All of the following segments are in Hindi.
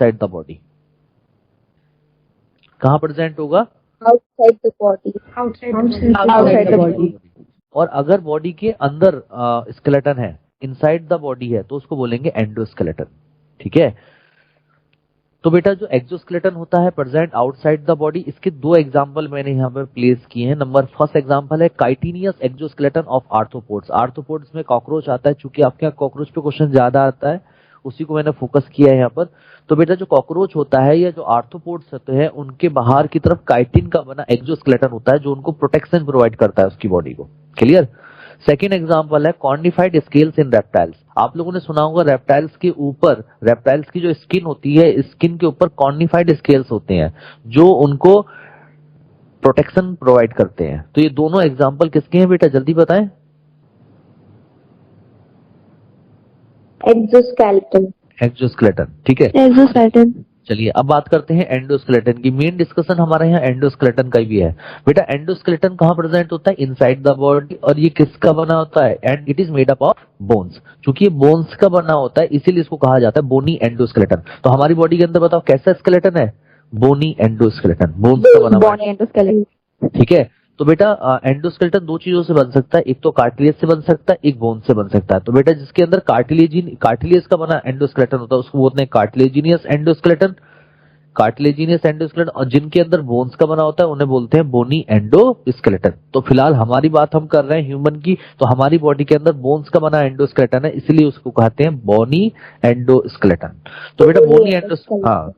Outside the body? कहाँ प्रेजेंट होगा? Outside the body. Outside the body. और अगर बॉडी के अंदर स्केलेटन है, इनसाइड द बॉडी है, तो उसको बोलेंगे एंडोस्केलेटन। ठीक है, तो बेटा जो एक्सोस्केलेटन होता है प्रेजेंट आउटसाइड द बॉडी, इसके दो एग्जांपल मैंने यहाँ पे प्लेस किए हैं। नंबर फर्स्ट एग्जांपल है chitinous exoskeleton of arthropods. Arthropods में कॉकरोच आता है, चूंकि आपके यहाँ कॉकरोच पे क्वेश्चन ज्यादा आता है, उसी को मैंने फोकस किया है यहाँ पर। तो बेटा जो कॉकरोच होता है या जो आर्थ्रोपोड्स होते हैं, उनके बाहर की तरफ काइटिन का बना एक्सोस्केलेटन होता है, जो उनको प्रोटेक्शन प्रोवाइड करता है उसकी बॉडी को। क्लियर? सेकेंड एग्जांपल है कॉर्निफाइड स्केल्स इन रेप्टाइल्स। आप लोगों ने सुना होगा रेप्टाइल्स के ऊपर, रेप्टाइल्स की जो स्किन होती है, स्किन के ऊपर कॉर्निफाइड स्केल्स होते हैं जो उनको प्रोटेक्शन प्रोवाइड करते हैं। तो ये दोनों एग्जांपल किसके हैं बेटा, जल्दी बताएं। एक्सोस्केलेटन। एक्सोस्केलेटन, ठीक है, एक्सोस्केलेटन। चलिए अब बात करते हैं एंडोस्केलेटन की। मेन डिस्कशन हमारे यहाँ एंडोस्केलेटन का भी है। बेटा एंडोस्केलेटन कहाँ प्रेजेंट होता है? Inside the body. और ये किसका बना होता है? And it is made up of bones. चूंकि ये बोन्स का बना होता है, इसीलिए इसको कहा जाता है बोनी एंडोस्केलेटन। तो हमारी बॉडी के अंदर बताओ कैसा स्केलेटन है? बोनी एंडोस्केलेटन, बोन्स का बना हुआ है। ठीक है, तो बेटा एंडोस्केलेटन दो चीजों से बन सकता है, एक तो कार्टिलेज से बन सकता है, एक बोन से बन सकता है। तो बेटा जिसके अंदर कार्टिलेज का बना एंडोस्केलेटन होता है उसको बोलते हैं कार्टिलेजिनियस एंडोस्केलेटन, कार्टिलेजिनियस एंडोस्केलेटन। और जिनके अंदर बोन्स का बना होता है उन्हें बोलते हैं बोनी एंडोस्केलेटन। तो फिलहाल हमारी बात हम कर रहे हैं ह्यूमन की, तो हमारी बॉडी के अंदर बोन्स का बना एंडोस्केलेटन है, इसलिए उसको कहते हैं बोनी एंडोस्केलेटन। तो बेटा बोनी हाँ,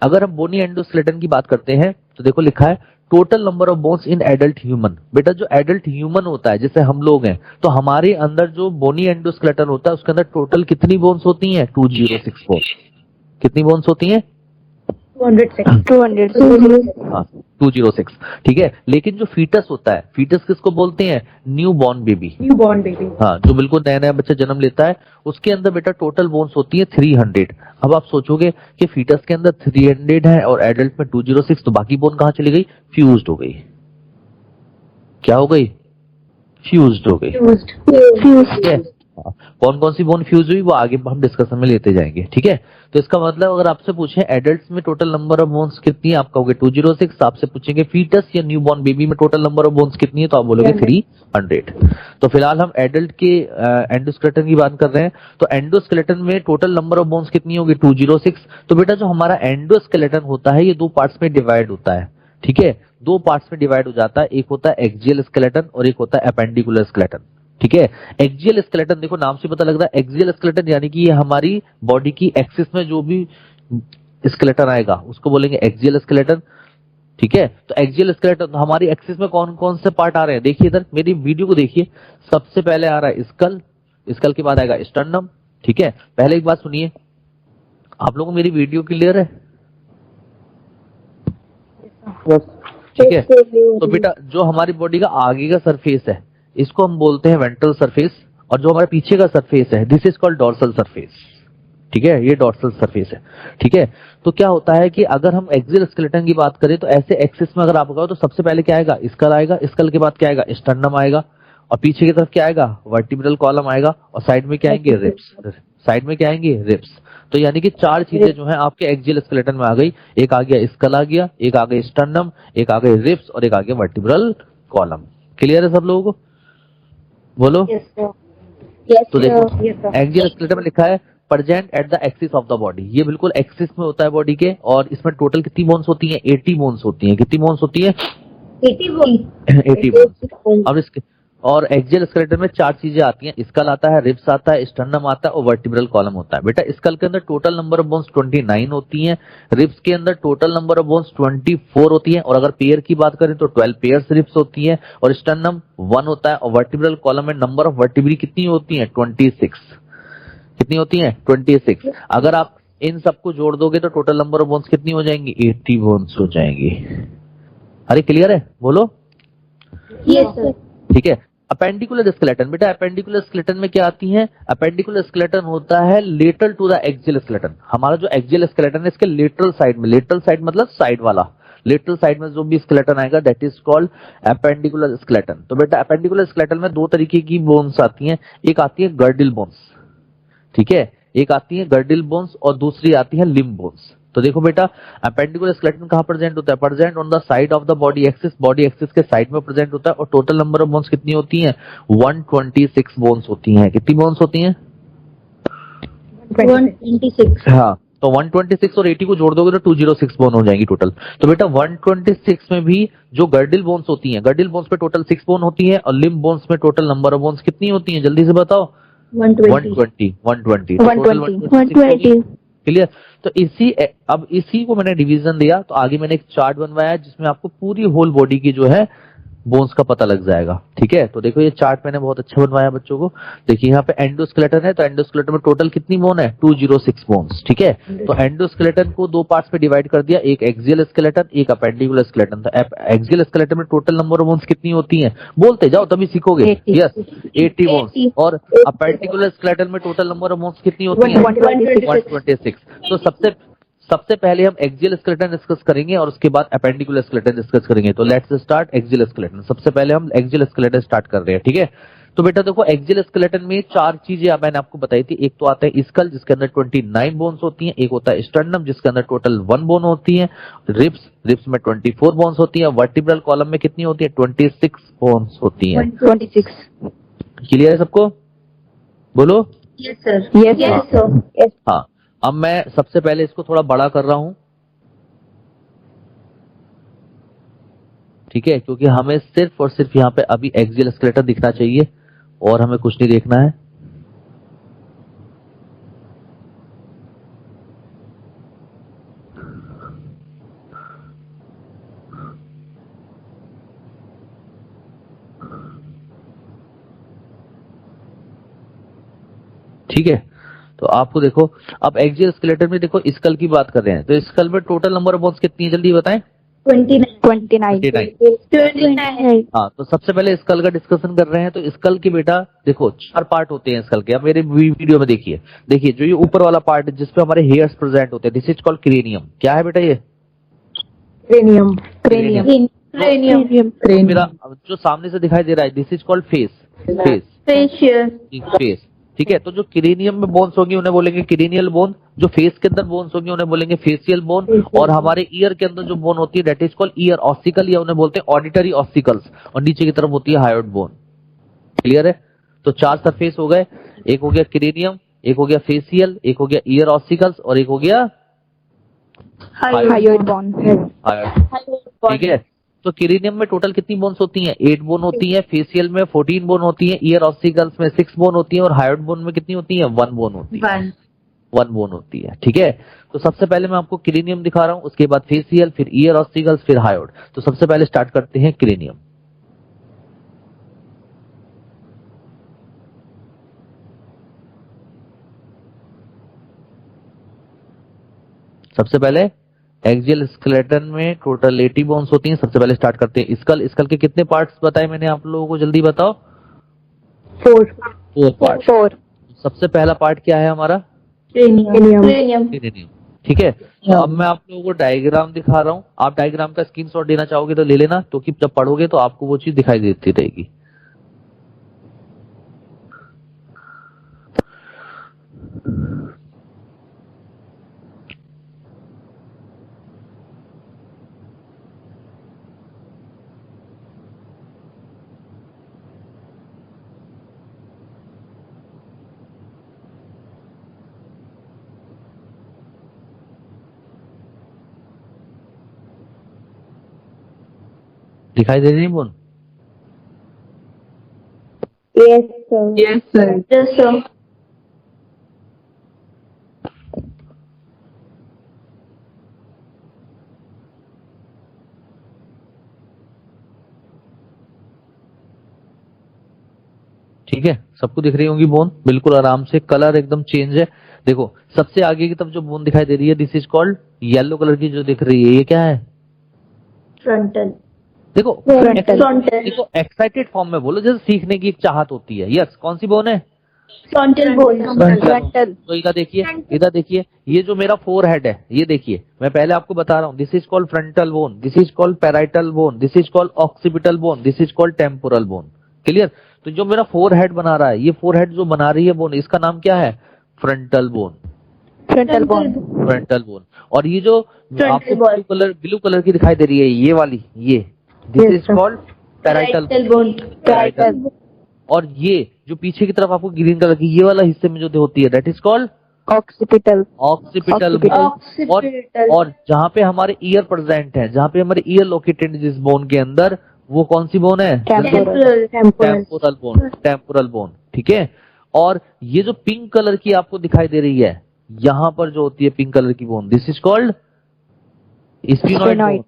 अगर हम बोनी एंडोस्केलेटन की बात करते हैं तो देखो लिखा है total number of bones in adult human. बेटा जो एडल्ट ह्यूमन होता है, जैसे हम लोग हैं, तो हमारे अंदर जो बोनी एंडोस्केलेटन होता है उसके अंदर टोटल कितनी बोन्स होती हैं? 206 बोन्स। कितनी बोन्स होती हैं? 206। ठीक है, लेकिन जो फीटस होता है, फीटस किसको बोलते हैं? New born baby. New born baby, हाँ, जो बिल्कुल नया नया बच्चा जन्म लेता है, उसके अंदर बेटा टोटल बोन्स होती है 300। अब आप सोचोगे कि फीटस के अंदर 300 है और एडल्ट में 206, तो बाकी बोन कहाँ चली गई? फ्यूज्ड हो गई। क्या हो गई? फ्यूज्ड हो गई। ठीक है, कौन कौन सी बोन फ्यूज हुई वो आगे हम डिस्कशन में लेते जाएंगे। ठीक है, तो इसका मतलब अगर आपसे पूछे एडल्ट्स में टोटल नंबर ऑफ बोन्स कितनी है, आप कहोगे 206। आपसे पूछेंगे फीटस या न्यू बॉर्न बेबी में टोटल नंबर ऑफ बोन्स कितनी है, तो आप बोलोगे 300। तो फिलहाल हम एडल्ट के एंडोस्केलेटन की बात कर रहे हैं। तो एंडोस्केलेटन में टोटल नंबर ऑफ बोन्स कितनी होगी? 206। तो बेटा जो हमारा एंडोस्केलेटन होता है ये दो पार्ट्स में डिवाइड होता है। ठीक है, दो पार्ट्स में डिवाइड हो जाता है, एक होता है एक्सियल स्केलेटन और एक होता है एपेंडिकुलर स्केलेटन। ठीक है, एक्सियल स्केलेटन देखो नाम से पता लगता है, एक्सियल स्केलेटन यानी कि ये हमारी बॉडी की एक्सिस में जो भी स्केलेटन आएगा उसको बोलेंगे एक्सियल स्केलेटन। ठीक है, तो एक्सियल स्केलेटन हमारी एक्सिस में कौन कौन से पार्ट आ रहे हैं? देखिए इधर मेरी वीडियो को देखिए, सबसे पहले आ रहा है स्कल, स्कल के बाद आएगा स्टर्नम। ठीक है, पहले एक बात सुनिए, आप लोगों को मेरी वीडियो क्लियर है? ठीक है, तो बेटा जो हमारी बॉडी का आगे का सरफेस है इसको हम बोलते हैं वेंट्रल सरफेस, और जो हमारे पीछे का सरफेस है this is called dorsal surface. ठीक है, ये डॉर्सल सरफेस है। ठीक है, तो क्या होता है कि अगर हम एक्सियल स्केलेटन की बात करें तो ऐसे एक्सिस में अगर आप कहो तो सबसे पहले क्या आएगा? स्कल आएगा, स्कल के बाद क्या आएगा? स्टर्नम आएगा, और पीछे की तरफ क्या आएगा? वर्टिब्रल कॉलम आएगा, और साइड में क्या आएंगे? रिब्स। साइड में क्या आएंगे? रिब्स। तो यानी कि चार चीजें जो है आपके एक्सियल स्केलेटन में आ गई। एक आ गया स्कल आ गया, एक आ गया स्टर्नम, एक आ गया रिब्स, और एक आ गया वर्टिब्रल कॉलम। क्लियर है सब लोगों को? बोलो। तो देखो एक्सियल स्केलेटन में लिखा है present at the axis of the body. ये बिल्कुल एक्सिस में होता है बॉडी के, और इसमें टोटल कितनी बोन्स होती हैं? 80 बोन्स होती हैं। कितनी बोन्स होती है? 80 बोन्स। अब इसके और एक्सियल स्केलेटन में चार चीजें आती हैं, स्कल आता है, रिब्स आता है, स्टर्नम आता है, और वर्टिब्रल कॉलम होता है। बेटा स्कल के अंदर टोटल नंबर ऑफ बोन्स 29 होती हैं, रिब्स के अंदर टोटल नंबर ऑफ बोन्स 24 होती हैं, और अगर पेयर की बात करें तो 12 पेयर्स रिब्स होती हैं, और स्टर्नम 1 होता है, और वर्टिब्रल कॉलम में नंबर ऑफ वर्टिब्री कितनी होती है? 26। कितनी होती है? 26। अगर आप इन सबको जोड़ दोगे तो टोटल नंबर ऑफ बोन्स कितनी हो जाएंगी? 80 बोन्स हो जाएंगी। अरे क्लियर है? बोलो। Yes sir. ठीक है, अपेंडिकुलर स्केलेटन। बेटा अपेंडिकुलर स्केलेटन में क्या आती है? अपेंडिकुलर स्केलेटन होता है lateral to the axial skeleton. हमारा जो एक्सियल स्केलेटन है इसके लेटरल साइड में, लेटरल साइड मतलब साइड वाला, लेटरल साइड में जो भी स्केलेटन आएगा that is called appendicular skeleton. तो बेटा अपेंडिकुलर स्केलेटन में दो तरीके की बोन्स आती हैं, एक आती है गर्डिल बोन्स, ठीक है, एक आती है गर्डिल बोन्स और दूसरी आती है लिम्ब बोन्स। तो देखो बेटा, अपेंडिकुलर स्केलेटन कहाँ प्रेजेंट होता है? Present on the side of the body axis के साइड में प्रेजेंट होता है। और टोटल नंबर ऑफ बोन्स कितनी होती हैं? 126 बोन्स होती हैं। कितनी बोन्स होती हैं? 126. हाँ, तो 126 और 80 को जोड़ दोगे तो 206 बोन हो जाएंगी टोटल। तो बेटा 126 में भी जो गर्डिल बोन्स होती हैं, गर्डिल बोन्स पे टोटल 6 बोन होती है और लिम्ब बोन्स में टोटल नंबर ऑफ बोन्स कितनी होती हैं? जल्दी से बताओ। 120. 120 क्लियर। तो इसी को मैंने डिवीजन दिया, तो आगे मैंने एक चार्ट बनवाया जिसमें आपको पूरी होल बॉडी की जो है बोन्स का पता लग जाएगा। ठीक है, तो देखो ये चार्ट मैंने बहुत अच्छा बनवाया बच्चों को। देखिए यहाँ पे एंडोस्केलेटन है, तो एंडोस्केलेटन में टोटल कितनी बोन है? 206 बोन्स। ठीक है, तो एंडोस्केलेटन को दो पार्ट्स पे डिवाइड कर दिया, एक एक्सियल स्केलेटन, एक अपेंडिकुलर स्केलेटन। तो एक्सियल स्केलेटन में टोटल नंबर ऑफ बोन्स कितनी होती हैं? बोलते जाओ तभी सीखोगे। Yes, 80 bones. और अपेंडिकुलर स्केलेटन में टोटल नंबर ऑफ बोन्स कितनी होती हैं? 126। तो सबसे पहले हम एक्सियल स्केलेटन डिस्कस करेंगे और उसके बाद अपेंडिकुलर स्केलेटन डिस्कस करेंगे। तो लेट्स स्टार्ट एक्सियल स्केलेटन। सबसे पहले हम एक्सियल स्केलेटन स्टार्ट कर रहे हैं। ठीक है, तो बेटा देखो एक्सियल स्केलेटन में 4 चीजें मैंने आपको बताई थी। एक तो आता है स्कल जिसके अंदर 29 बोन्स होती हैं, एक होता है स्टर्नम जिसके अंदर टोटल 1 बोन होती है, रिब्स में 24 बोन्स होती है, वर्टिब्रल कॉलम में कितनी होती है? 26 बोन्स होती हैं। 126. क्लियर है सबको? बोलो। Yes, sir. Yes, sir. Yes. हाँ, अब मैं सबसे पहले इसको थोड़ा बड़ा कर रहा हूं। ठीक है, क्योंकि हमें सिर्फ और सिर्फ यहाँ पे अभी एक्सियल स्केलेटन दिखना चाहिए और हमें कुछ नहीं देखना है। ठीक है, तो आपको देखो अब एक्सियल स्केलेटन में देखो स्कल की बात कर रहे हैं, तो स्कल में टोटल नंबर ऑफ बोन्स कितनी है? जल्दी बताएं। 29. हाँ, तो सबसे पहले स्कल का डिस्कशन कर रहे हैं। तो स्कल के बेटा देखो 4 पार्ट होते हैं स्कल के। अब मेरे वीडियो में देखिए जो ये ऊपर वाला पार्ट है जिसपे हमारे हेयर्स प्रेजेंट होते हैं, दिस इज कॉल्ड क्रेनियम। क्या है बेटा ये? Cranium. मेरा जो सामने से दिखाई दे रहा है दिस इज कॉल्ड फेस। ठीक है, तो जो क्रेनियम में बोन्स होंगी उन्हें बोलेंगे क्रेनियल बोन, जो फेस के अंदर बोन्स होंगी उन्हें बोलेंगे फेसियल बोन, और हमारे ईयर के अंदर जो बोन होती है that is called year ossicle, या उन्हें बोलते हैं ऑडिटरी ऑसिकल्स, और नीचे की तरफ होती है हायोइड बोन। क्लियर है? तो 4 सरफेस हो गए, एक हो गया क्रेनियम, एक हो गया फेसियल, एक हो गया ईयर ऑसिकल्स और एक हो गया Hyoid bone. ठीक है, तो क्रेनियम में टोटल कितनी बोन्स होती हैं? 8 बोन होती हैं, फेसियल में 14 बोन होती हैं, ईयर ऑसिकल्स में 6 बोन होती हैं और हायोइड बोन में कितनी होती है? 1 बोन होती है। 1 बोन होती है। ठीक है, तो सबसे पहले मैं आपको क्रेनियम दिखा रहा हूं, उसके बाद फेसियल, फिर ईयर ऑसिकल्स, फिर हायोइड। तो सबसे पहले स्टार्ट करते हैं क्रेनियम। सबसे पहले एक्सियल स्केलेटन में टोटल 80 बोन्स होती हैं। सबसे पहले स्टार्ट करते हैं स्कल के कितने पार्ट्स बताए मैंने आप लोगों को? जल्दी बताओ। 4 पार्ट। सबसे पहला पार्ट क्या है हमारा? Cranium. ठीक है, तो अब मैं आप लोगों को डायग्राम दिखा रहा हूँ। आप डायग्राम का स्क्रीनशॉट लेना चाहोगे तो ले लेना, क्योंकि जब पढ़ोगे तो आपको वो चीज दिखाई देती रहेगी। दिखाई दे रही है बोन? Yes, sir. ठीक है, सबको दिख रही होंगी बोन बिल्कुल आराम से। कलर एकदम चेंज है। देखो सबसे आगे की तरफ जो बोन दिखाई दे रही है this is called, yellow colour की जो दिख रही है ये क्या है? Frontal. देखो Frontal. देखो एक्साइटेड फॉर्म में बोलो, जैसे सीखने की एक चाहत होती है। यस, कौन सी बोन है? Frontal bone. Frontal. तो इधर देखिए ये जो मेरा फोरहेड है, ये देखिए मैं पहले आपको बता रहा हूँ, this is called frontal bone, this is called parietal bone, this is called occipital bone, this is called temporal bone. Clear? तो जो मेरा फोरहेड बना रहा है, ये फोरहेड जो बना रही है बोन, इसका नाम क्या है? Frontal bone, Frontal bone. Frontal bone. और ये जो Frontal आपको bone. ब्लू कलर की दिखाई दे रही है, ये वाली, ये this Yes, is sir. Called parietal bone. Parietal. और ये जो पीछे की तरफ आपको ग्रीन कलर की ये वाला हिस्से में जो होती है, that is called Occipital. Occipital bone. और जहाँ पे हमारे ईयर प्रेजेंट है, जहाँ पे हमारे ईयर लोकेटेड जिस बोन के अंदर, वो कौन सी बोन है? Temporal. Temporal bone, temporal bone. ठीक है। और ये जो पिंक कलर की आपको दिखाई दे रही है, यहाँ पर जो होती है पिंक कलर की bone, this is called sphenoid bone,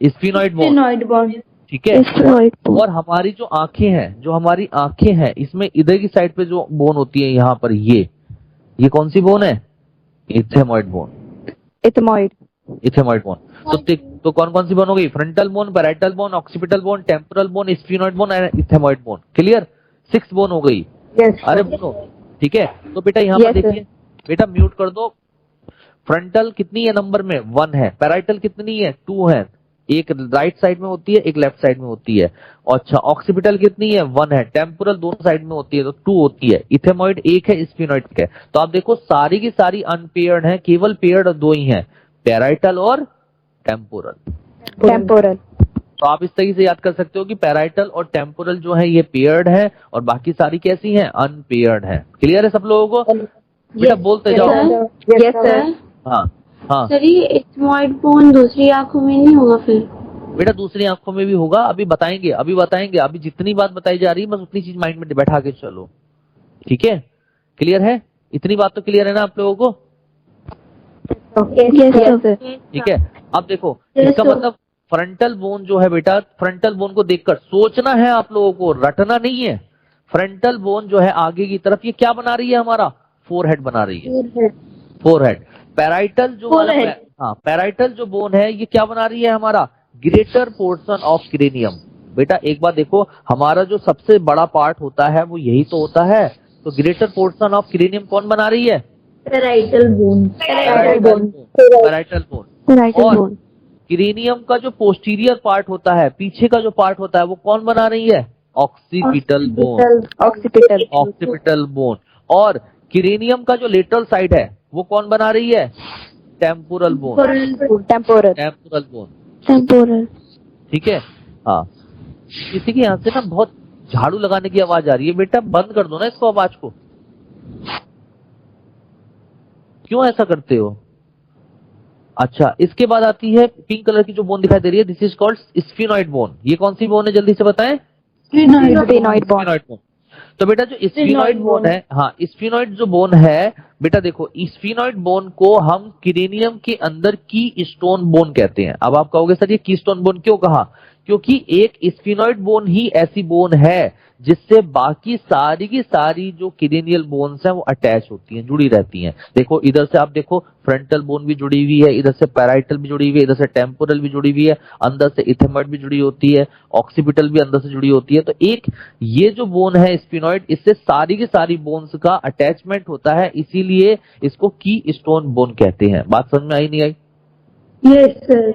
sphenoid bone. Sphenoid bone. ठीक है। Sphenoid bone. और हमारी जो आंखें हैं, जो हमारी आंखें हैं, इसमें इधर की साइड पे जो बोन होती है यहाँ पर, ये कौन सी बोन है? इथेमॉइड बोन, Ethmoid. इथेमॉइड बोन। तो कौन कौन सी बोन हो गई? Frontal bone, parietal bone, occipital bone, temporal bone, sphenoid bone and इथेमॉइड bone. Clear? 6 bone हो गई। Yes. अरे बोलो, ठीक है। तो बेटा यहाँ पर Yes, sir. देखिए, बेटा म्यूट कर दो। फ्रंटल कितनी है नंबर में? 1 है। पैराइटल कितनी है? 2 है। एक राइट साइड में होती है, एक लेफ्ट साइड में होती है। अच्छा, ऑक्सीपिटल कितनी है? 1 है। टेम्पोरल दोनों साइड में होती है तो 2 होती है। इथेमॉइड 1 है, स्फिनॉइड 1 है। तो आप देखो सारी की सारी अनपेयर्ड है, केवल पेयर्ड 2 ही है, पैराइटल और टेम्पोरल। Temporal. तो आप इस तरीके से याद कर सकते हो कि पैराइटल और टेम्पोरल जो है ये पेयर्ड है और बाकी सारी कैसी हैं? अनपेयर्ड है। क्लियर है सब लोगों को? बेटा बोलते जाओ। Yes, sir. हाँ हाँ सर ये इथमॉइड बोन दूसरी आंखों में नहीं होगा फिर? बेटा दूसरी आंखों में भी होगा, अभी बताएंगे, अभी बताएंगे। अभी जितनी बात बताई जा रही है बस उतनी चीज माइंड में बैठा के चलो। ठीक है? क्लियर है? इतनी बात तो क्लियर है ना आप लोगों को? Yes, sir. ठीक है। अब देखो इसका मतलब फ्रंटल बोन जो है बेटा, फ्रंटल बोन को देखकर सोचना है आप लोगों को, रटना नहीं है। फ्रंटल बोन जो है आगे की तरफ, ये क्या बना रही है? हमारा फोरहेड बना रही है, फोरहेड। पैराइटल जो वाला हाँ, पैराइटल जो बोन है ये क्या बना रही है? हमारा ग्रेटर पोर्शन ऑफ क्रेनियम। बेटा एक बार देखो, हमारा जो सबसे बड़ा पार्ट होता है वो यही तो होता है। तो ग्रेटर पोर्शन ऑफ क्रेनियम कौन बना रही है? Parietal bone. Parietal bone. Parietal और bone. क्रेनियम का जो पोस्टीरियर पार्ट होता है, पीछे का जो पार्ट होता है, वो कौन बना रही है? Occipital bone, Occipital. Occipital bone. और क्रेनियम का जो लेटरल साइड है वो कौन बना रही है? Temporal bone, Temporal. Temporal bone. Temporal. ठीक है। हाँ, किसी के यहाँ से ना बहुत झाड़ू लगाने की आवाज आ रही है, बेटा बंद कर दो ना इसको, आवाज को। क्यों ऐसा करते हो? अच्छा, इसके बाद आती है पिंक कलर की जो बोन दिखाई दे रही है, this is called sphenoid bone. ये कौन सी बोन है जल्दी से बताएं? Sphenoid bone. Sphenoid bone. तो बेटा जो स्फिनॉइड बोन है, हाँ स्फिनॉइड जो बोन है, बेटा देखो स्फिनॉइड बोन को हम क्रेनियम के अंदर की स्टोन बोन कहते हैं। अब आप कहोगे सर ये की स्टोन बोन क्यों कहा? क्योंकि एक स्फिनॉइड बोन ही ऐसी बोन है जिससे बाकी सारी की सारी जो क्रेनियल बोन्स हैं वो अटैच होती हैं, जुड़ी रहती हैं। देखो इधर से आप देखो, फ्रंटल बोन भी जुड़ी हुई है, इधर से पैराइटल भी जुड़ी हुई है, इधर से टेम्पोरल भी जुड़ी हुई है, अंदर से इथेमॉइड भी जुड़ी होती है, ऑक्सीपिटल भी अंदर से जुड़ी होती है। तो एक ये जो बोन है स्फिनॉइड, इससे सारी की सारी बोन्स का अटैचमेंट होता है, इसीलिए इसको की स्टोन बोन कहते हैं। बात समझ में आई नहीं आई? Yes, sir.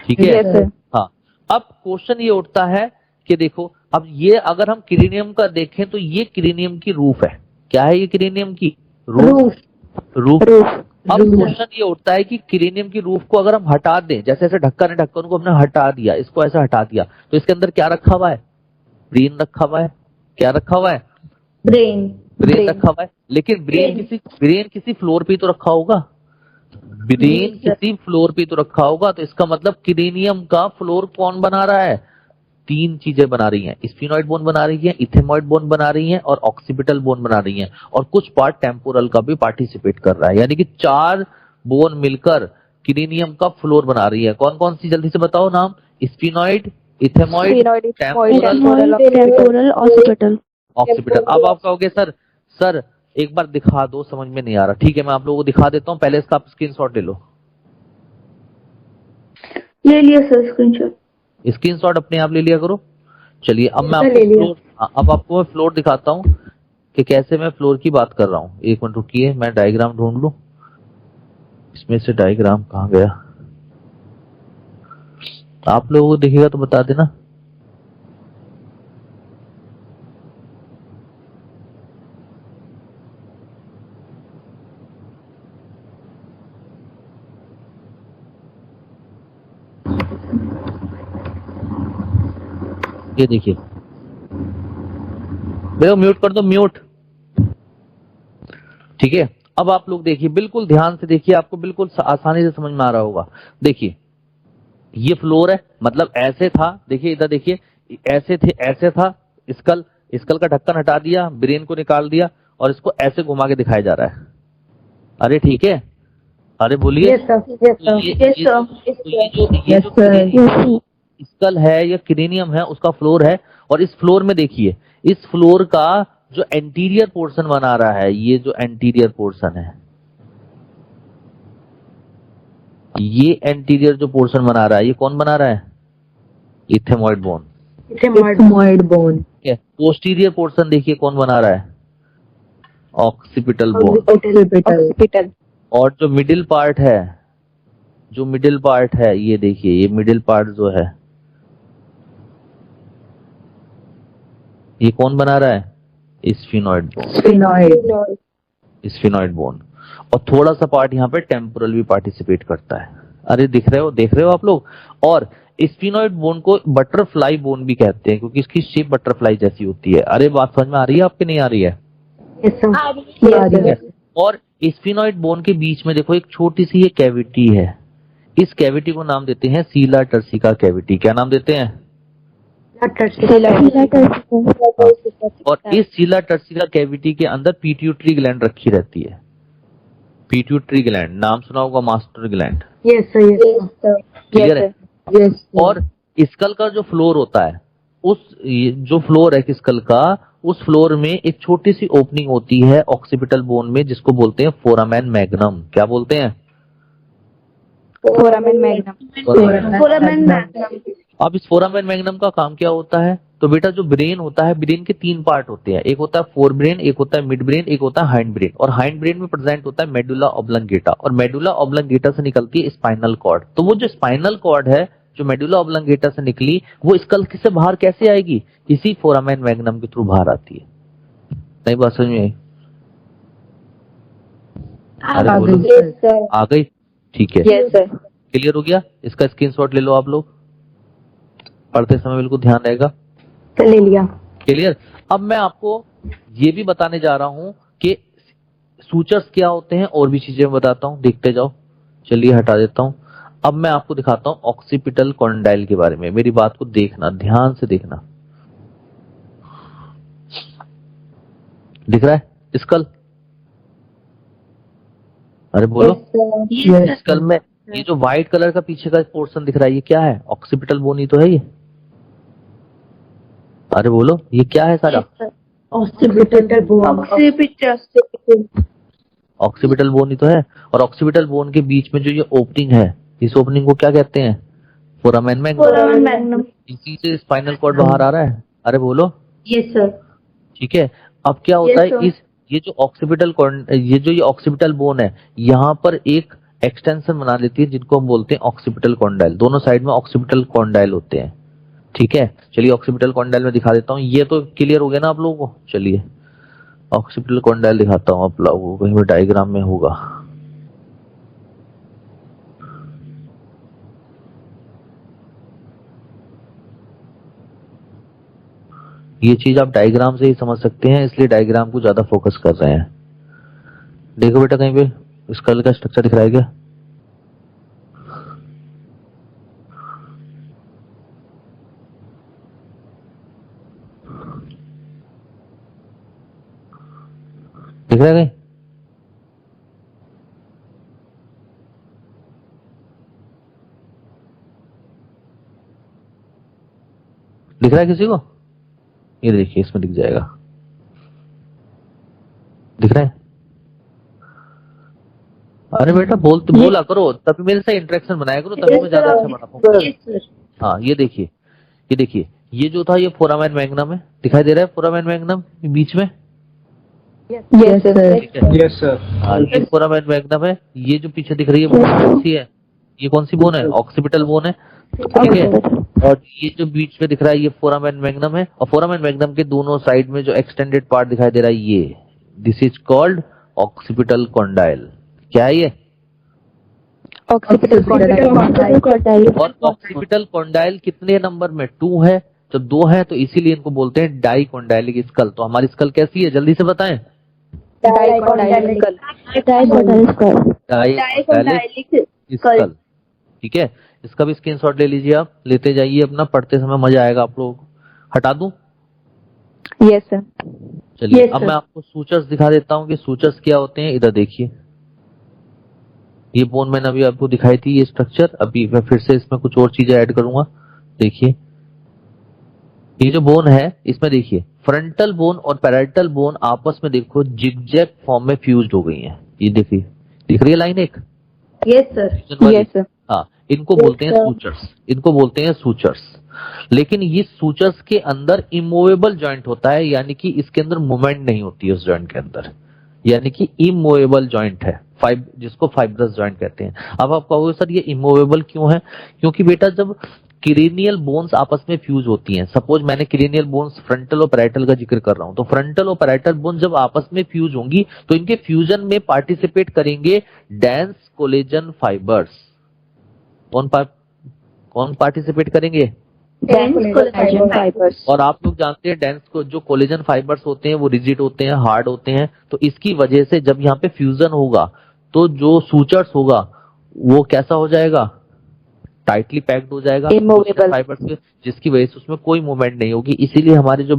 ठीक है। Yes, sir. हाँ, अब क्वेश्चन ये उठता है कि देखो अब ये अगर हम क्रेनियम का देखें तो ये क्रेनियम की रूफ है। क्या है ये क्रेनियम की रूफ? रूफ। अब क्वेश्चन ये उठता है कि क्रेनियम की रूफ को अगर हम हटा दें, जैसे ऐसे ढक्कन है, ढक्कन को हमने हटा दिया, इसको ऐसे हटा दिया, तो इसके अंदर क्या रखा हुआ है? ब्रेन रखा हुआ है। क्या रखा हुआ है? Brain. ब्रेन रखा हुआ है। लेकिन ब्रेन किसी फ्लोर पे तो रखा होगा, ब्रेन किसी फ्लोर पे तो रखा होगा। तो इसका मतलब क्रेनियम का फ्लोर कौन बना रहा है? 3 चीजें बना रही हैं, स्फिनॉइड बोन बना रही है, इथेमॉइड बोन बना रही है और ऑक्सीपिटल बोन बना रही है, और कुछ पार्ट टेम्पोरल का भी पार्टिसिपेट कर रहा है। यानी कि 4 बोन मिलकर क्रेनियम का फ्लोर बना रही है। कौन कौन सी जल्दी से बताओ नाम? Sphenoid, इथेमॉइड, Temporal. Occipital. ऑक्सीपिटल। अब आप कहोगे सर एक बार दिखा दो, समझ में नहीं आ रहा। ठीक है, मैं आप लोगों को दिखा देता हूँ, पहले इसका आप स्क्रीनशॉट ले लो। ले लिया सर स्क्रीनशॉट। स्क्रीनशॉट अपने आप ले लिया करो। चलिए अब मैं आपको मैं फ्लोर दिखाता हूँ कि कैसे मैं फ्लोर की बात कर रहा हूँ। एक मिनट रुकिए, मैं डायग्राम ढूंढ लूं। इसमें से डायग्राम कहाँ गया? आप लोगों को दिखेगा तो बता देना। ये देखिए, देखो म्यूट कर दो, म्यूट। ठीक है, अब आप लोग देखिए, बिल्कुल ध्यान से देखिए, आपको बिल्कुल आसानी से समझ में आ रहा होगा। देखिए ये फ्लोर है, मतलब ऐसे था, देखिए इधर देखिए, ऐसे थे, ऐसे था स्कल, स्कल का ढक्कन हटा दिया, ब्रेन को निकाल दिया और इसको ऐसे घुमा के दिखाया जा रहा है। अरे ठीक है, अरे बोलिए। Yes, sir. Yes, तो sir. ये जो स्कल है या क्रेनियम है उसका फ्लोर है, और इस फ्लोर में देखिए, इस फ्लोर का जो एंटीरियर पोर्शन बना रहा है, ये जो एंटीरियर पोर्शन है, ये एंटीरियर जो पोर्शन बना रहा है, ये कौन बना रहा है? इथेमॉइड bone. Ethmoid bone. Posterior portion देखिए कौन बना रहा है? Occipital bone. Occipital. और जो मिडिल पार्ट है, जो मिडिल पार्ट है, ये देखिए, ये मिडिल पार्ट जो है, ये कौन बना रहा है? Sphenoid bone. Sphenoid. Sphenoid bone. और थोड़ा सा पार्ट यहाँ पे टेम्पोरल भी पार्टिसिपेट करता है। अरे दिख रहे हो, देख रहे हो आप लोग? और स्फिनॉइड बोन को बटरफ्लाई बोन भी कहते हैं, क्योंकि इसकी शेप बटरफ्लाई जैसी होती है। अरे बात समझ में आ रही है आपके, नहीं आ रही है? Yes, sir. Yes, ठीक है। और स्फिनॉइड बोन के बीच में देखो एक छोटी सी ये कैविटी है, इस कैविटी को नाम देते हैं सीला टर्सिका कैविटी। क्या नाम देते हैं? और इस सीला टर्सिका कैविटी के अंदर पिट्यूटरी ग्लैंड रखी रहती है। पिट्यूटरी ग्लैंड नाम सुना होगा, master gland. Yes, sir. Yes, sir. Clear है? Yes, sir. और स्कल का जो फ्लोर होता है, जो फ्लोर है स्कल का, उस फ्लोर में एक छोटी सी ओपनिंग होती है ऑक्सीपिटल बोन में, जिसको बोलते हैं फोरामेन मैग्नम। क्या बोलते हैं? Foramen magnum. Foramen magnum. अब इस फोरामेन मैग्नम का काम क्या होता है? तो बेटा जो ब्रेन होता है, ब्रेन के 3 पार्ट होते हैं, एक होता है फोर ब्रेन, एक होता है मिड ब्रेन, एक होता है हाइंड ब्रेन। और हाइंड ब्रेन में प्रेजेंट होता है मेडुला ऑब्लंगेटा, और मेडुला ऑब्लंगेटा से निकलती है स्पाइनल कॉर्ड। तो वो जो स्पाइनल कॉर्ड है, जो मेडुला ऑब्लंगेटा से निकली, वो स्कल से बाहर कैसे आएगी? इसी फोरामेन मैग्नम के थ्रू बाहर आती है। नहीं बात समझ में आई? अरे बोलो। Yes, sir. आ गई? ठीक है, Yes, sir. क्लियर हो गया? इसका स्क्रीनशॉट ले लो आप लोग, पढ़ते समय बिल्कुल ध्यान रहेगा। ले लिया। क्लियर? अब मैं आपको ये भी बताने जा रहा हूं कि सूचर्स क्या होते हैं, और भी चीजें मैं बताता हूं, देखते जाओ। चलिए हटा देता हूं। अब मैं आपको दिखाता हूं ऑक्सीपिटल कॉन्डाइल के बारे में। मेरी बात को देखना, ध्यान से देखना। दिख रहा है स्कल? अरे बोलो। Yes, स्कल में ये जो व्हाइट कलर का पीछे का पोर्शन दिख रहा है, ये क्या है? ऑक्सीपिटल बोन ही तो है ये। अरे बोलो, ये क्या है सारा? Occipital bone. ऑक्सीपिटल बोन ही तो है। और ऑक्सीपिटल बोन के बीच में जो ये ओपनिंग है, इस ओपनिंग को क्या कहते हैं? Foramen magnum. Foramen magnum. इसी से स्पाइनल कॉर्ड बाहर आ रहा है। अरे बोलो। Yes, sir. ठीक है, अब क्या होता Yes, है, sir. ये जो ऑक्सीपिटल बोन है, यहाँ पर एक एक्सटेंशन बना लेती है, जिनको हम बोलते हैं ऑक्सीपिटल कॉन्डाइल। दोनों साइड में ऑक्सीपिटल कॉन्डाइल होते हैं। ठीक है, चलिए ऑक्सीपिटल कॉन्डाइल में दिखा देता हूँ। ये तो क्लियर हो गया ना आप लोगों को? चलिए ऑक्सीपिटल कॉन्डाइल दिखाता हूँ आप लोगों को, कहीं भी डायग्राम में होगा। ये चीज आप डायग्राम से ही समझ सकते हैं, इसलिए डायग्राम को ज्यादा फोकस कर रहे हैं। देखो बेटा, कहीं पे स्कल का स्ट्रक्चर दिख रहा है क्या? दिख रहा है कहीं? दिख रहा है किसी को? ये देखिए, इसमें दिख जाएगा। दिख रहा है? अरे बेटा बोला करो, तभी मेरे से इंटरेक्शन बनाया करो, तभी मैं ज्यादा अच्छा बना पाऊंगा। Yes, sir. हाँ, ये देखिए, ये देखिए, ये जो था ये फोरामेन मैग्नम है, दिखाई दे रहा है फोरामेन मैग्नम बीच में? Yes, sir. ठीक है। Yes sir. हाँ, ये फोरामेन मैग्नम है। ये जो पीछे दिख रही है वो कौन सी है? ये कौन सी बोन है? ऑक्सीपिटल बोन है। ठीक है, और ये जो बीच में दिख रहा है ये फोरामेन मैग्नम है। और फोरामेन मैग्नम के दोनों साइड में जो एक्सटेंडेड पार्ट दिखाई दे रहा है, ये this is called occipital condyle. क्या है ये? Occipital condyle. और ऑक्सीपिटल कॉन्डाइल कितने नंबर में? 2 है। तो 2 है तो इसीलिए इनको बोलते हैं डाइकोंडाइलिक स्कल। तो हमारी स्कल कैसी है, जल्दी से बताएं। Dicondylic. Dicondylic school. ठीक है, इसका भी स्क्रीनशॉट ले लीजिए, आप लेते जाइए अपना, पढ़ते समय मजा आएगा आप लोगों को। हटा दूं? Yes sir. चलिए Yes, अब sir. मैं आपको सूचर्स दिखा देता हूँ कि सूचर्स क्या होते हैं। इधर देखिए, ये बोन मैंने अभी आपको दिखाई थी, ये स्ट्रक्चर। अभी मैं फिर से इसमें कुछ और चीजें ऐड करूंगा। देखिए ये जो बोन है, इसमें देखिए फ्रंटल बोन और पैराइटल बोन आपस में देखो जिगजैग फॉर्म में फ्यूज्ड हो गई हैं। ये देखिए, दिख रही है लाइन एक? Yes sir. Yes sir. हाँ, इनको बोलते हैं सूचर्स, इनको बोलते हैं सूचर्स। लेकिन ये सूचर्स के अंदर इमूवेबल जॉइंट होता है, यानी कि इसके अंदर मूवमेंट नहीं होती है उस जॉइंट के अंदर, यानी कि इमूवेबल जॉइंट है, जिसको फाइब्रस जॉइंट कहते हैं। अब आप कहोगे सर ये इमूवेबल क्यों है? क्योंकि बेटा जब क्रेनियल बोन्स आपस में फ्यूज होती हैं, सपोज मैंने क्रेनियल बोन्स फ्रंटल और पैराइटल का जिक्र कर रहा हूं, तो फ्रंटल और पैराइटल बोन जब आपस में फ्यूज होंगी तो इनके फ्यूजन में पार्टिसिपेट करेंगे डेंस कोलेजन फाइबर्स। कौन पार्टिसिपेट करेंगे? Dense collagen fibers. और आप लोग जानते हैं डेंस को जो कोलेजन फाइबर्स होते हैं वो रिजिड होते हैं, हार्ड होते हैं। तो इसकी वजह से जब यहाँ पे फ्यूजन होगा तो जो सूचर्स होगा वो कैसा हो जाएगा? टाइटली पैक्ड हो जाएगा फाइबर्स से, जिसकी वजह से उसमें कोई मूवमेंट नहीं होगी। इसीलिए हमारे जो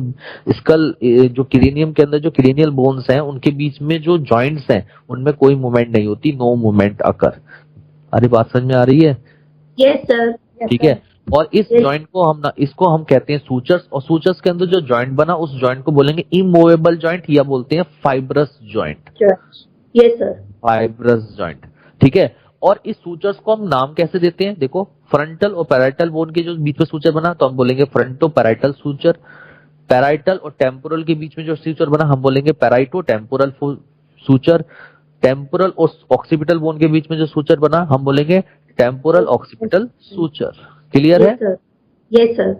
स्कल, जो क्रेनियम के अंदर जो क्रेनियल बोन्स हैं, उनके बीच में जो जॉइंट्स हैं उनमें कोई मूवमेंट नहीं होती, नो मूवमेंट अकर। अरे बात समझ में आ रही है? Yes sir. ठीक है। और इस जॉइंट को इसको हम कहते हैं सूचर्स, और सूचर्स के अंदर जो जॉइंट बना उस जॉइंट को बोलेंगे इमूवेबल जॉइंट या बोलते हैं fibrous joint. Yes sir. Fibrous joint. ठीक है। और इस सूचर्स को हम नाम कैसे देते हैं? देखो, फ्रंटल और पैराइटल बोन के जो बीच में सूचर बना तो हम बोलेंगे फ्रंटो पैराइटल सूचर। पैराइटल और टेम्पोरल के बीच में जो सूचर बना हम बोलेंगे पैराइटो टेम्पोरल सूचर। टेम्पोरल और ऑक्सीपिटल बोन के बीच में जो सूचर बना हम बोलेंगे टेम्पोरल ऑक्सीपिटल सूचर। क्लियर है? Yes sir.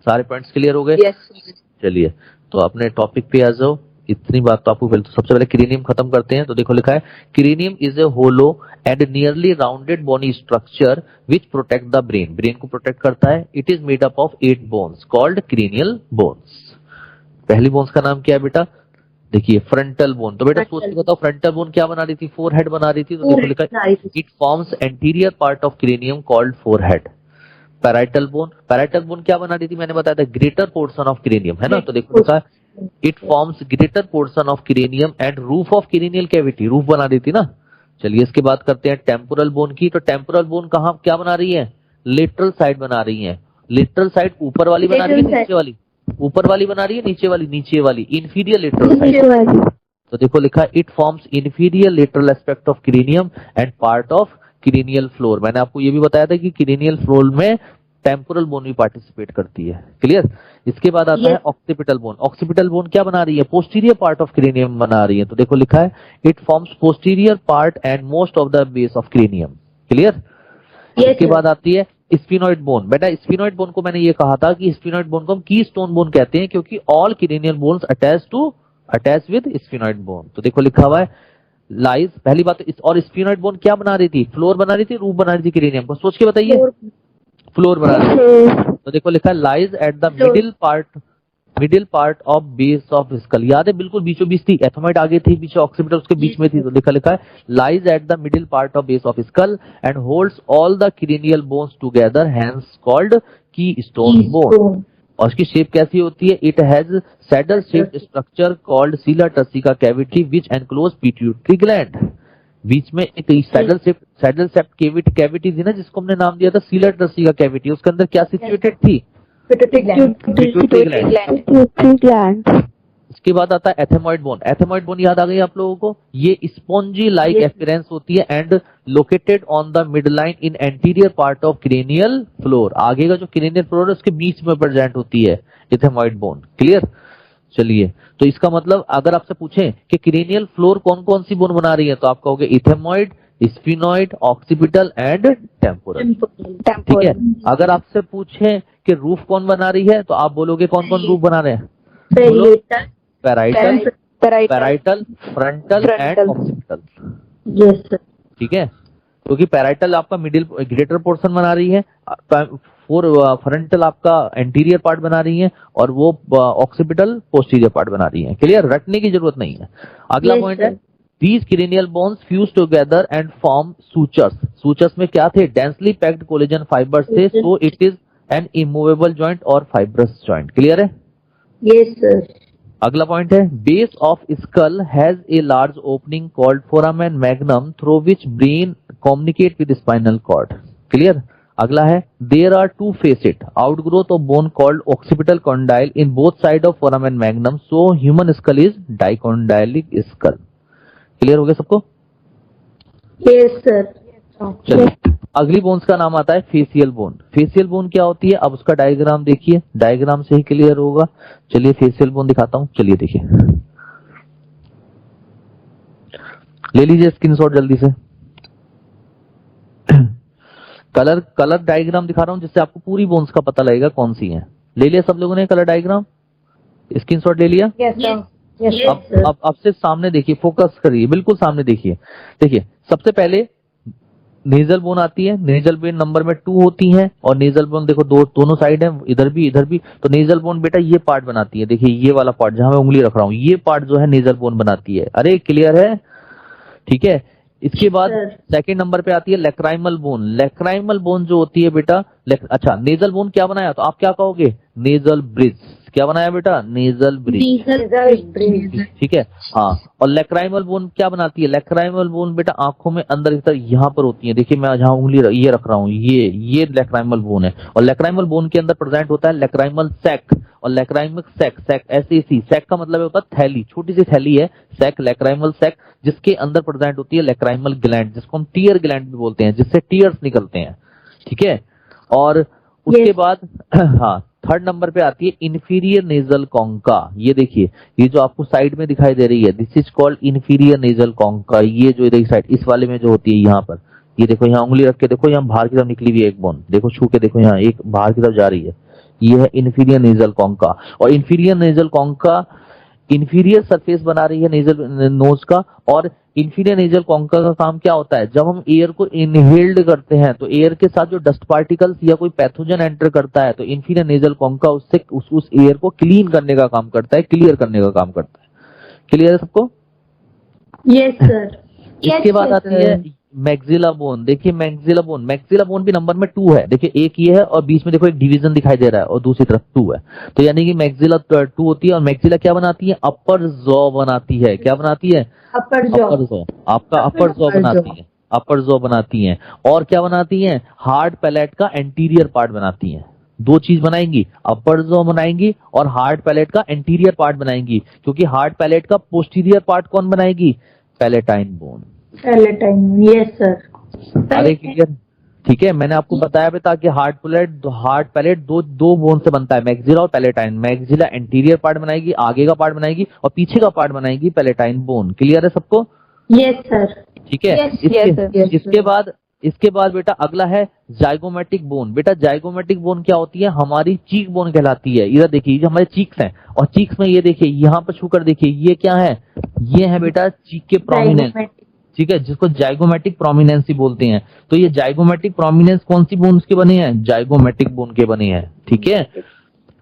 सारे पॉइंट्स क्लियर हो गए? Yes. चलिए तो अपने टॉपिक पे आ जाओ। इतनी बात तो आपको तो सबसे पहले क्रेनियम खत्म करते हैं। तो देखो लिखा है cranium is a hollow and nearly rounded bony structure which protect the brain. Brain को प्रोटेक्ट करता है। It is made up of 8 bones called cranial bones. पहली बोन्स का नाम क्या है बेटा? देखिए फ्रंटल बोन। तो बेटा सोच के बताओ फ्रंटल बोन क्या बना रही थी? फोरहेड बना रही थी। तो देखो लिखा है it forms anterior part of cranium called forehead. Parietal bone क्या बना रही थी? मैंने बताया था ग्रेटर पोर्शन ऑफ क्रेनियम, है ना? तो देखो लिखा है it forms greater portion of cranium and roof of cranial cavity. Roof बना रही थी ना। चलिए इसके बात करते हैं टेम्पोरल बोन की। तो टेम्पोरल बोन कहाँ क्या बना रही है? लेटरल साइड बना रही है। लेटरल साइड ऊपर वाली बना रही है, नीचे वाली? ऊपर वाली बना रही है, नीचे वाली? नीचे वाली, इंफीरियर लेटरल साइड। तो देखो लिखा it forms inferior lateral aspect of cranium and part of cranial floor. मैंने आपको ये भी बताया था कि क्रेनियल फ्लोर में टेम्पोरल बोन भी पार्टिसिपेट करती है। क्लियर? इसके बाद आता है ऑक्सीपिटल बोन। ऑक्सीपिटल बोन क्या बना रही है? पोस्टीरियर पार्ट ऑफ क्रेनियम बना रही है। तो देखो लिखा है it forms posterior part and most of the base of cranium. Clear? इसके बाद आती है स्फिनोइड बोन। बेटा स्फिनोइड बोन को मैंने ये कहा था कि स्फिनोइड बोन को हम कीस्टोन बोन कहते हैं क्योंकि all cranial bones attach with sphenoid bone. तो देखो लिखा हुआ है लाइज, पहली बात तो और स्फिनोइड बोन क्या बना रही थी? फ्लोर बना रही थी, रूफ बना रही थी क्रेनियम को? सोच के बताइए। फ्लोर बना रही थी। तो देखो लिखा है lies at the middle part of base of school. याद है बिल्कुल बीचों बीच थी, एथोमाइड आगे थी, पीछे ऑक्सीपिटल उसके बीच में थी। तो लिखा है lies at the middle part of base of skull and holds all the cranial bones together, hence called keystone bone. और इसकी शेप कैसी होती है? It has saddle shaped structure called sella turcica cavity which enclose pituitary gland. बीच में एक सैडल शेप्ड कैविटी थी ना, जिसको हमने नाम दिया था सीला टर्सिका कैविटी। उसके अंदर क्या सिचुएटेड थी? Pituitary gland. इसके बाद आता है एथेमॉइड बोन। एथेमॉइड बोन याद आ गई आप लोगों को? ये स्पॉन्जी लाइक एपियरेंस होती है and located on the mid line in anterior part of cranial floor. आगे का जो क्रेनियल फ्लोर है उसके बीच में प्रेजेंट होती है एथेमॉइड बोन। क्लियर? चलिए तो इसका मतलब अगर आपसे पूछें कि क्रेनियल फ्लोर कौन कौन सी बोन बना रही है तो आप कहोगे इथेमॉइड, स्फिनोइड, ऑक्सीपिटल एंड टेम्पोरल। ठीक है। अगर आपसे पूछें कि रूफ कौन बना रही है तो आप बोलोगे कौन कौन रूफ बना रहे हैं? Parietal, frontal and occipital. ठीक है। क्योंकि पैराइटल आपका मिडिल ग्रेटर पोर्शन बना रही है, फ्रंटल आपका एंटीरियर पार्ट बना रही है, और वो ऑक्सीपिटल पोस्टीरियर पार्ट बना रही है। क्लियर, रटने की जरूरत नहीं है। अगला Yes, पॉइंट है, sir. these cranial bones fuse together and form sutures. Sutures में क्या थे? Densely packed collagen fibers थे, so it is an immovable joint और fibrous joint. क्लियर है? Yes, sir. अगला पॉइंट है, base of skull has a large opening called foramen magnum through which brain communicate with spinal cord. Clear? अगला है, there are two facet outgrowth of bone called occipital condyle in both side of foramen magnum, so human skull is dicondylic skull. Clear हो गया सबको? Yes, sir. चलिए, अगली बोन्स का नाम आता है फेसियल बोन। फेसियल बोन क्या होती है, अब उसका डायग्राम देखिए, डायग्राम से ही क्लियर होगा। चलिए फेसियल बोन दिखाता हूं, चलिए देखिए, ले लीजिए स्क्रीनशॉट जल्दी से। कलर डायग्राम दिखा रहा हूं जिससे आपको पूरी बोन्स का पता लगेगा कौन सी है। ले लिया सब लोगों ने कलर डायग्राम, स्क्रीनशॉट ले लिया? Yes, sir. Yes, Yes, sir. अब से सामने देखिए, फोकस करिए, बिल्कुल सामने देखिए। देखिए सबसे पहले नेजल बोन आती है, नेजल बोन नंबर में 2 होती है, और नेजल बोन देखो दोनों साइड है, इधर भी इधर भी। तो नेजल बोन बेटा ये पार्ट बनाती है, देखिए ये वाला पार्ट जहां मैं उंगली रख रहा हूं, ये पार्ट जो है नेजल बोन बनाती है। अरे क्लियर है? ठीक है। इसके बाद सेकंड नंबर पे आती है लेक्राइमल बोन। लेक्राइमल बोन जो होती है बेटा, अच्छा नेजल बोन क्या बनाया, तो आप क्या कहोगे? Nasal bridge. क्या बनाया बेटा? Nasal bridge. ठीक है, हाँ। और लेक्राइमल बोन क्या बनाती है? लेक्राइमल बोन बेटा आंखों में अंदर की तरफ यहाँ पर होती है, देखिए मैं जहां उंगली ये रख रहा हूँ, ये लेक्राइमल बोन है। और लेक्राइमल बोन के अंदर प्रेजेंट होता है लेक्राइमल सैक और लेक्राइमिक सैक। सैक ऐसे इसी सैक का मतलब होता है थैली, छोटी सी थैली है सैक, लेक्राइमल सैक, जिसके अंदर प्रेजेंट होती है लेक्राइमल ग्लैंड, जिसको हम टीयर ग्लैंड भी बोलते हैं, जिससे टीयर्स निकलते हैं। ठीक है। और उसके बाद हाँ थर्ड नंबर पे आती है इंफीरियर नेजल कॉन्का। ये देखिए, ये जो आपको साइड में दिखाई दे रही है, this is called inferior nasal concha. ये जो इधर साइड इस वाले में जो होती है यहाँ पर, ये देखो यहाँ उंगली रख के देखो, यहाँ बाहर की तरफ निकली हुई है एक बोन, देखो छू के देखो, यहाँ एक बाहर की तरफ जा रही है, ये है इंफीरियर नेजल कॉन्का। और inferior nasal concha inferior surface बना रही है नेजल नोज का। और इंफीरियर नेजल कॉन्का का काम क्या होता है, जब हम एयर को इनहेल्ड करते हैं तो एयर के साथ जो डस्ट पार्टिकल्स या कोई पैथोजन एंटर करता है तो इंफीरियर नेजल कॉन्का उससे उस एयर को क्लीन करने का काम करता है, क्लियर करने का काम करता है। क्लियर है सबको? Yes, sir. इसके बाद आती है मैक्सिला बोन। देखिए मैक्सिला बोन भी नंबर में 2 है। देखिए एक ये है और बीच में देखो एक डिवीजन दिखाई दे रहा है और दूसरी तरफ 2 है, तो यानी कि मैक्सिला 2 होती है। और मैक्सिला क्या बनाती है? अपर जॉ बनाती है। क्या बनाती है? Upper jaw. अपर जॉ, आपका अपर जॉ बनाती है, अपर जॉ बनाती है। और क्या बनाती है? हार्ड पैलेट का एंटीरियर पार्ट बनाती है। 2 चीज बनाएंगी, अपर जॉ बनाएंगी और हार्ड पैलेट का एंटीरियर पार्ट बनाएंगी। क्योंकि हार्ड पैलेट का पोस्टीरियर पार्ट कौन बनाएगी? Palatine bone. Palatine. Yes, sir. अरे क्लियर? ठीक है, मैंने आपको बताया भी था कि हार्ड पैलेट दो बोन से बनता है, मैक्सिला और पैलेटाइन। मैक्सिला एंटीरियर पार्ट बनाएगी, आगे का पार्ट बनाएगी, और पीछे का पार्ट बनाएगी पैलेटाइन बोन। क्लियर है सबको? Yes, sir. ठीक है। इसके बाद बेटा अगला है जाइगोमेटिक बोन। बेटा जाइगोमेटिक बोन क्या होती है? हमारी चीक बोन कहलाती है। इधर देखिए, जो हमारे चीक्स हैं, और चीक्स में ये देखिए यहाँ पर छूकर देखिए, ये क्या है? ये है बेटा चीक के प्रोमिनेंस। ठीक है, जिसको जाइगोमेटिक प्रोमिनेंसी बोलते हैं। तो ये जाइगोमेटिक प्रोमिनेंस कौन सी बोन्स के बने हैं? जाइगोमेटिक बोन के बने हैं। ठीक है,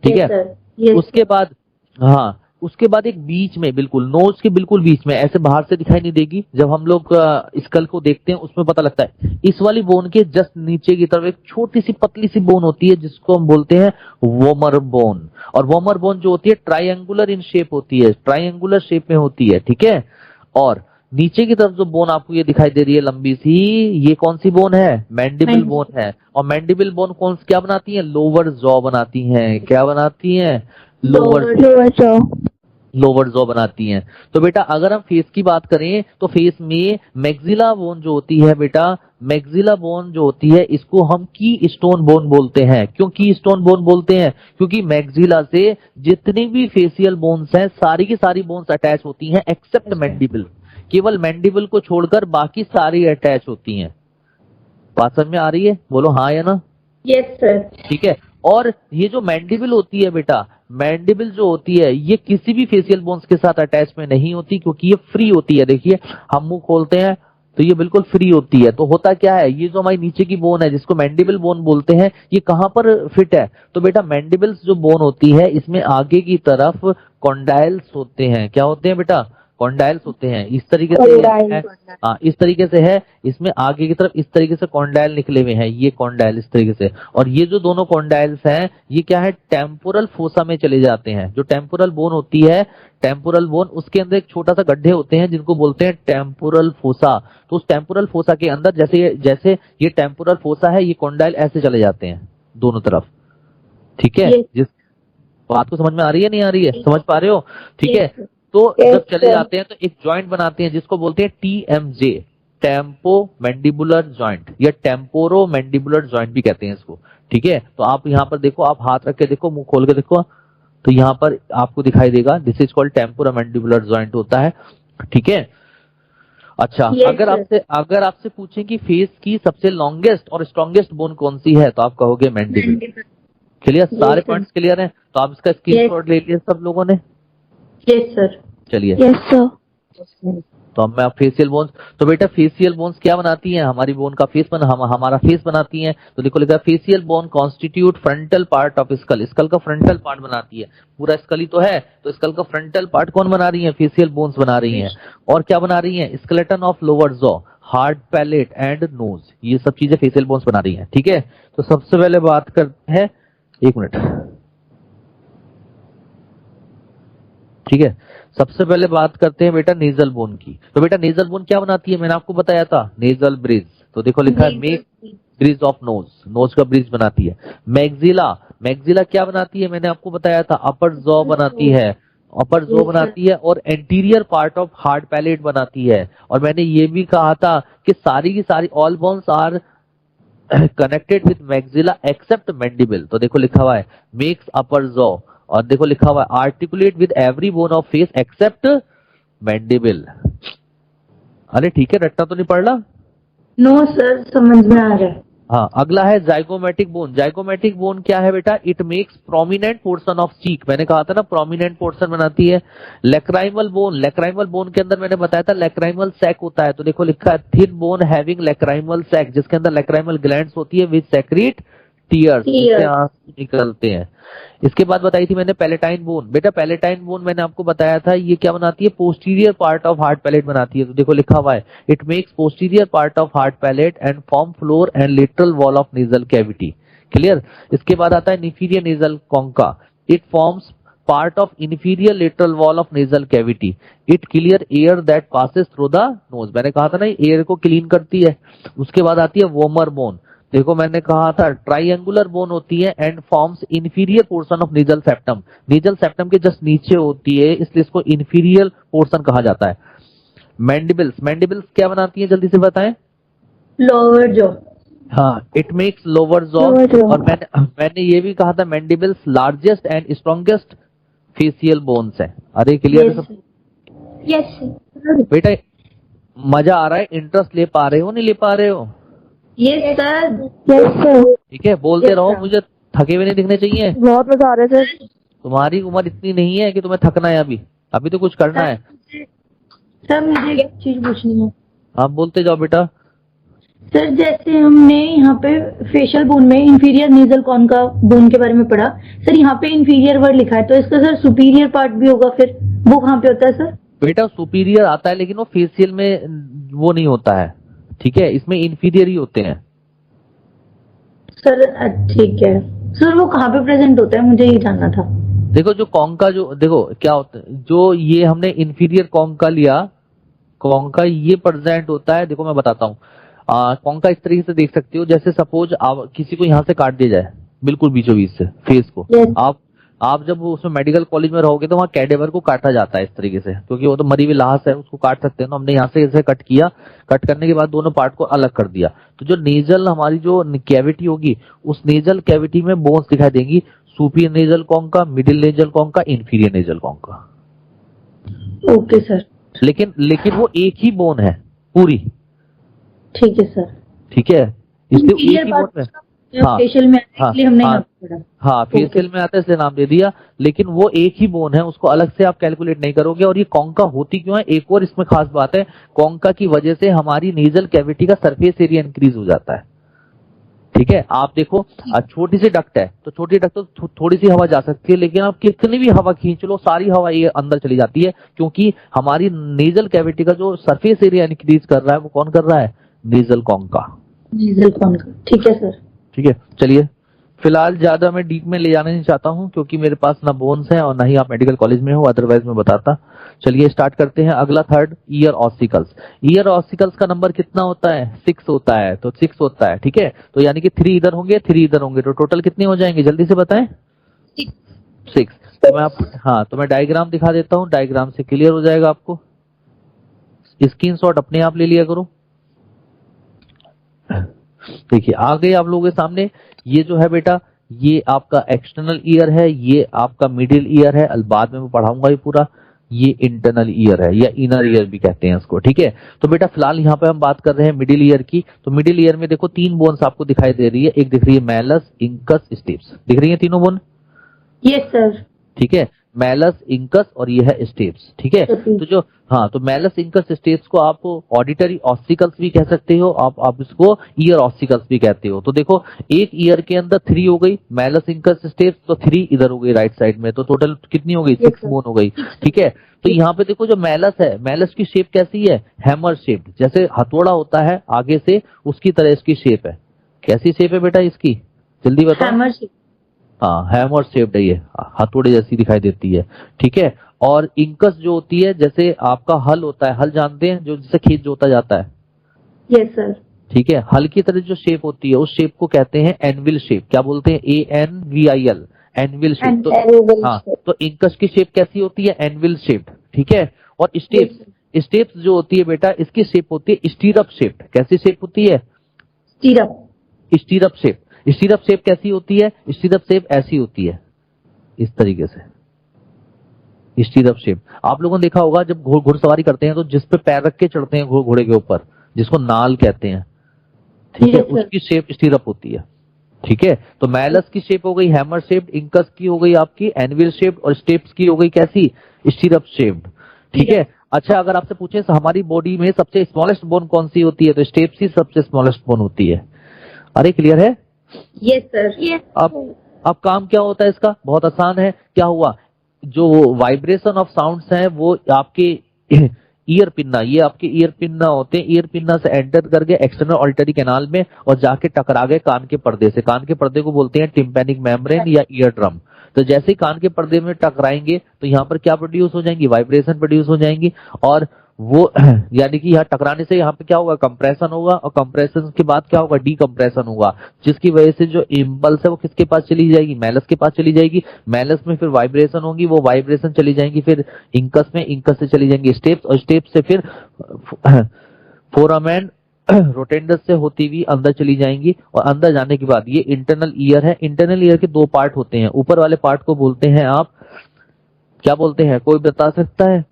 ठीक है। Yes, sir. Yes. उसके बाद हाँ, उसके बाद एक बीच में, बिल्कुल नोज के बिल्कुल बीच में, ऐसे बाहर से दिखाई नहीं देगी, जब हम लोग स्कल को देखते हैं उसमें पता लगता है। इस वाली बोन के जस्ट नीचे की तरफ एक छोटी सी पतली सी बोन होती है, जिसको हम बोलते हैं वोमर बोन। और वोमर बोन जो होती है ट्राइंगुलर इन शेप होती है, ट्राइंगुलर शेप में होती है। ठीक है। और नीचे की तरफ जो बोन आपको ये दिखाई दे रही है लंबी सी, ये कौन सी बोन है? मैंडिबल बोन है। और मैंडिबल बोन क्या बनाती है? लोअर जॉ बनाती है। क्या बनाती है? लोअर जॉ बनाती हैं। तो बेटा अगर हम फेस की बात करें तो फेस में मैक्सिला बोन जो होती है बेटा, मैक्सिला बोन जो होती है, इसको हम की स्टोन बोन बोलते हैं। क्यों की स्टोन बोन बोलते हैं? क्योंकि मैक्सिला से जितनी भी फेसियल बोन्स हैं, सारी की सारी बोन्स अटैच होती हैं एक्सेप्ट मैंडिबल। केवल मैंडिबल को छोड़कर बाकी सारी अटैच होती हैं। बात समझ में आ रही है? बोलो हाँ या ना? Yes, sir. ठीक है। और ये जो मैंडिबल होती है बेटा, मैंडिबल जो होती है ये किसी भी फेसियल बोन्स के साथ अटैच में नहीं होती, क्योंकि ये फ्री होती है। देखिए हम मुंह खोलते हैं, तो ये बिल्कुल फ्री होती है। तो होता क्या है, ये जो हमारी नीचे की बोन है जिसको मैंडिबल बोन बोलते हैं, ये कहाँ पर फिट है? तो बेटा मैंडिबल्स जो बोन होती है इसमें आगे की तरफ कॉन्डाइल्स होते हैं। क्या होते हैं बेटा? कॉन्डाइल्स होते हैं। इस तरीके से है, हाँ इस तरीके से है, इसमें आगे की तरफ इस तरीके से कॉन्डाइल निकले हुए हैं, ये कॉन्डाइल इस तरीके से। और ये जो दोनों कॉन्डाइल्स हैं ये क्या है, टेम्पोरल फोसा में चले जाते हैं। जो टेम्पोरल बोन होती है, टेम्पोरल बोन, उसके अंदर एक छोटा सा गड्ढे होते हैं जिनको बोलते हैं टेम्पोरल फोसा। तो उस टेम्पोरल फोसा के अंदर जैसे ये टेम्पोरल फोसा है, ये कॉन्डाइल ऐसे चले जाते हैं दोनों तरफ। ठीक है, जिस बात को समझ में आ रही है नहीं आ रही है, समझ पा रहे हो? ठीक है, तो जब चले जाते हैं तो एक जॉइंट बनाते हैं जिसको बोलते हैं TMJ, टेम्पो मैंडिबुलर जॉइंट, या टेम्पोरो मैंडिबुलर जॉइंट भी कहते हैं इसको। ठीक है, तो आप यहाँ पर देखो, आप हाथ रख के देखो, मुंह खोल के देखो, तो यहाँ पर आपको दिखाई देगा, this is called temporo mandibular joint होता है। ठीक है, अच्छा अगर आपसे पूछें कि फेस की सबसे लॉन्गेस्ट और स्ट्रॉन्गेस्ट बोन कौन सी है, तो आप कहोगे मैंडिबल। क्लियर? सारे पॉइंट्स क्लियर हैं? तो आप इसका स्क्रीनशॉट ले लिए सब लोगों ने? Yes sir. चलिए, Yes, sir. तो अब मैं फेशियल बोन्स, तो बेटा फेशियल बोन्स क्या बनाती हैं? हमारी बोन का फेस हमारा फेस बनाती हैं। तो देखो लिखा है facial bone constitute frontal part of skull. Skull का फ्रंटल पार्ट बनाती है। पूरा स्कल ही तो है, तो स्कल का फ्रंटल पार्ट कौन बना रही है? फेशियल बोन्स बना रही हैं। और क्या बना रही हैं? Skeleton of lower jaw, hard palate and nose, ये सब चीजें फेशियल बोन्स बना रही हैं। ठीक है, तो सबसे पहले बात करते हैं, एक मिनट, ठीक है, सबसे पहले बात करते हैं बेटा नेजल बोन की। तो बेटा नेजल बोन क्या बनाती है? मैंने आपको बताया था, नेजल ब्रिज। तो देखो लिखा है make bridge of nose, nose का ब्रिज बनाती है। मैग्जिला क्या बनाती है? मैंने आपको बताया था, अपर जॉ बनाती है, अपर जॉ बनाती है, और anterior part of hard palate बनाती है। और मैंने ये भी कहा था कि सारी की सारी all bones are connected with maxilla except mandible. तो देखो लिखा हुआ है मेक्स अपर जॉ, और देखो लिखा हुआ है articulate with every bone of face except mandible. अरे ठीक है, रट्टा तो नहीं पड़ रहा? नो सर, समझ में आ रहा है। हाँ, अगला है जाइगोमेटिक बोन। जाइगोमेटिक बोन क्या है बेटा? It makes prominent portion of cheek. मैंने कहा था ना, प्रोमिनेंट पोर्शन बनाती है। लैक्राइमल बोन, लैक्राइमल बोन के अंदर मैंने बताया था लैक्राइमल सैक होता है। तो देखो लिखा है thin bone having lacrimal sac, जिसके अंदर लैक्राइमल ग्लैंड्स होती है विद सेक्रेट टीयर्स, जिससे आंसू निकलते हैं। इसके बाद बताई थी मैंने पैलेटाइन बोन। बेटा पैलेटाइन बोन मैंने आपको बताया था ये क्या बनाती है? Posterior part of hard palate बनाती है। तो देखो लिखा हुआ है it makes posterior part of hard palate and form floor and lateral wall of nasal cavity. Clear? इसके बाद आता है inferior nasal concha. It forms part of inferior lateral wall of nasal cavity. It clear air that passes through the nose. मैंने कहा था ना, एयर को क्लीन करती है। उसके बाद आती है वोमर बोन। देखो मैंने कहा था ट्राइंगुलर बोन होती है and forms inferior portion of nasal septum. Nasal septum के जस्ट नीचे होती है, इसलिए इसको इंफीरियर पोर्शन कहा जाता है। मैंडिबल्स, मैंडिबल्स क्या बनाती है जल्दी से बताएं? Lower jaw. हाँ, इट मेक्स लोअर जॉ। और मैंने ये भी कहा था mandibles largest and strongest facial bones है। अरे क्लियर सब? यस बेटा मजा आ रहा है? इंटरेस्ट ले पा रहे हो नहीं ले पा रहे हो? Yes sir. Yes, sir. ठीक है, बोलते रहो, मुझे थके हुए नहीं दिखने चाहिए। बहुत मजा आ रहा है सर। तुम्हारी उम्र इतनी नहीं है कि तुम्हें थकना है, अभी तो कुछ करना है। सर मुझे एक चीज पूछनी है। आप बोलते जाओ बेटा। सर जैसे हमने यहाँ पे फेशियल बोन में इंफीरियर नेजल कॉन का बोन के बारे में पढ़ा, सर यहाँ पे इंफीरियर वर्ड लिखा है, तो इसका सर सुपीरियर पार्ट भी होगा, फिर वो कहाँ पे होता है सर? बेटा सुपीरियर आता है, लेकिन वो फेशियल में वो नहीं होता है। ठीक है, इसमें इंफीरियर ही होते हैं। सर ठीक है सर, वो कहाँ पे प्रेजेंट होता है, मुझे ये जानना था। देखो जो कॉन्का, जो देखो क्या होता है, जो ये हमने इंफीरियर कॉन्का लिया, कॉन्का ये प्रेजेंट होता है। देखो मैं बताता हूँ, कॉन्का इस तरीके से देख सकते हो, जैसे सपोज आप किसी को यहाँ से काट दिया जाए, बिल्कुल बीचों बीच से फेस को। yes. आप जब उसमें मेडिकल कॉलेज में रहोगे तो वहाँ कैडेवर को काटा जाता है इस तरीके से, क्योंकि वो तो मरी हुई लाश है, उसको काट सकते हैं। तो हमने यहाँ से ऐसे कट किया, कट करने के बाद दोनों पार्ट को अलग कर दिया। तो जो नेजल हमारी जो कैविटी होगी, उस नेजल कैविटी में बोन्स दिखाई देंगी, superior nasal concha, middle nasal concha, inferior nasal concha. Okay sir. लेकिन वो एक ही बोन है पूरी। ठीक है सर। ठीक है, इसलिए एक ही बोन में हाँ फेशियल में आता है हाँ इसलिए हमने हाँ यहाँ पे पढ़ा। हाँ, फेशियल में आता है इसलिए नाम दे दिया, लेकिन वो एक ही बोन है, उसको अलग से आप कैलकुलेट नहीं करोगे। और ये कॉन्का होती क्यों है, एक और इसमें खास बात है, कॉन्का की वजह से हमारी नेजल कैविटी का सरफेस एरिया इंक्रीज हो जाता है। ठीक है, आप देखो छोटी सी डक्ट है तो छोटी डक्ट तो थोड़ी सी हवा जा सकती है, लेकिन आप कितनी भी हवा खींच लो सारी हवा ये अंदर चली जाती है, क्योंकि हमारी नेजल कैविटी का जो सरफेस एरिया इंक्रीज कर रहा है वो कौन कर रहा है, नेजल कॉन्का। नेजल कॉन्का, ठीक है सर। ठीक है, चलिए फिलहाल ज्यादा मैं डीप में ले जाना नहीं चाहता हूं, क्योंकि मेरे पास ना बोन्स है और ना ही आप मेडिकल कॉलेज में हो, अदरवाइज मैं बताता। चलिए स्टार्ट करते हैं। अगला third, ear ossicles. Ear ossicles का नंबर कितना होता है, 6 होता है, तो 6 होता है। ठीक है, तो यानी कि 3 इधर होंगे 3 इधर होंगे, तो टोटल कितने हो जाएंगे जल्दी से बताएं, 6। तो मैं तो मैं डायग्राम दिखा देता हूं, डायग्राम से क्लियर हो जाएगा आपको। स्क्रीनशॉट अपने आप ले लिया करो। देखिए आ गए आप लोगों के सामने, ये जो है बेटा ये आपका एक्सटर्नल ईयर है, ये आपका मिडिल ईयर है, बाद में मैं पढ़ाऊंगा ये पूरा। ये इंटरनल ईयर है या इनर ईयर भी कहते हैं इसको। ठीक है, तो बेटा फिलहाल यहाँ पे हम बात कर रहे हैं मिडिल ईयर की। तो मिडिल ईयर में देखो 3 बोन्स आपको दिखाई दे रही है, एक दिख रही है मैलस, इंकस, स्टेप्स, दिख रही है तीनों बोन। Yes sir. ठीक है, मैलस, इंकस और ये है स्टेप्स। ठीक है, तो जो तो मैलस, इंकस, स्टेप्स को आप ऑडिटरी ऑसिकल्स भी कह सकते हो, आप इसको ईयर ऑसिकल्स भी कहते हो। तो देखो एक ईयर के अंदर 3 हो गई, मैलस, इंकस, स्टेप्स, तो 3 इधर हो गई राइट साइड में, तो टोटल कितनी हो गई, 6 बोन हो गई। ठीक है, तो यहाँ पे देखो जो मैलस है, मैलस की शेप कैसी है, हैमर शेप्ड, जैसे हथौड़ा होता है आगे से उसकी तरह इसकी शेप है। कैसी शेप है बेटा इसकी, जल्दी बताओ। Hammer shape. हाँ, हैमर शेप्ड है, ये हथौड़े जैसी दिखाई देती है। ठीक है, और इंकस जो होती है जैसे आपका हल होता है, हल जानते हैं जो जिससे खेत जोता जाता है। Yes sir. ठीक है, हल की तरह जो शेप होती है उस शेप को कहते हैं एनविल शेप। क्या बोलते हैं, ANVIL, एनविल शेप। तो इंकस की शेप कैसी होती है, एनविल शेप। ठीक है, और स्टेप्स जो होती है बेटा इसकी शेप होती है स्टीरअप शेप। कैसी शेप होती है, स्टीरअप शेप। स्टीरअप शेप कैसी होती है, स्टीरअप शेप ऐसी होती है, इस तरीके से स्टीरअप शेप। आप लोगों ने देखा होगा जब घुड़सवारी करते हैं तो जिस पे पैर रख के चढ़ते हैं घोड़े के ऊपर, जिसको नाल कहते हैं। ठीक है, उसकी शेप स्टीरअप होती है। ठीक है, तो मैलस की शेप हो गई हैमर शेप्ड, इंकस की हो गई आपकी एनविल शेप्ड, और स्टेप्स की हो गई कैसी, स्टीरअप शेप्ड। ठीक है, अच्छा अगर आपसे पूछे हमारी बॉडी में सबसे स्मॉलेस्ट बोन कौन सी होती है, तो स्टेप्स ही सबसे स्मॉलेस्ट बोन होती है। अरे क्लियर है। Yes sir. अब काम क्या होता है इसका, बहुत आसान है। क्या हुआ, जो वाइब्रेशन ऑफ साउंड्स हैं वो आपके ईयर पिन्ना, ये आपके ईयर पिन्ना होते हैं, ईयर पिन्ना से एंटर करके एक्सटर्नल ऑडिटरी कैनाल में और जाके टकरा गए कान के पर्दे से। कान के पर्दे को बोलते हैं टिम्पैनिक मेम्ब्रेन या ईयर ड्रम। तो जैसे ही कान के पर्दे में टकराएंगे तो यहाँ पर क्या प्रोड्यूस हो जाएंगी, वाइब्रेशन प्रोड्यूस हो जाएंगी, और वो यानी कि यहाँ टकराने से यहाँ पे क्या होगा, कंप्रेशन होगा, और कंप्रेशन के बाद क्या होगा, डीकंप्रेशन होगा, जिसकी वजह से जो इम्पल्स है वो किसके पास चली जाएगी, मैलस के पास चली जाएगी। मैलस में फिर वाइब्रेशन होगी, वो वाइब्रेशन चली जाएंगी फिर इंकस में, इंकस से चली जाएंगी स्टेप्स, और स्टेप्स से फिर फोरामेन रोटेंडस से होती हुई अंदर चली जाएंगी, और अंदर जाने के बाद ये इंटरनल ईयर है। इंटरनल ईयर के 2 पार्ट होते हैं, ऊपर वाले पार्ट को बोलते हैं आप क्या बोलते हैं, कोई बता सकता है,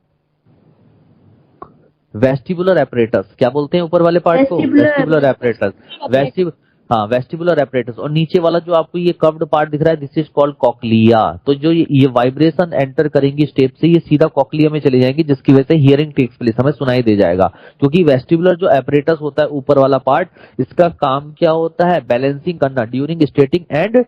वेस्टिबुलर एपरेटस। क्या बोलते हैं ऊपर वाले पार्ट को, वेस्टिबुलर एपरेटस। Vestibular apparatus. और नीचे वाला जो आपको ये कर्व्ड पार्ट दिख रहा है, दिस इज कॉल्ड कॉक्लिया। तो जो ये वाइब्रेशन एंटर करेंगी स्टेप से, ये सीधा कॉक्लिया में चली जाएंगी, जिसकी वजह से हियरिंग टेक्स प्लेस, हमें सुनाई दे जाएगा। क्योंकि वेस्टिबुलर जो एपरेटस होता है ऊपर वाला पार्ट, इसका काम क्या होता है, बैलेंसिंग करना ड्यूरिंग स्टेटिंग एंड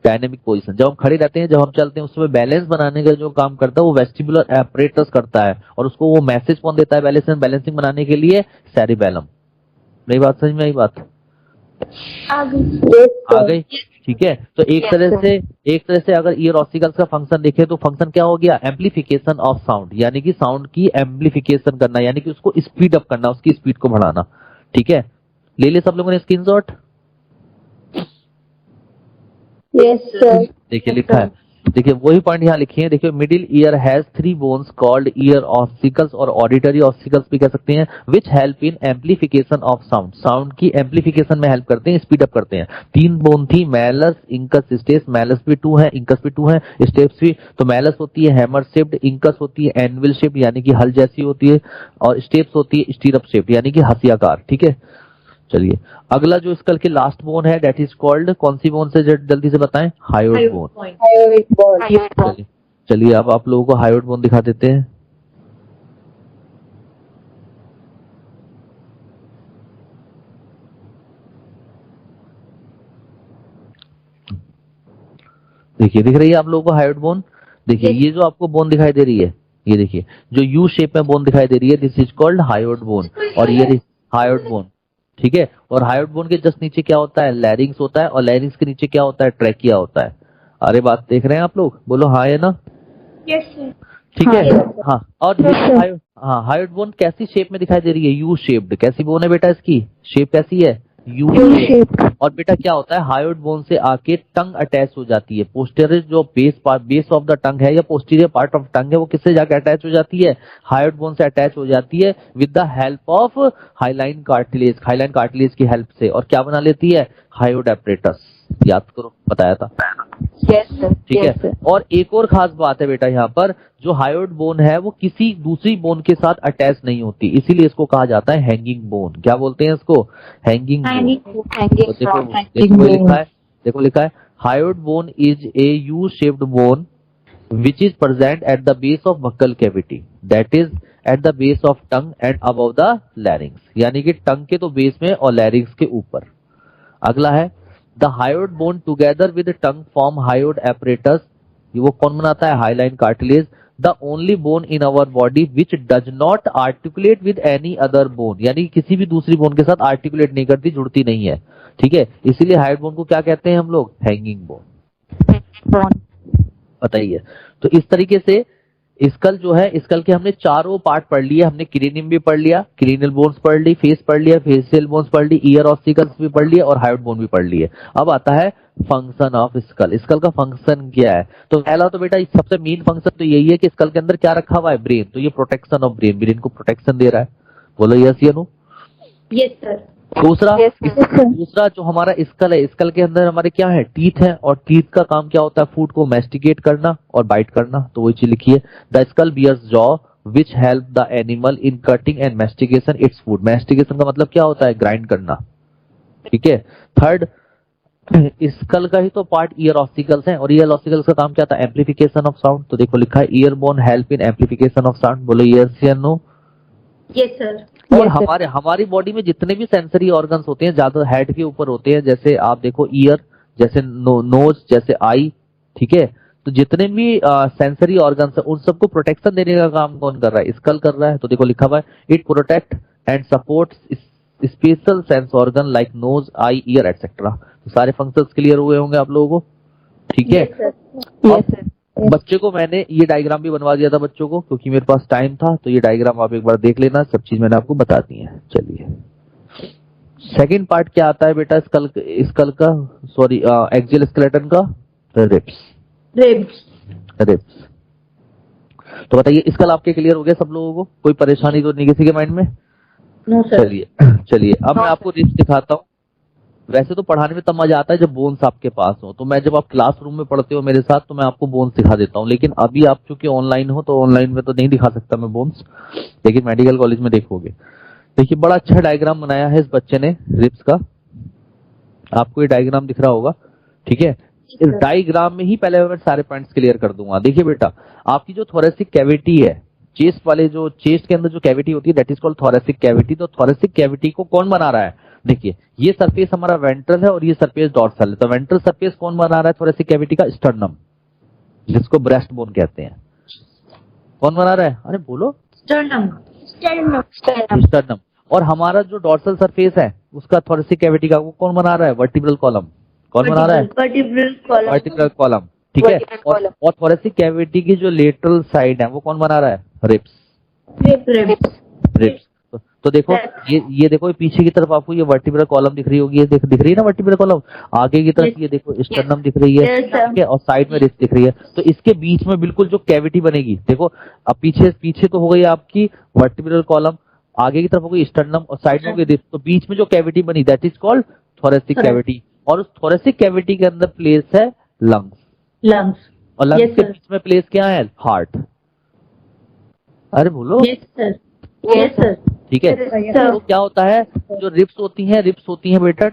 डायनेमिक पोजीशन। जब हम खड़े रहते हैं, जब हम चलते हैं, उसमें बैलेंस बनाने का जो काम करता है वो वेस्टिबुलर एपरेटस करता है, और उसको वो मैसेज कौन देता है बैलेंसिंग बनाने के लिए, सेरिबेलम। मेरी बात समझ में आई, बात आ गई। ठीक है, तो एक तरह से अगर ईयर ऑसिकल्स का फंक्शन देखें तो फंक्शन क्या हो गया, एम्पलीफिकेशन ऑफ साउंड, यानी कि साउंड की एम्पलीफिकेशन करना, यानी कि उसको स्पीड अप करना, उसकी स्पीड को बढ़ाना। ठीक है, ले ले सब लोगों ने स्क्रीनशॉट। Yes, sir. देखिए लिखा है, देखिए वही पॉइंट यहाँ लिखे हैं। देखिए middle ear has 3 bones called ear ossicles और ऑडिटरी ऑसिकल्स भी कह सकते हैं, which help in amplification of sound. Sound की एम्पलीफिकेशन में हेल्प करते हैं, स्पीड अप करते हैं। 3 बोन थी, मैलस, इंकस, स्टेप्स। मैलस भी 2 है, इंकस भी 2 है, स्टेप्स भी। तो मैलस होती है हैमर शेप्ड, इंकस होती है एनविल शेप्ड यानी कि हल जैसी होती है, और स्टेप्स होती है स्टीरअप शेप्ड यानी कि हंसियाकार। ठीक है, चलिए अगला जो स्कल के लास्ट बोन है दैट इज कॉल्ड, कौन सी बोन से जल्दी से बताएं? Hyoid bone. Hyoid bone. चलिए अब आप लोगों को हायोइड बोन दिखा देते हैं। देखिए दिख रही है आप लोगों को हायोइड बोन? देखिए ये जो आपको बोन दिखाई दे रही है, ये देखिए जो यू शेप में बोन दिखाई दे रही है, this is called hyoid bone, और ये हायोइड बोन, ठीक है। और हायोइड बोन के जस्ट नीचे क्या होता है? लैरिंग्स होता है, और लैरिंग्स के नीचे क्या होता है? ट्रैकिया होता है। अरे बात देख रहे हैं आप लोग? बोलो हाँ है ना? Yes, sir. ठीक है। हाँ, हाँ, और हायोइड बोन कैसी शेप में दिखाई दे रही है? U shaped. कैसी बोन है बेटा? इसकी शेप कैसी है? U shape. और बेटा क्या होता है? हायोइड बोन से आके टंग अटैच हो जाती है। पोस्टीरियर जो बेस ऑफ द टंग है या पोस्टीरियर पार्ट ऑफ टंग है, वो किससे जाके अटैच हो जाती है? हायोइड बोन से अटैच हो जाती है with the help of hyaline cartilage. Hyaline cartilage की हेल्प से, और क्या बना लेती है? Hyoid apparatus. याद करो, बताया था। Yes, sir. ठीक Yes, है। sir. और एक और खास बात है बेटा, यहाँ पर जो हायोइड बोन है वो किसी दूसरी बोन के साथ अटैच नहीं होती, इसीलिए इसको कहा जाता है हैंगिंग बोन। क्या बोलते हैं इसको? Hanging bone. Hanging देखो from देखो लिखा है, देखो लिखा है hyoid bone is a U shaped bone which is present at the base of buccal cavity, that is at the base of tongue and above the larynx, यानी कि टंग के तो बेस में और लैरिंग्स के ऊपर। अगला है the hyoid bone together with the tongue form hyoid apparatus, ये वो कौन बनाता है? Hyaline cartilage. the only bone in our body which does not articulate with any other bone, यानी किसी भी दूसरी बोन के साथ आर्टिकुलेट नहीं करती, जुड़ती नहीं है, ठीक है। इसीलिए हायोइड बोन को क्या कहते हैं हम लोग? Hanging bone. bone. बताइए। तो इस तरीके से स्कल जो है, स्कल के हमने चारों पार्ट पढ़ लिए। हमने क्रेनियम भी पढ़ लिया, क्रेनियल बोन्स पढ़ ली, फेस पढ़ लिया, फेशियल बोन्स पढ़ ली, ईयर ऑस्टिकल्स भी पढ़ लिए, और हायोइड बोन भी पढ़ लिए। अब आता है फंक्शन ऑफ स्कल। स्कल का फंक्शन क्या है? तो पहला तो बेटा सबसे मेन फंक्शन तो यही है कि स्कल के अंदर क्या रखा हुआ है? ब्रेन। तो ये प्रोटेक्शन ऑफ ब्रेन, ब्रेन को प्रोटेक्शन दे रहा है। बोलो यस या नो? Yes sir. दूसरा Yes, sir. दूसरा जो हमारा स्कल है, स्कल के अंदर हमारे क्या है? टीथ है, और टीथ का काम क्या होता है? फूड को मैस्टिकेट करना और बाइट करना। तो वही चीज लिखिए, the skull bears jaw which help the animal in cutting and mastication its food. Mastication का मतलब क्या होता है? ग्राइंड करना, ठीक है। थर्ड, स्कल का ही तो पार्ट ईयर ऑस्टिकल्स है, और ईयर ऑस्टिकल्स का काम क्या था? Amplification of sound. तो देखो लिखा है year bone help in amplification of sound. बोलो यस या नो? Yes sir. और Yes, sir. हमारी बॉडी में जितने भी सेंसरी ऑर्गन्स होते हैं ज्यादा हेड के ऊपर होते हैं। जैसे आप देखो ईयर, जैसे नोज, जैसे आई, ठीक है। तो जितने भी सेंसरी ऑर्गन्स है उन सबको प्रोटेक्शन देने का काम कौन कर रहा है? स्कल कर रहा है। तो देखो लिखा हुआ है it protect and supports special sense organ like nose, eye, ear etcetera. तो सारे फंक्शंस क्लियर हुए होंगे आप लोगों को, ठीक है। Yes, sir. बच्चे को मैंने ये डायग्राम भी बनवा दिया था बच्चों को, क्योंकि मेरे पास टाइम था। तो ये डायग्राम आप एक बार देख लेना, सब चीज मैंने आपको बता दी है। चलिए सेकंड पार्ट क्या आता है बेटा स्कल का? सॉरी, एक्सियल स्केलेटन का? रिब्स। तो बताइए स्कल आपके क्लियर हो गया सब लोगों को? कोई परेशानी तो नहीं किसी के माइंड में? No sir. चलिए अब मैं आपको रिब्स दिखाता हूँ। वैसे तो पढ़ाने में तब मजा आता है जब बोन्स आपके पास हो। तो मैं जब आप क्लासरूम में पढ़ते हो मेरे साथ तो मैं आपको बोन्स दिखा देता हूँ, लेकिन अभी आप चूंकि ऑनलाइन हो तो ऑनलाइन में तो नहीं दिखा सकता मैं बोन्स, लेकिन मेडिकल कॉलेज में देखोगे। देखिए बड़ा अच्छा डायग्राम बनाया है इस बच्चे ने रिब्स का, आपको ये डायग्राम दिख रहा होगा, ठीक है। इस डायग्राम में ही पहले मैं सारे पॉइंट्स क्लियर कर दूंगा। देखिए बेटा, आपकी जो थोरेसिक कैविटी है, चेस्ट वाले जो चेस्ट के अंदर जो कैविटी होती है that is called thoracic cavity. तो थोरेसिक कैविटी को कौन बना रहा है? देखिए ये सरफेस हमारा वेंट्रल है और ये सरफेस डॉर्सल है। तो वेंट्रल सरफेस कौन बना रहा है थोरेसिक कैविटी का? स्टर्नम, जिसको ब्रेस्ट बोन कहते हैं। कौन बना रहा है? अरे बोलो। स्टर्नम। और हमारा जो डॉर्सल सरफेस है उसका थोरेसिक कैविटी का वो कौन बना रहा है? Vertebral column. कौन बना रहा है? वर्टिब्रल कॉलम, ठीक है। और थोरेसिक कैविटी की जो लेटरल साइड है वो कौन बना रहा है? रिब्स। तो देखो ये देखो पीछे की तरफ आपको ये वर्टिब्रल कॉलम दिख रही होगी, ये दिख रही है ना वर्टिब्रल कॉलम। आगे की तरफ ये देखो स्टर्नम दिख रही है, ठीक है, और साइड में रिब्स दिख रही है। तो इसके बीच में बिल्कुल जो कैविटी बनेगी, देखो अब पीछे तो हो गई आपकी वर्टिब्रल कॉलम, आगे की तरफ हो गई स्टर्नम और साइड में हो गई रिब्स। तो बीच में जो कैविटी बनी that is called thoracic cavity. और उस थोरेसिक कैविटी के अंदर प्लेस है लंग्स। और लंग्स के बीच में प्लेस क्या है? हार्ट। अरे बोलो। Yes sir. ठीक है। तो क्या होता है, जो रिप्स होती हैं बेटा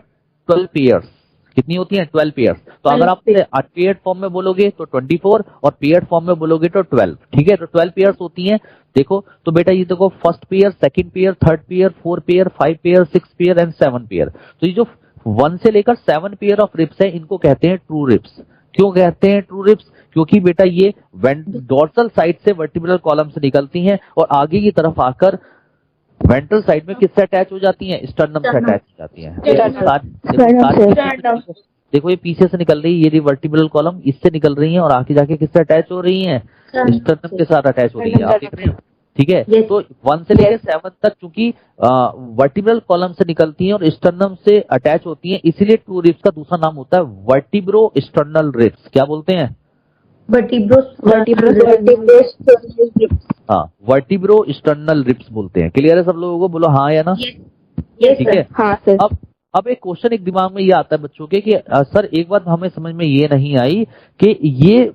12 पेयर्स। कितनी होती हैं? 12 पेयर्स। तो अगर आप पेयर्ड फॉर्म में बोलोगे तो 24 और पेयर्ड फॉर्म में बोलोगे तो 12। ठीक है, तो 12 पेयर्स होती हैं। देखो तो बेटा ये देखो, first pair, second pair, third pair, 4 pair, 5 pair, 6 pair and 7 pair. तो ये जो 1 से लेकर 7 पेयर ऑफ रिप्स है, इनको कहते हैं ट्रू रिप्स। क्यों कहते हैं ट्रू रिप्स? क्योंकि बेटा ये डोर्सल साइड से वर्टिब्रल कॉलम से निकलती हैं और आगे की तरफ आकर वेंट्रल साइड में किससे अटैच हो जाती हैं? स्टर्नम से अटैच हो जाती हैं। देखो ये पीछे से निकल रही है, ये वर्टिब्रल कॉलम इससे निकल रही है और आगे जाके किससे अटैच हो रही है? स्टर्नम के साथ अटैच हो रही है। आप देख रहे हैं? ठीक है। तो 1 से लेकर 7 तक चूंकि वर्टिब्रल कॉलम से निकलती हैं और स्टर्नम से अटैच होती हैं, इसीलिए ट्रू रिप्स का दूसरा नाम होता है वर्टिब्रो स्टर्नल रिप्स। क्या बोलते हैं? हाँ, वर्टिब्रो स्टर्नल रिप्स बोलते हैं। क्लियर है सब लोगों को? बोलो हाँ या ना। ठीक है। हाँ सर। अब एक क्वेश्चन एक दिमाग में ये आता है बच्चों के कि सर एक बात हमें समझ में ये नहीं आई कि ये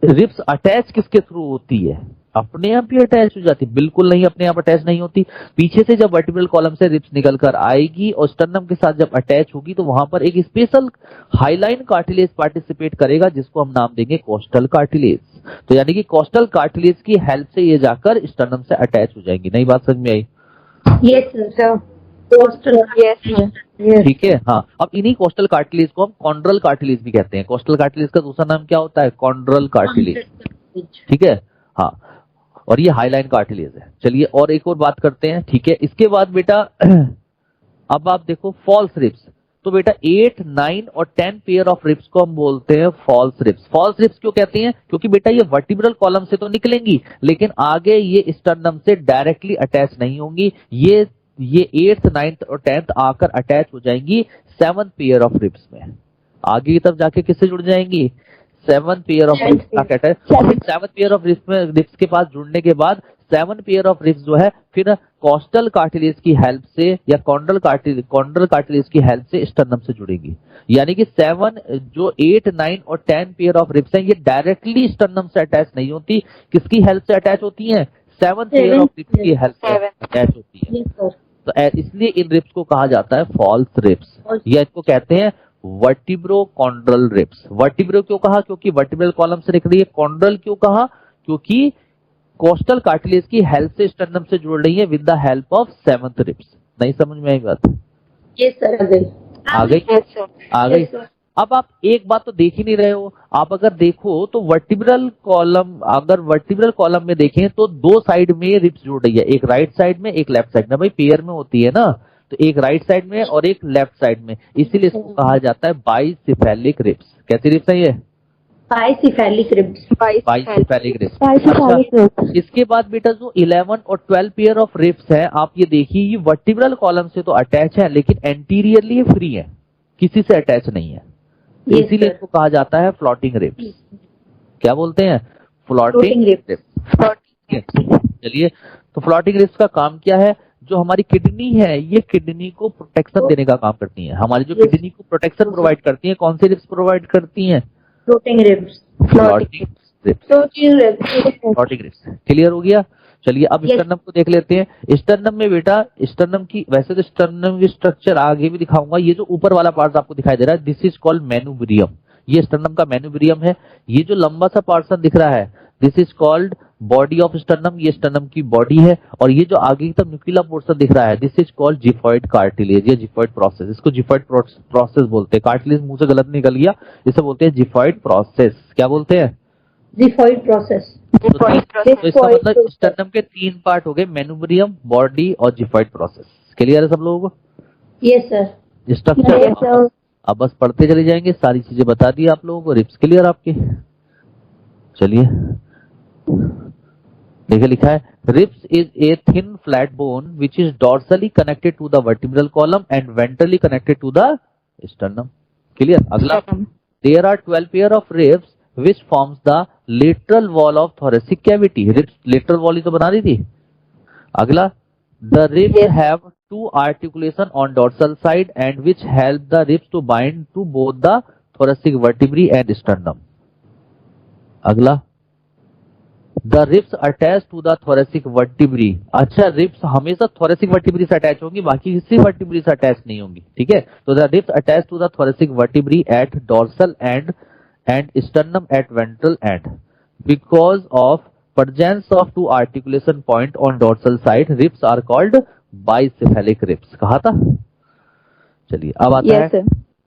रिप्स अटैच किसके थ्रू होती है? अपने आप ही अटैच हो जाती? बिल्कुल नहीं, अपने आप अटैच नहीं होती। पीछे से जब वर्टिब्रल कॉलम से रिप्स निकल कर आएगी और स्टर्नम के साथ जब अटैच होगी तो वहां पर एक स्पेशल हाईलाइन कार्टिलेज पार्टिसिपेट करेगा, जिसको हम नाम देंगे कोस्टल कार्टिलेज। तो यानी कि कोस्टल कार्टिलेज की हेल्प से ये जाकर स्टर्नम से अटैच हो जाएंगी। नई बात समझ में आई? Yes sir. ठीक है। हाँ, अब इन्हीं कोस्टल कार्टिलेज को हम कॉन्ड्रल कार्टिलेज भी कहते हैं। कोस्टल कार्टिलेज का दूसरा नाम क्या होता है? Chondral cartilage. ठीक है। हाँ, और ये हाईलाइन कार्टिलेज है। चलिए और एक और बात करते हैं। ठीक है, इसके बाद बेटा अब आप देखो फॉल्स रिप्स। तो बेटा 8, 9 और 10 पेयर ऑफ रिप्स को हम बोलते हैं फॉल्स रिप्स। फॉल्स रिप्स क्यों कहते हैं? क्योंकि बेटा ये वर्टिब्रल कॉलम से तो निकलेंगी लेकिन आगे ये स्टर्नम से डायरेक्टली अटैच नहीं होंगी। ये 8th, 9th और 10th आकर अटैच हो जाएंगी 7th पेयर ऑफ रिप्स में। आगे की तरफ जाके किससे जुड़ जाएंगी? 7th पेयर ऑफ रिप्स का कहता है। 7th पेयर ऑफ रिप्स के पास जुड़ने के बाद 7 पेयर ऑफ रिप्स जो है फिर कोस्टल कार्टिलेज की हेल्प से या कॉन्ड्रल कार्टिलेज की हेल्प से स्टर्नम से जुड़ेगी। यानी कि 7 जो 8, 9 और 10 पेयर ऑफ रिप्स हैं, ये डायरेक्टली स्टर्नम से अटैच नहीं होती। किसकी हेल्प से अटैच होती हैं? 7th पेयर ऑफ रिप्स की हेल्प से अटैच होती है। तो इसलिए इन रिप्स को कहा जाता है फॉल्स रिप्स, या इसको कहते हैं वर्टिब्रो कॉन्ड्रल रिप्स। वर्टिब्रो क्यों कहा? क्योंकि वर्टिब्रल कॉलम से निकल रही है। कॉन्ड्रल क्यों कहा? क्योंकि कोस्टल कार्टिलेज की हेल्प से स्टर्नम से जुड़ रही है with the help of 7th ribs. नहीं समझ में आई बात? Yes sir. आ गई। अब आप एक बात तो देख ही नहीं रहे हो। आप अगर देखो तो वर्टिब्रल कॉलम में देखें तो 2 साइड में रिप्स जुड़ रही है, एक राइट साइड में एक लेफ्ट साइड में। भाई पेयर में होती है ना, तो एक राइट साइड में और एक लेफ्ट साइड में, इसीलिए इसको कहा जाता है बाइसेफेलिक रिप्स। कैसी रिप्स है ये? Bicephalic ribs. Bicephalic ribs. इसके बाद बेटा जो 11 और 12 पेयर ऑफ रिप्स है, आप ये देखिए, ये वर्टिब्रल कॉलम से तो अटैच है लेकिन एंटीरियरली फ्री है, किसी से अटैच नहीं है। इसीलिए इसको कहा जाता है फ्लोटिंग रिप्स। क्या बोलते हैं? Floating ribs. चलिए, तो फ्लोटिंग रिप्स का काम क्या है? जो हमारी किडनी है, ये किडनी को प्रोटेक्शन देने का काम करती है। हमारी जो किडनी को प्रोटेक्शन प्रोवाइड करती है, कौन सी रिप्स प्रोवाइड करती हैं? Floating ribs. Floating ribs. Clear हो गया? चलिए अब स्टर्नम को देख लेते हैं। स्टर्नम में बेटा, स्टर्नम की वैसे तो स्टर्नम की स्ट्रक्चर आगे भी दिखाऊंगा। ये जो ऊपर वाला पार्ट आपको दिखाई दे रहा है, दिस इज कॉल्ड मेनुब्रियम। ये स्टर्नम का मेनुब्रियम है। ये जो लंबा सा पोर्शन दिख रहा है, this is called body of sternum. ये स्टर्नम की बॉडी है। और ये जो आगे की तरफ न्यूक्लियर पोर्शन दिख रहा है, this is called xiphoid cartilage या जिफॉइड प्रोसेस। इसको जिफॉइड प्रोसेस बोलते हैं। कार्टिलेज मुंह से गलत निकल गया, इसे बोलते हैं जिफॉइड प्रोसेस। क्या बोलते हैं? Xiphoid process. तो इसका मतलब स्टर्नम के 3 पार्ट हो गए, मेनुब्रियम, बॉडी और जिफॉइड प्रोसेस। क्लियर है सब लोगों को? Yes sir. स्ट्रक्चर अब बस पढ़ते चले जाएंगे, सारी चीजें बता दी आप लोगों को। रिप्स क्लियर आपके? चलिए देखिए, लिखा है ribs is a thin flat bone which is dorsally connected to the vertebral column and ventrally connected to the sternum. Clear? अगला, there are 12 pair of ribs which forms the lateral wall of thoracic cavity. Ribs lateral wall ही तो बना रही थी। अगला, the ribs have 2 articulation on dorsal side and which help the ribs to bind to both the thoracic vertebrae and sternum. अगला, the ribs attach to the thoracic vertebrae. अच्छा, रिब्स हमेशा थोरेसिक वर्टिब्री से अटैच होंगी, बाकी किसी वर्टिब्री से अटैच नहीं होंगी, ठीक है। तो the ribs attach to the thoracic vertebrae at dorsal and sternum at ventral end because of presence of two articulation point on dorsal side, ribs are called bicephalic ribs। कहा था। चलिए अब आता है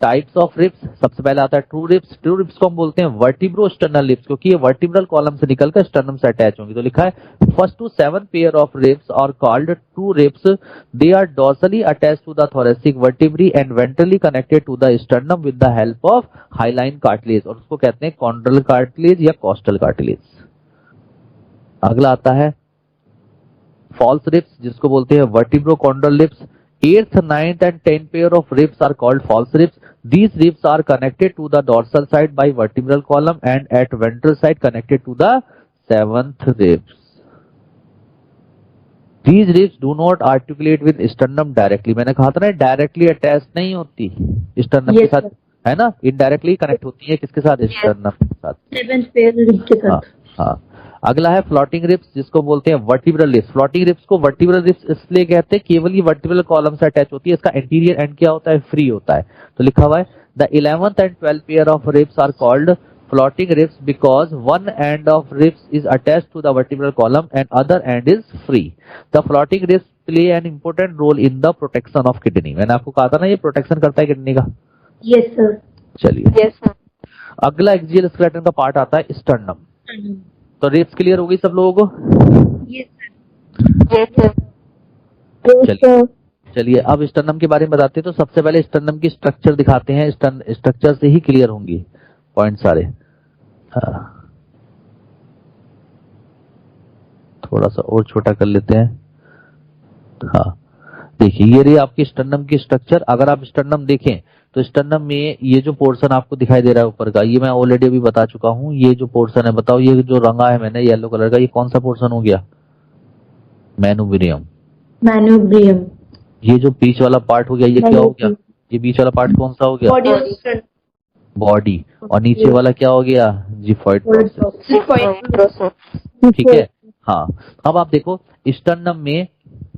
टाइप्स ऑफ रिब्स। सबसे पहले आता है ट्रू रिब्स। ट्रू रिब्स को हम बोलते हैं वर्टिब्रो स्टर्नल रिब्स, क्योंकि ये वर्टिब्रल कॉलम से निकलकर स्टर्नम से अटैच होंगी। तो लिखा है first to 7 pair of ribs are called true ribs. They are dorsally attached to the thoracic vertebrae and ventrally connected to the sternum with the help of hyaline cartilage, और उसको कहते हैं कॉन्ड्रल कार्टिलेज या कॉस्टल कार्टिलेज। अगला आता है फॉल्स रिब्स, जिसको बोलते हैं vertebrochondral ribs. 8th, 9th and 10th pair of ribs are called false ribs. These ribs are connected to the dorsal side by vertebral column and at ventral side connected to the 7th ribs. These ribs do not articulate with sternum directly. मैंने कहा था ना डायरेक्टली अटैच नहीं होती sternum के साथ, है ना, इनडायरेक्टली कनेक्ट होती है किसके साथ, sternum के साथ, 7th pair rib के साथ। हाँ। अगला है फ्लोटिंग रिब्स, जिसको बोलते हैं वर्टिब्रल रिब्स। फ्लोटिंग रिब्स को वर्टिब्रल रिब्स इसलिए कहते हैं केवल ये वर्टिब्रल कॉलम से अटैच होती है, इसका एंटीरियर एंड क्या होता है, फ्री होता है। तो लिखा हुआ है the 11th and 12th pair of ribs are called floating ribs because one end of ribs is attached to the vertebral column and other end is free. The floating ribs play an important role in the protection of kidney. मैंने आपको कहा था ना ये प्रोटेक्शन करता है किडनी का। Yes sir. चलिए अगला एक्सियल स्केलेटन का पार्ट आता है स्टर्नम। तो रिब्स क्लियर हो गई सब लोगों को। चलिए अब स्टर्नम के बारे में बताते हैं। तो सबसे पहले स्टर्नम की स्ट्रक्चर दिखाते हैं, स्ट्रक्चर से ही क्लियर होंगी पॉइंट सारे। हाँ। थोड़ा सा और छोटा कर लेते हैं। हाँ देखिए ये रही आपकी स्टर्नम की स्ट्रक्चर। अगर आप स्टर्नम देखें तो स्टर्नम में ये जो पोर्शन आपको दिखाई दे रहा है ऊपर का, ये मैं ऑलरेडी अभी बता चुका हूं। ये जो पोर्शन है, बताओ ये जो रंगा है मैंने येलो कलर का, ये कौन सा पोर्शन हो गया, मेनुब्रियम। मेनुब्रियम। ये जो बीच वाला पार्ट हो गया ये क्या हो गया, ये बीच वाला पार्ट कौन सा हो गया, बॉडी। और नीचे वाला क्या हो गया, जिफॉइड प्रोसेस। ठीक है। हाँ अब आप देखो स्टर्नम में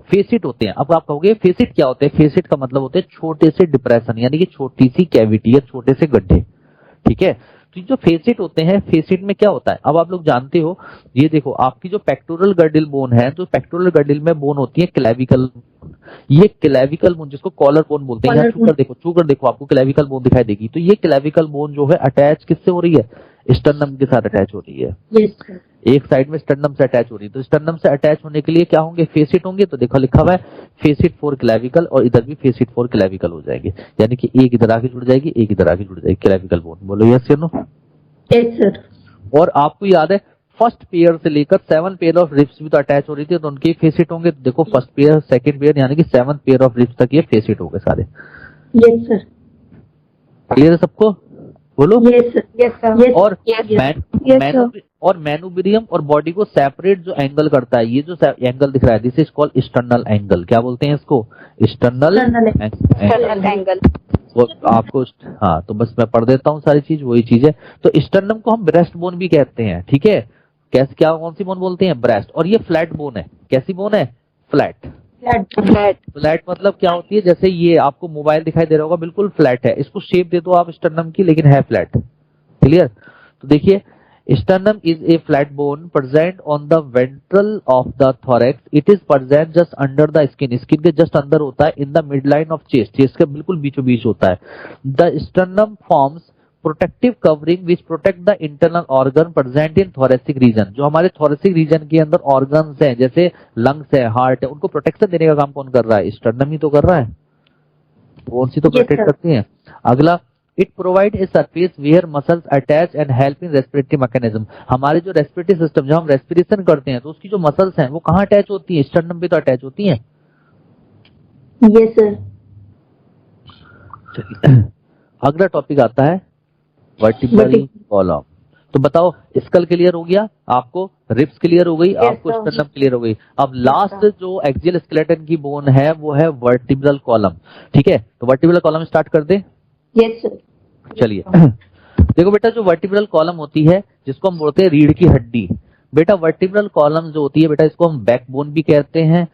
फेसिट होते हैं। अब आप कहोगे फेसिट क्या होते हैं, फेसिट का मतलब होते हैं छोटे से डिप्रेशन, यानी कि छोटी सी कैविटी या छोटे से गड्ढे। ठीक है। तो जो फेसिट होते हैं, फेसिट में क्या होता है, अब आप लोग जानते हो, ये देखो आपकी जो पेक्टोरल गर्डिल बोन है, तो पेक्टोरल गर्डिल में बोन होती है क्लेविकल। ये क्लेविकल बोन जिसको कॉलर बोन बोलते हैं, चूकर देखो आपको क्लेविकल बोन दिखाई देगी। तो ये क्लेविकल बोन जो है अटैच किससे हो रही है, स्टर्नम के साथ अटैच हो रही है। yes, एक साइड में स्टर्नम से अटैच हो रही है। तो स्टर्नम से अटैच होने के लिए क्या होंगे, फेसिट होंगे। तो देखो लिखा हुआ है फेसिट फॉर क्लेविकल, और इधर भी फेसिट फॉर क्लेविकल हो जाएंगे, यानी कि एक इधर आके जुड़ जाएगी, एक इधर आके जुड़ जाएगी क्लेविकल बोन। बोलो यस या नो। Yes sir. और आपको याद है फर्स्ट पेयर से लेकर 7 पेयर ऑफ रिब्स भी तो अटैच हो रही थी, तो उनके फेसिट होंगे। तो देखो फर्स्ट पेयर, सेकंड पेयर, यानी कि 7 पेयर ऑफ रिब्स तक ये फेसिट हो गए सारे। Yes sir. क्लियर है सबको, बोलो। Yes sir. और मेनुब्रियम और बॉडी को सेपरेट जो एंगल करता है, ये जो एंगल दिख रहा है, this is called sternal angle. क्या बोलते हैं इसको, स्टर्नल एंगल। वो आपको, हाँ तो बस मैं पढ़ देता हूँ सारी चीज, वही चीज है। तो स्टर्नम को हम ब्रेस्ट बोन भी कहते हैं। ठीक है। कैसे, क्या कौन सी बोन बोलते हैं, ब्रेस्ट। और ये फ्लैट बोन है। कैसी बोन है, फ्लैट। फ्लैट मतलब क्या होती है, जैसे ये आपको मोबाइल दिखाई दे रहा होगा, बिल्कुल फ्लैट है। इसको शेप दे दो आप स्टर्नम की, लेकिन है फ्लैट। क्लियर। तो देखिए sternum is a flat bone present on the ventral of the thorax. It is present just under the skin. Skin के just अंदर होता है, in the midline of chest. chest के बिल्कुल बीचों बीच होता है। The sternum forms protective covering which protect the internal organ present in thoracic region. जो हमारे thoracic region के अंदर organs हैं, जैसे lungs है, heart है, उनको protection देने का काम कौन कर रहा है, sternum ही तो कर रहा है। कौन सी तो प्रोटेक्ट करती है। अगला it provide a surface where muscles attach and help in respiratory mechanism. हमारे जो रेस्पिरेटरी सिस्टम, जब हम रेस्पिरेशन करते हैं तो उसकी जो मसल्स हैं वो कहाँ अटैच होती है, स्टर्नम पे तो अटैच होती हैं। Yes sir. अगला टॉपिक आता है वर्टिब्रल कॉलम। तो बताओ स्कल क्लियर हो गया आपको, रिब्स क्लियर हो गई आपको, स्टर्नम क्लियर हो गई। अब लास्ट जो एक्सियल स्केलेटन की बोन है वो है वर्टिब्रल कॉलम। ठीक है। तो वर्टिब्रल कॉलम स्टार्ट कर दे। Yes sir. चलिए देखो बेटा, जो वर्टिब्रल कॉलम होती है, जिसको हम बोलते हैं रीढ़ की हड्डी, बेटा वर्टिब्रल कॉलम जो होती है बेटा, इसको हम बैकबोन भी कहते हैं,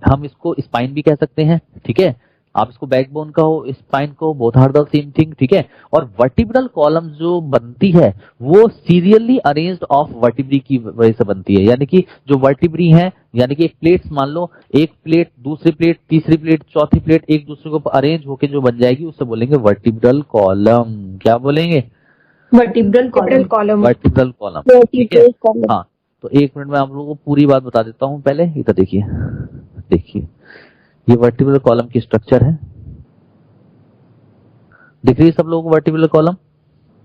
हम इसको स्पाइन भी कह सकते हैं, ठीक है। आप इसको बैकबोन कहो, स्पाइन को, both are the same thing, ठीक है। और वर्टिब्रल कॉलम जो बनती है वो सीरियली अरेंज्ड ऑफ वर्टिब्री की वजह से बनती है, यानी कि जो वर्टिब्री है, यानी कि एक प्लेट मान लो, एक प्लेट, दूसरी प्लेट, तीसरी प्लेट, चौथी प्लेट एक दूसरे को अरेंज होके जो बन जाएगी उसे बोलेंगे वर्टिब्रल कॉलम। क्या बोलेंगे? Vertebral column. वर्टिब्रल कॉलम, ठीक है। हाँ, तो एक मिनट में आप लोगों को पूरी बात बता देता हूँ। पहले इधर देखिए, देखिए ये वर्टिब्रल कॉलम की स्ट्रक्चर है, दिख रही है सब लोगों को वर्टिब्रल कॉलम,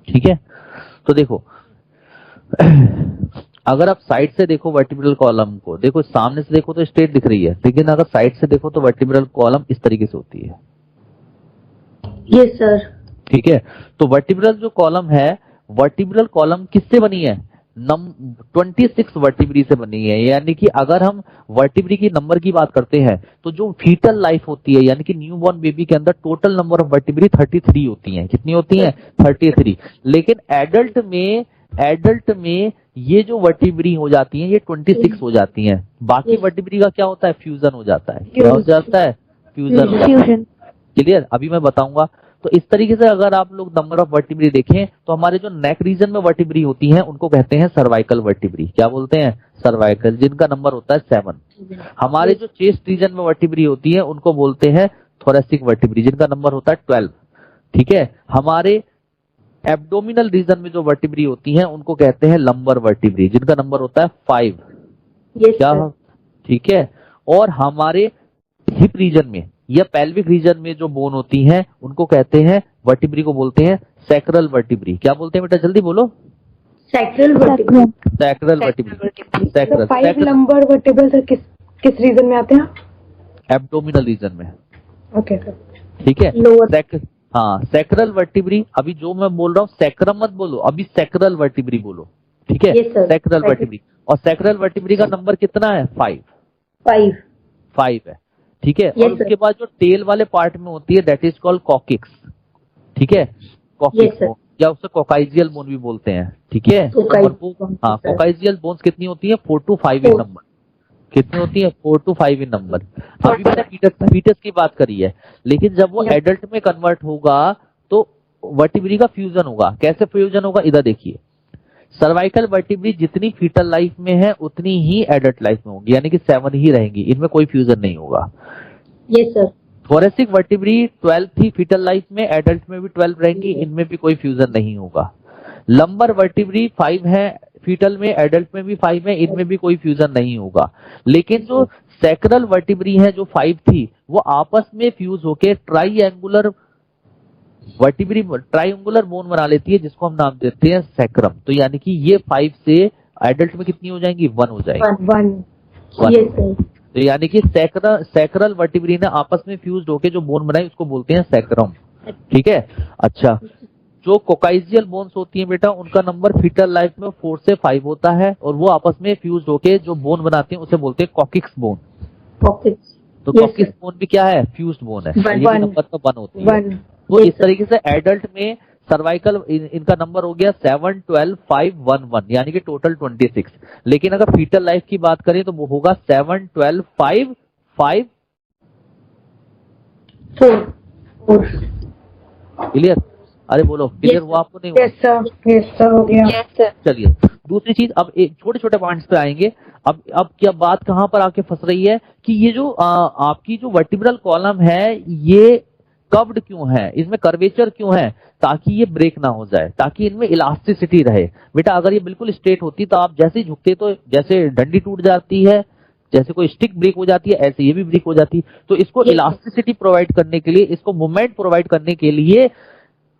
ठीक है। तो देखो अगर आप साइड से देखो वर्टिब्रल कॉलम को, देखो सामने से देखो तो स्ट्रेट दिख रही है, लेकिन अगर साइड से देखो तो वर्टिब्रल कॉलम इस तरीके से होती है। Yes sir. ठीक है, तो वर्टिब्रल जो कॉलम है, वर्टिब्रल कॉलम किससे बनी है? 26 वर्टिब्री से बनी है। यानी कि अगर हम वर्टिब्री की नंबर की बात करते हैं तो जो फीटल लाइफ होती है, यानी कि न्यूबॉर्न बेबी के अंदर टोटल नंबर ऑफ वर्टिब्री 33 होती हैं। कितनी होती हैं? 33। लेकिन एडल्ट में ये जो वर्टिब्री हो जाती हैं ये 26 हो जाती हैं। बाकी वर्टिब्री का क्या होता है? फ्यूजन हो जाता है। क्या हो जाता है? फ्यूजन। क्लियर? अभी मैं बताऊंगा। तो इस तरीके से अगर आप लोग नंबर ऑफ वर्टिब्री देखें तो हमारे जो नेक रीजन में वर्टिब्री होती हैं उनको कहते हैं सर्वाइकल वर्टिब्री। क्या बोलते हैं? सर्वाइकल, जिनका नंबर होता है 7। हमारे जो चेस्ट रीजन में वर्टिब्री होती है उनको बोलते हैं थोरेसिक वर्टिब्री, जिनका नंबर होता है 12। ठीक है, हमारे एब्डोमिनल रीजन में जो वर्टिब्री होती हैं उनको कहते हैं लंबर वर्टिब्री, जिनका नंबर होता है 5। क्या? ठीक है, और हमारे हिप रीजन में या पेल्विक रीजन में जो बोन होती हैं उनको कहते हैं, वर्टिब्री को बोलते हैं सैक्रल वर्टिब्री। क्या बोलते हैं बेटा? जल्दी बोलो। Sacral vertebrae. Sacral vertebrae. Sacral. 5 lumbar vertebral sir किस रीजन में आते हैं? एब्डोमिनल रीजन में। ओके। ठीक है, हाँ सैक्रल वर्टिब्री। अभी जो मैं बोल रहा हूँ सैक्रम मत बोलो, अभी सैक्रल वर्टिब्री बोलो। ठीक है, सैक्रल वर्टिब्री। और सैक्रल वर्टिब्री का नंबर कितना है? 5 है। ठीक है, और उसके बाद जो टेल वाले पार्ट में होती है दैट इज कॉल्ड कॉकिक्स। ठीक है, कॉकिक्स बोन या उसे कोकाइजियल बोन भी बोलते हैं। ठीक है, हाँ कोकाइजियल बोन्स कितनी होती है? 4 to 5 इन नंबर। कितनी होती है? 4 to 5 इन नंबर। अभी मैंने फीटस की बात करी है, लेकिन जब वो एडल्ट में कन्वर्ट होगा तो वर्टिब्री का फ्यूजन होगा। कैसे फ्यूजन होगा? इधर देखिए, सर्वाइकल वर्टिब्री जितनी फीटल लाइफ में है उतनी ही एडल्ट लाइफ में होगी, यानी कि 7 ही रहेंगी, इनमें कोई फ्यूजन नहीं होगा। Yes sir. थोरेसिक वर्टिब्री 12 थी फीटल लाइफ में, एडल्ट में भी 12 रहेंगी, इनमें भी कोई फ्यूजन नहीं होगा। लंबर वर्टिब्री 5 है फीटल में, एडल्ट में भी 5 है, इनमें भी कोई फ्यूजन नहीं होगा। लेकिन जो सैक्रल वर्टिब्री है जो 5 थी वो आपस में फ्यूज होके ट्राइएंगुलर वर्टिब्री, ट्राइएंगुलर बोन बना लेती है, जिसको हम नाम देते हैं सैक्रम। तो यानी कि ये 5 से एडल्ट में कितनी हो जाएंगी? 1 हो जाएगी। 1। तो यानी कि सैक्रल वर्टिब्री ने आपस में फ्यूज्ड होके जो बोन बनाई उसको बोलते हैं सैक्रम। ठीक है, अच्छा जो कोकाइजियल बोन्स होती हैं बेटा उनका नंबर फीटल लाइफ में 4 से 5 होता है, और वो आपस में फ्यूज्ड होके जो बोन बनाते हैं उसे बोलते हैं कॉकिक्स बोन। तो कॉकिक्स बोन भी क्या है? फ्यूज्ड बोन है। ये नंबर तो 1 होती है। तो इस तरीके से एडल्ट में सर्वाइकल इनका नंबर हो गया 7, 12, 5, 1, 1, यानी कि टोटल 26। लेकिन अगर फीटल लाइफ की बात करें तो वो होगा 7, 12, 5, 5, 4। क्लियर? अरे बोलो, क्लियर हुआ आपको? नहीं हुआ? यस सर हो गया। चलिए दूसरी चीज, अब एक छोटे छोटे पॉइंट्स पे आएंगे। अब क्या बात कहां पर आके फंस रही है कि ये जो आपकी जो वर्टिब्रल कॉलम है ये कर्व्ड क्यों है, इसमें कर्वेचर क्यों है? ताकि ये ब्रेक ना हो जाए, ताकि इनमें इलास्टिसिटी रहे। बेटा अगर ये बिल्कुल स्ट्रेट होती तो आप जैसे ही झुकते तो जैसे डंडी टूट जाती है, जैसे कोई स्टिक ब्रेक हो जाती है, ऐसे ये भी ब्रेक हो जाती। तो इसको इलास्टिसिटी प्रोवाइड करने के लिए, इसको मूवमेंट प्रोवाइड करने के लिए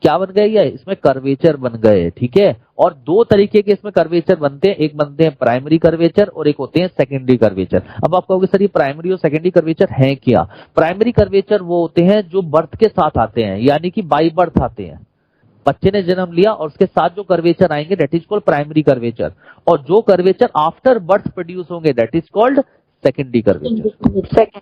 क्या बन गए? ये इसमें कर्वेचर बन गए। ठीक है, और 2 तरीके के इसमें कर्वेचर बनते हैं, एक बनते हैं प्राइमरी कर्वेचर और एक होते हैं सेकेंडरी कर्वेचर। अब आप कहोगे सर ये प्राइमरी और सेकेंडरी कर्वेचर हैं क्या? प्राइमरी कर्वेचर वो होते हैं जो बर्थ के साथ आते हैं, यानी कि बाई बर्थ आते हैं। बच्चे ने जन्म लिया और उसके साथ जो कर्वेचर आएंगे that is called primary curvature, और जो कर्वेचर आफ्टर बर्थ प्रोड्यूस होंगे that is called secondary curvature.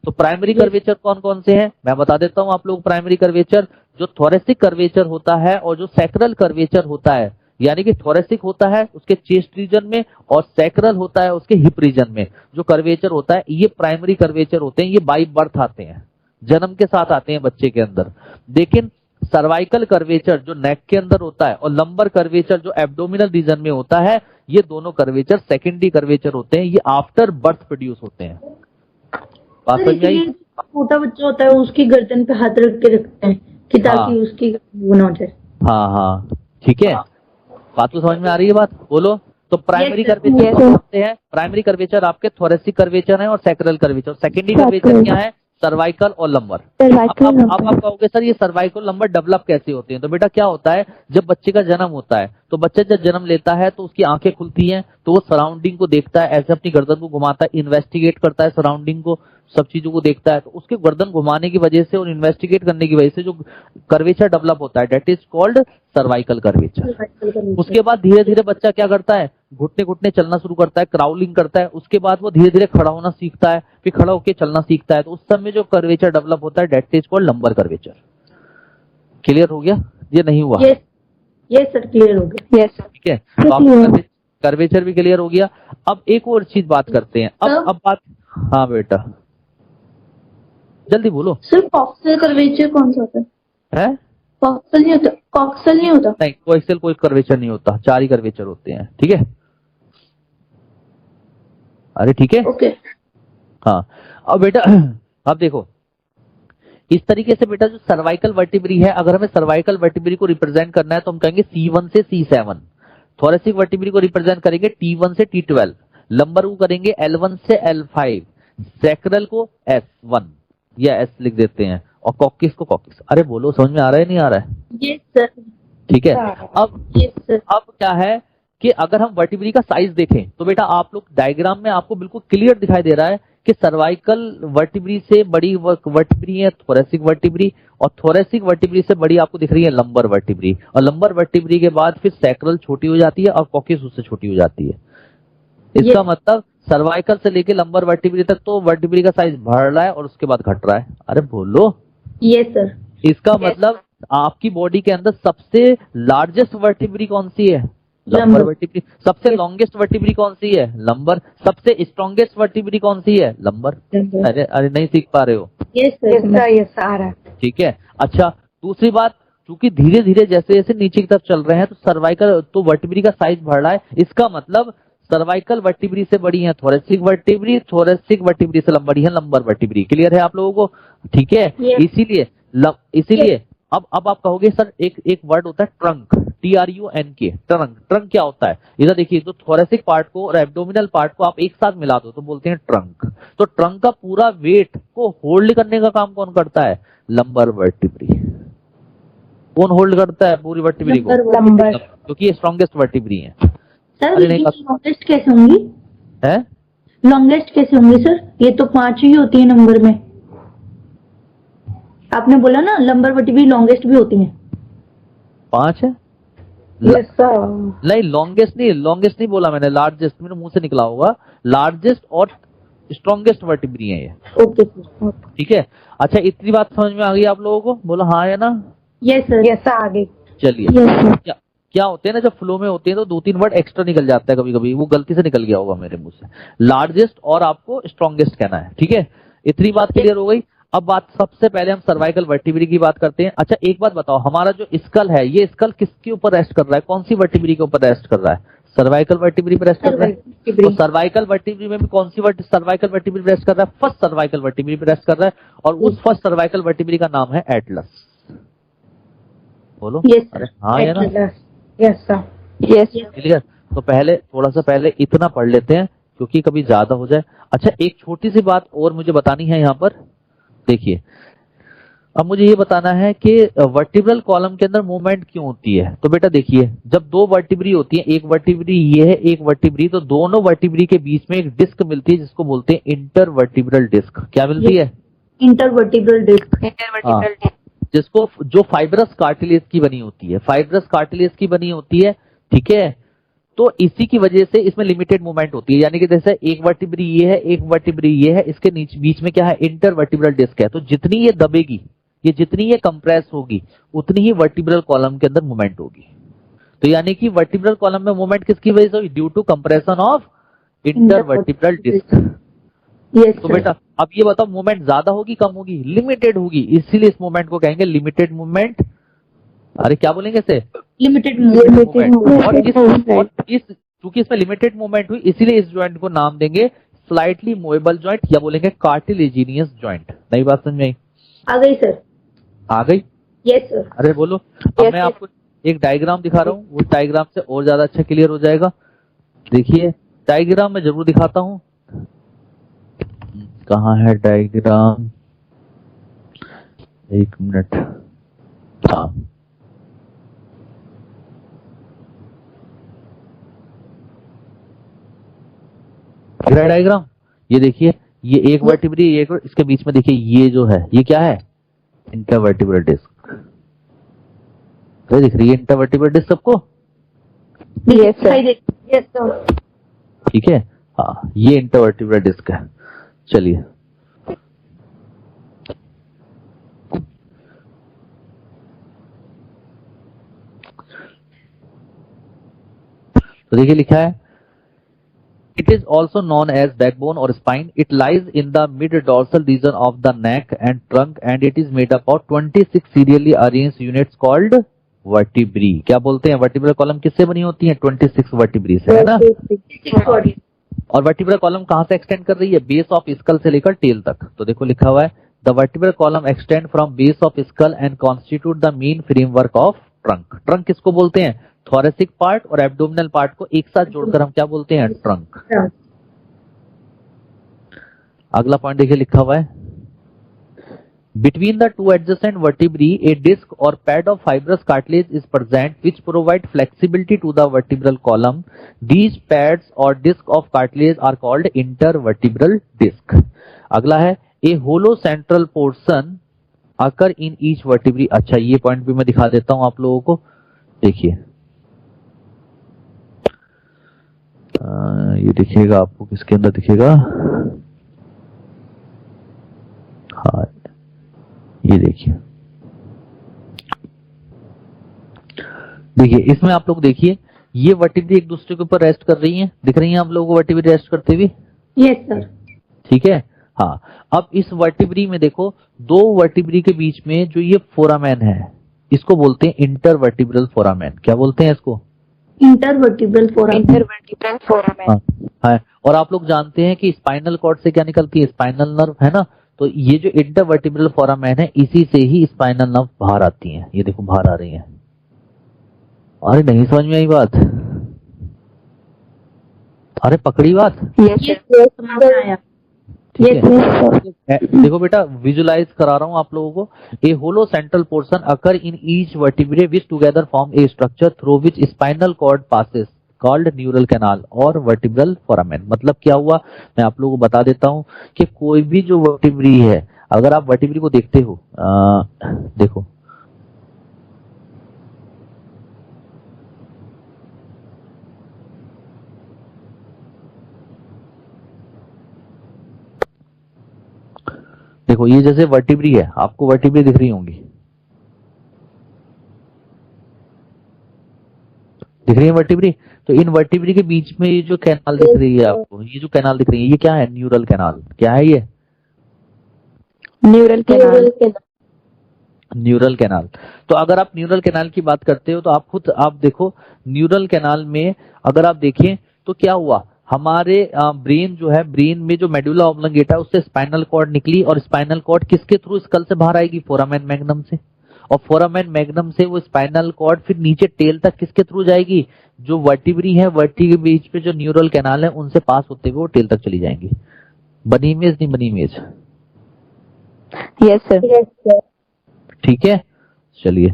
तो प्राइमरी कर्वेचर कौन कौन से हैं मैं बता देता हूं आप लोग। प्राइमरी कर्वेचर जो थोरेसिक कर्वेचर होता है और जो सैक्रल कर्वेचर होता है, यानी कि थोरेसिक होता है उसके चेस्ट रीजन में और सैक्रल होता है उसके हिप रीजन में। जो कर्वेचर होता है ये प्राइमरी कर्वेचर होते हैं, ये बाई बर्थ आते हैं, जन्म के साथ आते हैं बच्चे के अंदर। लेकिन सर्वाइकल कर्वेचर जो नेक के अंदर होता है और लंबर कर्वेचर जो एब्डोमिनल रीजन में होता है, ये दोनों कर्वेचर सेकेंडरी कर्वेचर होते हैं, ये आफ्टर बर्थ प्रोड्यूस होते हैं। बात समझ में आई? छोटा बच्चा होता है उसकी गर्दन पे हाथ रख के रखते हैं कि ताकि उसकी वो ना हो जाए। हाँ हाँ ठीक है, बात तो समझ में आ रही है बात, बोलो। तो प्राइमरी कर्वेचर yes, कौन होते हैं? प्राइमरी कर्वेचर आपके थोरेसिक कर्वेचर है और सैक्रल कर्वेचर। सेकेंडरी कर्वेचर क्या है? सर्वाइकल और लंबर। अब आप कहोगे सर ये सर्वाइकल लंबर डेवलप कैसे होते हैं? तो बेटा क्या होता है, जब बच्चे का जन्म होता है तो बच्चा जब जन्म लेता है तो उसकी आंखें खुलती हैं, तो वो सराउंडिंग को देखता है, ऐसे अपनी गर्दन को घुमाता है, इन्वेस्टिगेट करता है सराउंडिंग को, सब चीजों को देखता है। तो उसके गर्दन घुमाने की वजह से और इन्वेस्टिगेट करने की वजह से जो कर्वेचर डेवलप होता है that is called cervical curvature. उसके बाद धीरे धीरे बच्चा क्या करता है, घुटने घुटने चलना शुरू करता है, क्राउलिंग करता है, उसके बाद वो धीरे धीरे खड़ा होना सीखता है, फिर खड़ा होकर चलना सीखता है। तो उस समय जो कर्वेचर डेवलप होता है that is called lumbar curvature. Clear हो गया? ये नहीं हुआ? यस सर क्लियर हो गया। यस ठीक है, तो आपको कर्वेचर भी क्लियर हो गया। अब एक और चीज बात करते हैं। अब बात, हाँ बेटा जल्दी बोलो। सर कॉक्सल कर्वेचर कौन सा होता है? कॉक्सल नहीं होता? कॉक्सल नहीं होता? नहीं, कोएक्सियल कोई कर्वेचर नहीं होता, 4 ही कर्वेचर होते हैं। ठीक है, अरे ठीक है ओके। हाँ अब बेटा अब देखो इस तरीके से बेटा जो सर्वाइकल वर्टिब्री है, अगर हमें सर्वाइकल वर्टिब्री को रिप्रेजेंट करना है तो हम कहेंगे C1 से C7, थोरेसिक वर्टिब्री को रिप्रेजेंट करेंगे T1 से T12, लंबर को करेंगे L1 से L5, सैक्रल को S1 या S लिख देते हैं और कॉक्सिस को कॉक्सिस। अरे बोलो समझ में आ रहा है नहीं आ रहा है? Yes sir. ठीक है, अब क्या है कि अगर हम वर्टिब्री का साइज देखें तो बेटा आप लोग डायग्राम में आपको बिल्कुल क्लियर दिखाई दे रहा है कि सर्वाइकल वर्टिब्री से बड़ी वर्टिब्री है थोरेसिक वर्टिब्री, और थोरेसिक वर्टिब्री से बड़ी आपको दिख रही है लंबर वर्टिब्री, और लंबर वर्टिब्री के बाद फिर सैक्रल छोटी हो जाती है और कॉक्सिस उससे छोटी हो जाती है। इसका मतलब सर्वाइकल से लेके लंबर वर्टिब्री तक तो वर्टिब्री का साइज बढ़ रहा है और उसके बाद घट रहा है। अरे बोलो। Yes sir. इसका मतलब आपकी बॉडी के अंदर सबसे लार्जेस्ट वर्टिब्री कौन सी है? Lumbar vertebrae. सबसे लॉन्गेस्ट वर्टिब्री कौन सी है? लंबर। सबसे स्ट्रॉन्गेस्ट वर्टिब्री कौन सी है? लंबर। अरे नहीं सीख पा रहे हो? Yes sir. यस आ रहा है। ठीक है, अच्छा दूसरी बात, क्योंकि धीरे धीरे जैसे जैसे नीचे की तरफ चल रहे हैं तो सर्वाइकल तो वर्टिब्री का साइज बढ़ रहा है। इसका मतलब सर्वाइकल वर्टिब्री से बड़ी है थोरेसिक वर्टिब्री, थोरेसिक वर्टिब्री से बड़ी है लंबर वर्टिब्री। क्लियर है आप लोगों को? ठीक है, इसीलिए अब आप कहोगे सर एक वर्ड होता है ट्रंक, TRUNK, ट्रंक। ट्रंक क्या होता है? इधर देखिए, तो थोरेसिक पार्ट को और एब्डोमिनल पार्ट को आप एक साथ मिला दो तो बोलते हैं ट्रंक। तो ट्रंक का पूरा वेट को होल्ड करने का काम कौन करता है? Lumbar vertebrae. कौन होल्ड करता है पूरी वर्टिब्री को? लंबर। क्योंकि ये स्ट्रॉन्गेस्ट वर्टिब्री है। सर लॉन्गेस्ट कैसे होंगी? है लॉन्गेस्ट कैसे होंगी सर? ये तो 5 ही होती है नंबर में। आपने बोला ना लंबर वर्टिब्री लॉन्गेस्ट भी होती हैं। 5 है? Yes sir. नहीं लॉन्गेस्ट नहीं बोला मैंने, लार्जेस्ट, मेरे मुंह से निकला होगा। लार्जेस्ट और स्ट्रॉन्गेस्ट वर्टिब्री है ये। Okay sir. ठीक है, अच्छा इतनी बात समझ में आ गई आप लोगों को? बोलो हाँ या ना? Yes sir. यस आगे। चलिए, क्या होते हैं ना, जब फ्लो में होते हैं तो 2-3 वर्ड एक्स्ट्रा निकल जाता है कभी कभी, वो गलती से निकल गया होगा मेरे मुंह से। लार्जेस्ट और आपको स्ट्रॉन्गेस्ट कहना है। ठीक है, इतनी बात क्लियर हो गई। अब बात सबसे पहले हम सर्वाइकल वर्टिब्री की बात करते हैं। अच्छा एक बात बताओ, हमारा जो स्कल है ये स्कल किसके ऊपर रेस्ट कर रहा है? कौन सी वर्टिब्री के ऊपर रेस्ट कर रहा है? सर्वाइकल वर्टिब्री पर रेस्ट कर रहा है। तो सर्वाइकल वर्टिब्री में भी कौन सी सर्वाइकल वर्टिब्री रेस्ट कर रहा है? फर्स्ट सर्वाइकल वर्टिब्री पर रेस्ट कर रहा है, और उस फर्स्ट सर्वाइकल वर्टिब्री का नाम है एटलस। बोलो। अरे हाँ या ना? Yes sir. यस। क्लियर? तो पहले थोड़ा सा पहले इतना पढ़ लेते हैं क्योंकि कभी ज्यादा हो जाए। अच्छा एक छोटी सी बात और मुझे बतानी है यहाँ पर, देखिए अब मुझे ये बताना है कि वर्टिब्रल कॉलम के अंदर मूवमेंट क्यों होती है। तो बेटा देखिए, जब 2 वर्टिब्री होती है, एक वर्टिब्री ये है, एक वर्टिब्री, तो दोनों वर्टिब्री के बीच में एक डिस्क मिलती है जिसको बोलते हैं इंटरवर्टिब्रल डिस्क। क्या मिलती है? Intervertebral disc. जिसको जो फाइब्रस कार्टिलेज की बनी होती है, फाइब्रस कार्टिलेज की बनी होती है। ठीक है, तो इसी की वजह से इसमें लिमिटेड मूवमेंट होती है, यानी कि जैसे एक वर्टिब्री ये है, एक वर्टिब्री ये है, इसके बीच में क्या है? इंटरवर्टिब्रल डिस्क है। तो जितनी ये दबेगी, ये जितनी ये कंप्रेस होगी, उतनी ही वर्टिब्रल कॉलम के अंदर मूवमेंट होगी। तो यानी कि वर्टिब्रल कॉलम में मूवमेंट किसकी वजह से हुई? Due to compression of intervertebral disc. Yes तो बेटा अब ये बताओ मूवमेंट ज्यादा होगी कम होगी? लिमिटेड होगी, इसीलिए इस मूवमेंट को कहेंगे लिमिटेड मूवमेंट। अरे क्या बोलेंगे इसे? Limited movement. और इस चूंकि इसमें लिमिटेड मूवमेंट हुई इसीलिए इस ज्वाइंट को नाम देंगे स्लाइटली मूवेबल ज्वाइंट या बोलेंगे कार्टिलेजिनियस ज्वाइंट। नई बात समझ में आई? आ गई सर। आ गई? Yes sir. अरे बोलो। अब मैं आपको एक डायग्राम दिखा रहा हूँ, वो डायग्राम से और ज्यादा अच्छा क्लियर हो जाएगा। देखिए डायग्राम में जरूर दिखाता हूँ। कहाँ है डायग्राम? एक मिनट। हाँ डायग्राम ये देखिए, ये एक वर्टिब्री एक, इसके बीच में देखिए ये जो है ये क्या है? Intervertebral disc. तो दिख रही है इंटरवर्टिब्रल डिस्क सबको? Yes sir. ठीक है, हाँ ये इंटरवर्टिब्रल डिस्क है। चलिए तो देखिए लिखा है It is also known as backbone or spine. It lies in the mid-dorsal region of the neck and trunk and it is made up of 26 serially arranged units called vertebrae. क्या बोलते हैं? वर्टिब्रल कॉलम किससे बनी होती है? 26 वर्टिब्री से, है ना? और वर्टिब्रल कॉलम कहाँ से एक्सटेंड कर रही है? बेस ऑफ स्कल से लेकर टेल तक। तो देखो लिखा हुआ है the vertebral column extend from base of skull and constitute the main framework of trunk. Trunk किसको बोलते हैं? थोरेसिक पार्ट और एब्डोमिनल पार्ट को एक साथ जोड़कर हम क्या बोलते हैं? ट्रंक। अगला पॉइंट देखिए लिखा हुआ है between the two adjacent vertebrae a disc or pad of fibrous cartilage is present which provide flexibility to the vertebral column. These pads or disc of cartilage are called intervertebral disc. अगला है a hollow central portion occur in each vertebrae. अच्छा ये पॉइंट भी मैं दिखा देता हूं आप लोगों को। देखिए ये दिखेगा आपको, किसके अंदर दिखेगा? हाँ ये देखिए, देखिए इसमें आप लोग देखिए ये वर्टिब्री एक दूसरे के ऊपर रेस्ट कर रही हैं। दिख रही हैं आप लोगों को वर्टिब्री रेस्ट करते हुए? Yes sir. ठीक है, हाँ। अब इस वर्टिब्री में देखो दो वर्टिब्री के बीच में जो ये फोरामेन है इसको बोलते हैं इंटरवर्टिब्रल फोरामेन। क्या बोलते हैं इसको? Intervertebral foramen. हाँ, और आप लोग जानते हैं कि स्पाइनल कॉर्ड से क्या निकलती है? स्पाइनल नर्व, है ना? तो ये जो इंटरवर्टिब्रल फोरामेन है इसी से ही स्पाइनल नर्व बाहर आती हैं। ये देखो बाहर आ रही हैं। अरे नहीं समझ में आई बात? अरे पकड़ी बात? समझ आया। ठीक है, देखो बेटा विजुलाइज करा रहा हूं आप लोगों को। A hollow central portion occur in each vertebrae which together form a structure through which spinal cord passes called neural canal or vertebral foramen. मतलब क्या हुआ मैं आप लोगों को बता देता हूं कि कोई भी जो वर्टिब्री है, अगर आप वर्टिब्री को देखते हो देखो देखो ये जैसे वर्टिब्री है, आपको वर्टिब्री दिख रही होंगी, दिख रही है वर्टिब्री? तो इन वर्टिब्री के बीच में ये जो कैनाल दिख रही है आपको, ये जो कैनाल दिख रही है ये क्या है? Neural canal. क्या है ये? Neural canal. Neural canal. तो अगर आप न्यूरल कैनाल की बात करते हो तो आप खुद आप देखो न्यूरल कैनाल में अगर आप देखें तो क्या हुआ, हमारे ब्रेन जो है, ब्रेन में जो मेडुला ऑब्लंगेटा है उससे स्पाइनल कॉर्ड निकली और स्पाइनल कॉर्ड किसके थ्रू स्कल से बाहर आएगी? फोरामेन मैग्नम से। और फोरामेन मैग्नम से वो स्पाइनल कॉर्ड फिर नीचे टेल तक किसके थ्रू जाएगी? जो वर्टिब्री है, वर्टी के बीच पे जो न्यूरल कैनाल है उनसे पास होते हुए वो टेल तक चली जाएंगी। बनी इमेज नहीं बनी इमेज? Yes sir. ठीक है, चलिए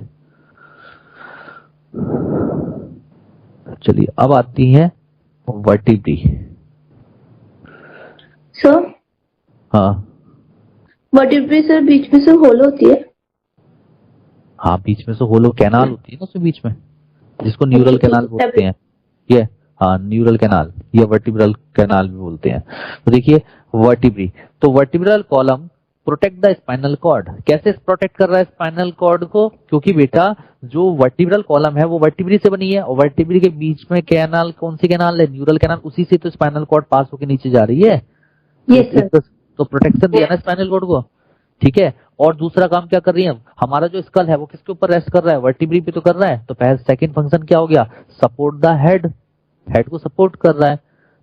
चलिए अब आती है वर्टिब्री। सर हाँ वर्टिब्री सर बीच में से होल होती है? हाँ बीच में से होलो कैनाल होती है ना उसके बीच में, जिसको न्यूरल कैनाल बोलते हैं। ये हाँ न्यूरल कैनाल या वर्टिब्रल कैनाल भी बोलते हैं। तो देखिए वर्टिब्री, तो vertebral column protect the spinal cord. कैसे प्रोटेक्ट कर रहा है स्पाइनल कॉर्ड को? क्योंकि बेटा जो वर्टिब्रल कॉलम है वो वर्टिब्री से बनी है, और वर्टिब्री के बीच में कैनाल, कौन सी कैनाल है? न्यूरल कैनाल, उसी से तो स्पाइनल कॉर्ड पास होकर नीचे जा रही है। Yes sir. तो प्रोटेक्शन दिया ना स्पाइनल कॉर्ड को, ठीक है। और दूसरा काम क्या कर रही है, हमारा जो स्कल है वो किसके ऊपर रेस्ट कर रहा है? वर्टिब्री पे तो कर रहा है। तो पहले सेकंड फंक्शन क्या हो गया? सपोर्ट द हेड, हेड को सपोर्ट कर रहा है।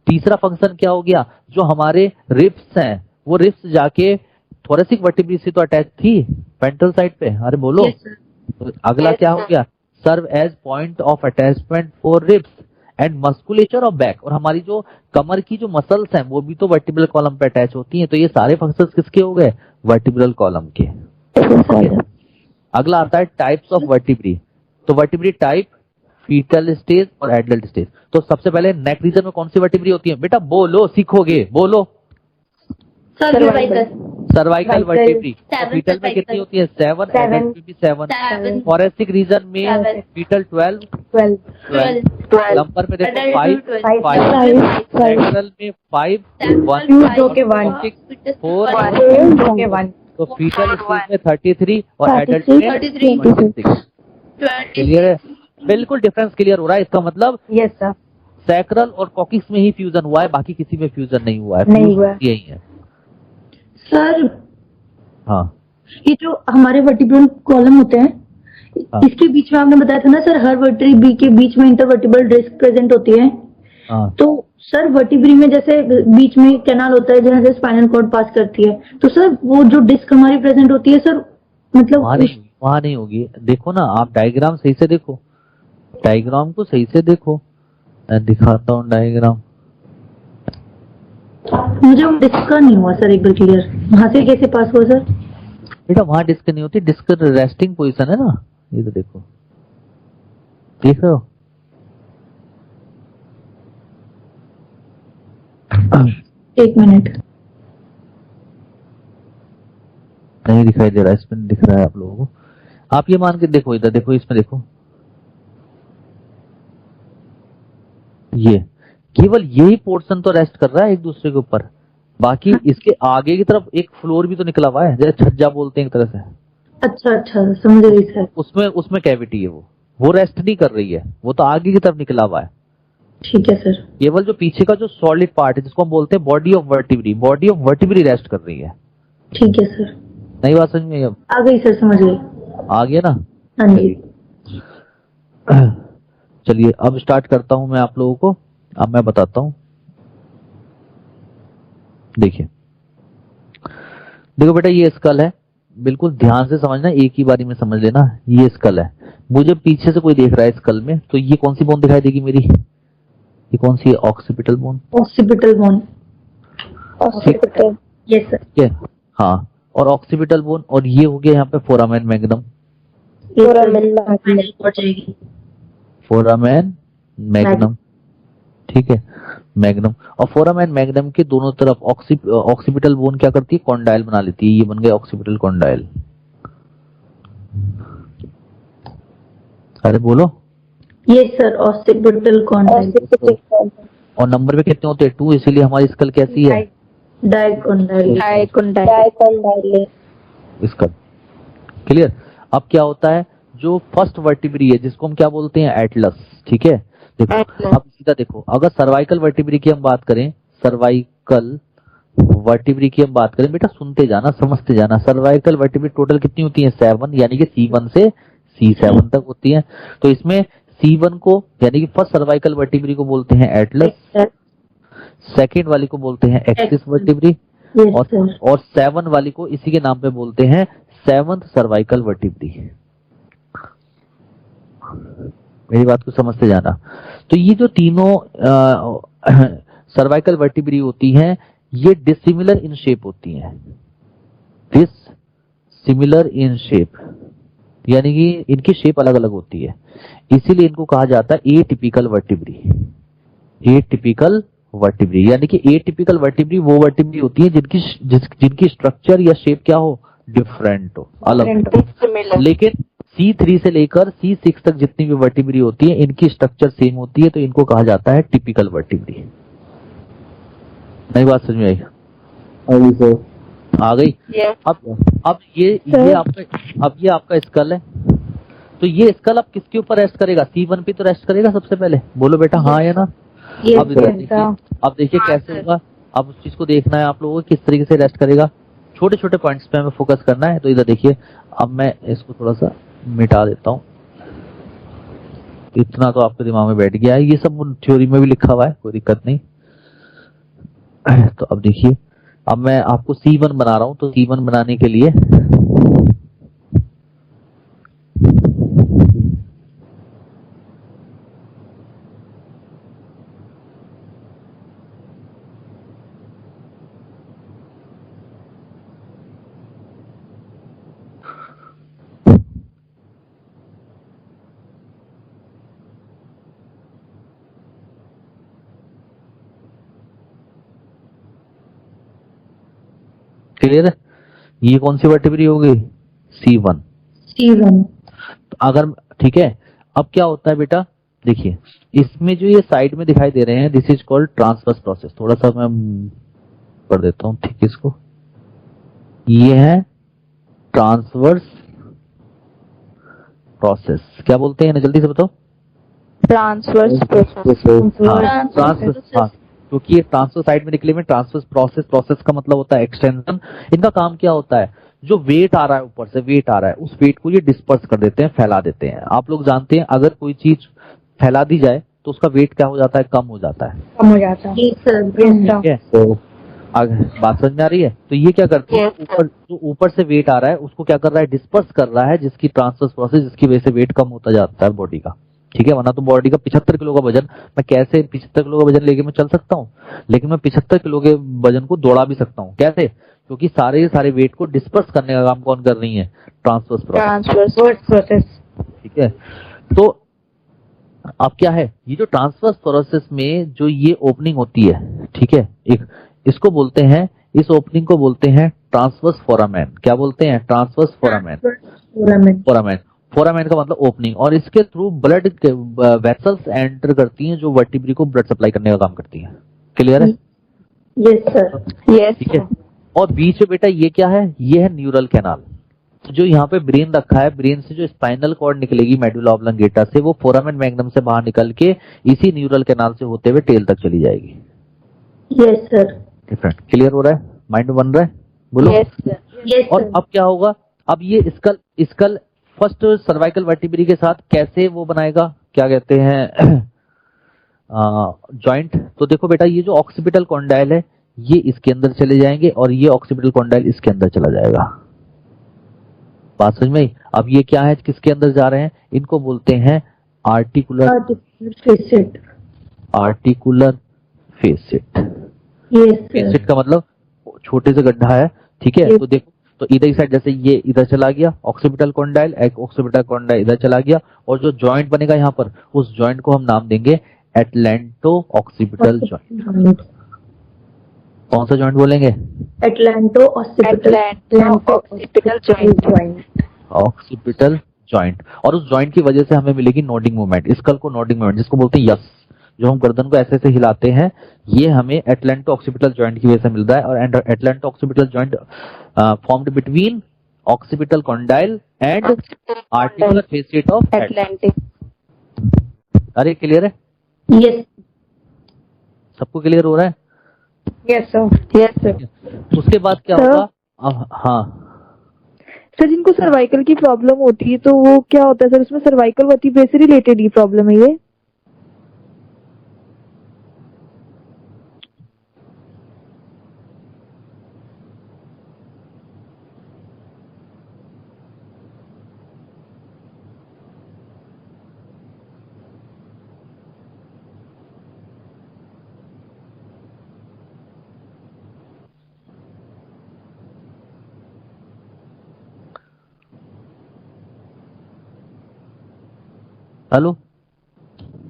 तीसरा फंक्शन क्या हो गया? जो हमारे रिब्स हैं वो रिब्स जाके थोरेसिक वर्टिब्री से तो अटैच थी वेंट्रल साइड पे, अरे बोलो। तो अगला क्या हो गया? Serve as point of attachment for ribs and musculature of back. और हमारी जो कमर की जो मसल्स हैं वो भी तो वर्टिब्रल कॉलम पे अटैच होती हैं। तो ये सारे फंक्शंस किसके हो गए? वर्टिब्रल कॉलम के। अगला आता है टाइप्स ऑफ वर्टिब्री। तो वर्टिब्री टाइप, फीटल स्टेज और एडल्ट स्टेज। तो सबसे पहले नेक रीजन में कौन सी वर्टिब्री होती है? बेटा बोलो, सीखोगे, बोलो। Cervical vertebrae. फीटल में कितनी होती है? 7, एडल्ट में भी 7। थोरेसिक रीजन में फीटल 12, लंबर में देखो 5, सेंट्रल में 5, 1, तो फीटल स्टेज में 33 और एडल्ट में 26। क्लियर है? बिल्कुल डिफरेंस क्लियर हो रहा है। इसका मतलब यस सर, सैक्रल और कॉकिक्स में ही फ्यूजन हुआ है, बाकी किसी में फ्यूजन नहीं हुआ है। नहीं हुआ है। यही है सर। हाँ, ये जो हमारे वर्टिब्रल कॉलम होते हैं, हाँ, इसके बीच में आपने बताया था ना सर, हर वर्टिब्री के बीच में इंटरवर्टिब्रल डिस्क प्रेजेंट होती है। हाँ। तो सर वर्टिब्री में जैसे बीच में कैनाल होता है जहाँ से स्पाइनल कॉर्ड पास करती है, तो सर वो जो डिस्क हमारी प्रेजेंट होती है सर, मतलब वहां नहीं होगी। देखो ना, आप डायग्राम सही से देखो, डायग्राम को सही से देखो। मैं दिखाता हूँ डायग्राम। मुझे डिस्क का नहीं हुआ सर एक बार क्लियर, वहां से कैसे पास हुआ सर? बेटा वहां डिस्क नहीं होती, डिस्क रेस्टिंग पोजीशन है ना। ये तो देखो, देख रहे हो? एक मिनट, नहीं दिखाई दे रहा, इसमें दिख रहा है आप लोगों को। आप ये मान के देखो, इधर देखो, इसमें देखो, ये केवल यही पोर्शन तो रेस्ट कर रहा है एक दूसरे के ऊपर, बाकी इसके आगे की तरफ एक फ्लोर भी तो निकला हुआ है, जैसे छज्जा बोलते हैं एक तरह से। अच्छा समझ गई सर। उसमें कैविटी है, वो रेस्ट नहीं कर रही है, वो तो आगे की तरफ निकला हुआ है। ठीक है सर। केवल जो पीछे का जो सॉलिड पार्ट है जिसको हम बोलते हैं बॉडी ऑफ वर्टिब्री रेस्ट कर रही है। ठीक है सर। नई बात समझ में अब आ गई सर, समझ गई। आ गया ना? हाँ जी। चलिए अब स्टार्ट करता हूं मैं आप लोगों को। अब मैं बताता हूं, देखिए, देखो बेटा ये स्कल है, बिल्कुल ध्यान से समझना, एक ही बारी में समझ लेना। ये स्कल है, मुझे पीछे से कोई देख रहा है स्कल में, तो ये कौन सी बोन दिखाई देगी मेरी? ये कौन सी है? Occipital bone. Occipital bone. Occipital, yes sir. ठीक है, हाँ। और ऑक्सीपिटल बोन, और ये हो गया यहाँ पे फोरामेन मैग्नम। फोरामेन मैग्नम, ठीक है, मैग्नम। और फोरामेन मैग्नम के दोनों तरफ ऑक्सीपिटल बोन क्या करती है? कॉन्डाइल बना लेती है। ये बन गया ऑक्सीपिटल कॉन्डाइल। अरे बोलो। Yes sir, occipital condyle. और नंबर पे कितने होते हैं? 2, इसीलिए हमारी स्कल कैसी है? डायकोंडाइल। स्कल। क्लियर? अब क्या होता है, जो फर्स्ट वर्टिब्री है जिसको हम क्या बोलते हैं? एटलस। ठीक है, देखो अब सीधा देखो, अगर सर्वाइकल वर्टिब्री की हम बात करें, सर्वाइकल वर्टिब्री की हम बात करें, बेटा सुनते जाना, समझते जाना। सर्वाइकल वर्टिब्री टोटल कितनी होती है? 7, यानी कि C1 से C7 तक होती है। तो इसमें C1 को यानी कि फर्स्ट सर्वाइकल वर्टिब्री को बोलते हैं एटलस, सेकेंड वाली को बोलते हैं एक्सिस वर्टिब्री, और 7 वाली को इसी के नाम पे बोलते हैं 7th सर्वाइकल वर्टिब्री। मेरी बात को समझते जाना। तो ये जो तीनों सर्वाइकल वर्टिब्री होती हैं, ये डिसिमिलर इन शेप होती हैं। डिसिमिलर इन शेप यानी कि इनकी शेप अलग अलग होती है, इसीलिए इनको कहा जाता है एटिपिकल वर्टिब्री। एटिपिकल वर्टिब्री यानी कि एटिपिकल वर्टिब्री वो वर्टिब्री होती है जिनकी स्ट्रक्चर या शेप क्या हो? डिफरेंट हो, अलग हो। लेकिन C3 से लेकर C6 तक जितनी भी वर्टिब्री होती है, इनकी स्ट्रक्चर सेम होती है, तो इनको कहा जाता है टिपिकल वर्टिब्री। नई बात समझ में आई? आ गई। अब ये आपका स्कल है, तो ये स्कल अब किसके ऊपर रेस्ट करेगा? C1 पे तो रेस्ट करेगा सबसे पहले। बोलो बेटा हाँ या ना। अब देखिए कैसे होगा। अब उस चीज को देखना है आप लोगों को, किस तरीके से रेस्ट करेगा। छोटे छोटे पॉइंट्स पे हमें फोकस करना है। तो इधर देखिए, अब मैं इसको थोड़ा सा मिटा देता हूँ। इतना तो आपके दिमाग में बैठ गया है, ये सब थ्योरी में भी लिखा हुआ है, कोई दिक्कत नहीं। तो अब देखिए, अब मैं आपको C1 बना रहा हूं। तो C1 बनाने के लिए क्लियर है? ये कौन सी वर्टिब्री हो गई? C1। तो अगर ठीक है, अब क्या होता है बेटा, देखिए इसमें जो ये साइड में दिखाई दे रहे हैं, this is called transverse process. थोड़ा सा मैं कर देता हूँ ठीक इसको। ये है ट्रांसवर्स प्रोसेस। क्या बोलते हैं ना, जल्दी से बताओ। Transverse process. क्योंकि ये ट्रांसवर्स साइड में निकले में ट्रांसवर्स प्रोसेस का मतलब होता है एक्सटेंशन। इनका काम क्या होता है, जो वेट आ रहा है ऊपर से, वेट आ रहा है, उस वेट को ये डिस्पर्स कर देते हैं, फैला देते हैं। आप लोग जानते हैं अगर कोई चीज फैला दी जाए तो उसका वेट क्या हो जाता है? कम हो जाता है। ठीक है, तो बात समझ में आ रही है? तो ये क्या करते हैं, ऊपर जो ऊपर से वेट आ रहा है उसको क्या कर रहा है? डिस्पर्स कर रहा है, जिसकी ट्रांसवर्स प्रोसेस, जिसकी वजह से वेट कम होता जाता है बॉडी का। ठीक है, वरना तो बॉडी का 75 किलो का वजन, मैं कैसे 75 किलो का वजन लेके मैं चल सकता हूँ, लेकिन मैं 75 किलो के वजन को दौड़ा भी सकता हूँ। कैसे? क्योंकि सारे वेट को डिस्पर्स करने का काम कौन कर रही है? Transverse process. ठीक है, तो अब क्या है, ये जो ट्रांसवर्स प्रोसेस में जो ये ओपनिंग होती है, ठीक है, एक इसको बोलते हैं, इस ओपनिंग को बोलते हैं ट्रांसवर्स फोरामेन। क्या बोलते हैं? Transverse foramen. फोरामेन का मतलब ओपनिंग, और इसके थ्रू ब्लड वेसल्स एंटर करती हैं, जो वर्टिब्री को ब्लड सप्लाई करने का काम करती हैं। क्लियर है? Yes sir. यस। ठीक है, और बीच में बेटा ये क्या है? ये है न्यूरल कैनाल। जो यहाँ पे ब्रेन रखा है, ब्रेन से जो स्पाइनल कॉर्ड निकलेगी मेडुला ऑब्लंगेटा से, वो फोरामेन मैग्नम से बाहर निकल के इसी न्यूरल कैनाल से होते हुए टेल तक चली जाएगी। Yes sir. डिफरेंट क्लियर हो रहा है? माइंड में बन रहा है? बोलो। Yes sir. यस। और अब क्या होगा, अब ये स्कल फर्स्ट सर्वाइकल वर्टिब्री के साथ कैसे वो बनाएगा, क्या कहते हैं, जॉइंट। तो देखो बेटा, ये जो ऑक्सीपिटल कॉन्डाइल है ये इसके अंदर चले जाएंगे, और ये ऑक्सीपिटल कॉन्डाइल इसके अंदर चला जाएगा। बात समझ में आई? अब ये क्या है, किसके अंदर जा रहे हैं? इनको बोलते हैं articular facet. Articular facet. Facet का मतलब छोटे से गड्ढा है। ठीक है, तो देखो, तो इधर की साइड जैसे ये इधर चला गया ऑक्सीपिटल कॉन्डाइल, एक ऑक्सीपिटल कॉन्डाइल इधर चला गया, और जो जॉइंट बनेगा यहाँ पर, उस जॉइंट को हम नाम देंगे एटलैंटो ऑक्सीपिटल जॉइंट। कौन सा जॉइंट बोलेंगे? एटलैंटो ऑक्सीपिटल जॉइंट। Occipital joint. और उस जॉइंट की वजह से हमें मिलेगी नोडिंग मूवमेंट, स्कल को नोडिंग मूवमेंट, जिसको बोलते हैं यस। जो हम गर्दन को ऐसे ऐसे हिलाते हैं, ये हमें एटलैंटो ऑक्सीपिटल जॉइंट की वजह से मिल रहा है। और atlanto occipital joint formed between occipital condyle and articular facet of atlantic. अरे क्लियर है? यस। सबको क्लियर हो रहा है? Yes sir. Yes sir. उसके बाद क्या होगा? हाँ सर, जिनको सर्वाइकल की प्रॉब्लम होती है तो वो क्या होता है सर, उसमें सर्वाइकल वर्टिब्रे से रिलेटेड ही प्रॉब्लम है ये? Hello.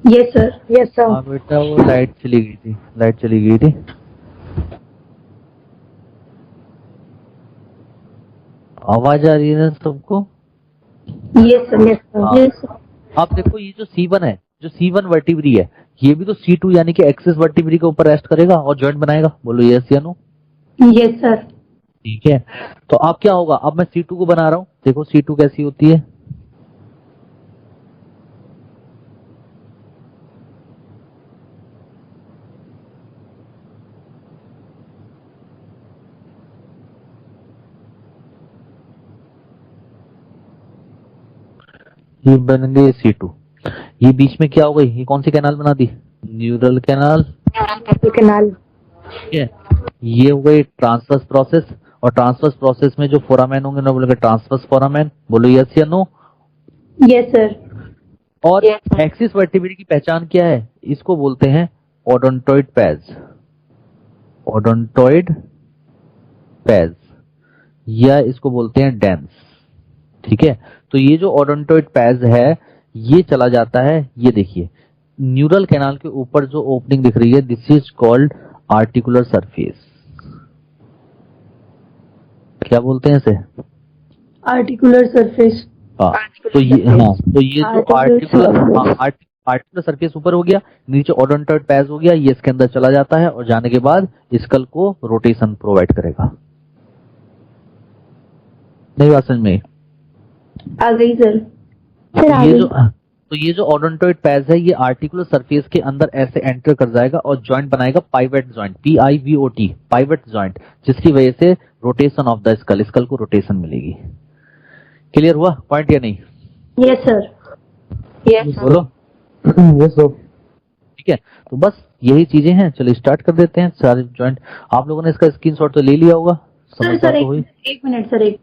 Yes sir. Yes sir. हाँ बेटा, वो लाइट चली गई थी, लाइट चली गई थी। आवाज आ रही है ना सबको? Yes sir. Yes sir. Yes sir. आप देखो, ये जो C1 है, जो C1 वर्टिब्री है, ये भी तो C2 यानी कि एक्सिस वर्टिब्री के ऊपर रेस्ट करेगा और जॉइंट बनाएगा। बोलो यस या नो? Yes sir. ठीक है, तो अब क्या होगा, अब मैं C2 को बना रहा हूं, देखो C2 कैसी होती है। ये बन गई C2। ये बीच में क्या हो गई, ये कौन सी कैनाल बना दी, न्यूरल कैनाल। कैनाल। ठीक है, ये हो गई ट्रांसवर्स प्रोसेस, और ट्रांसवर्स प्रोसेस में जो फोरामेन होंगे ना बोलेंगे ट्रांसवर्स फोरामेन, बोलो यस या नो। Yes sir. और एक्सिस वर्टिब्री की पहचान क्या है, इसको बोलते हैं ओडोंटोइड पैज, ओडोंटोइड पैज, या इसको बोलते हैं डेंस। ठीक है, तो ये जो ओडोंटोइड पैज है ये चला जाता है, ये देखिए न्यूरल कैनाल के ऊपर जो ओपनिंग दिख रही है, this is called articular surface. क्या बोलते हैं इसे, आर्टिकुलर सरफेस। हाँ, तो ये जो आर्टिकुलर सरफेस ऊपर हो गया, नीचे ओडोंटोइड पैज हो गया, ये इसके अंदर चला जाता है और जाने के बाद स्कल को रोटेशन प्रोवाइड करेगा। नहीं बात समझ में आ गई सर। तो ये जो ओडोंटोइड पैज है ये आर्टिकुलर सरफेस के अंदर ऐसे एंटर कर जाएगा और जॉइंट बनाएगा, pivot joint, PIVOT, pivot joint, जिसकी वजह से rotation of the skull, skull को रोटेशन मिलेगी। क्लियर हुआ पॉइंट या नहीं? Yes sir. यस बोलो। Yes sir. ठीक है, तो बस यही चीजें हैं, चलो स्टार्ट कर देते हैं। सारे जॉइंट आप लोगों ने इसका स्क्रीनशॉट तो ले लिया होगा, सर। समझदार सर तो हुई। एक मिनट सर, एक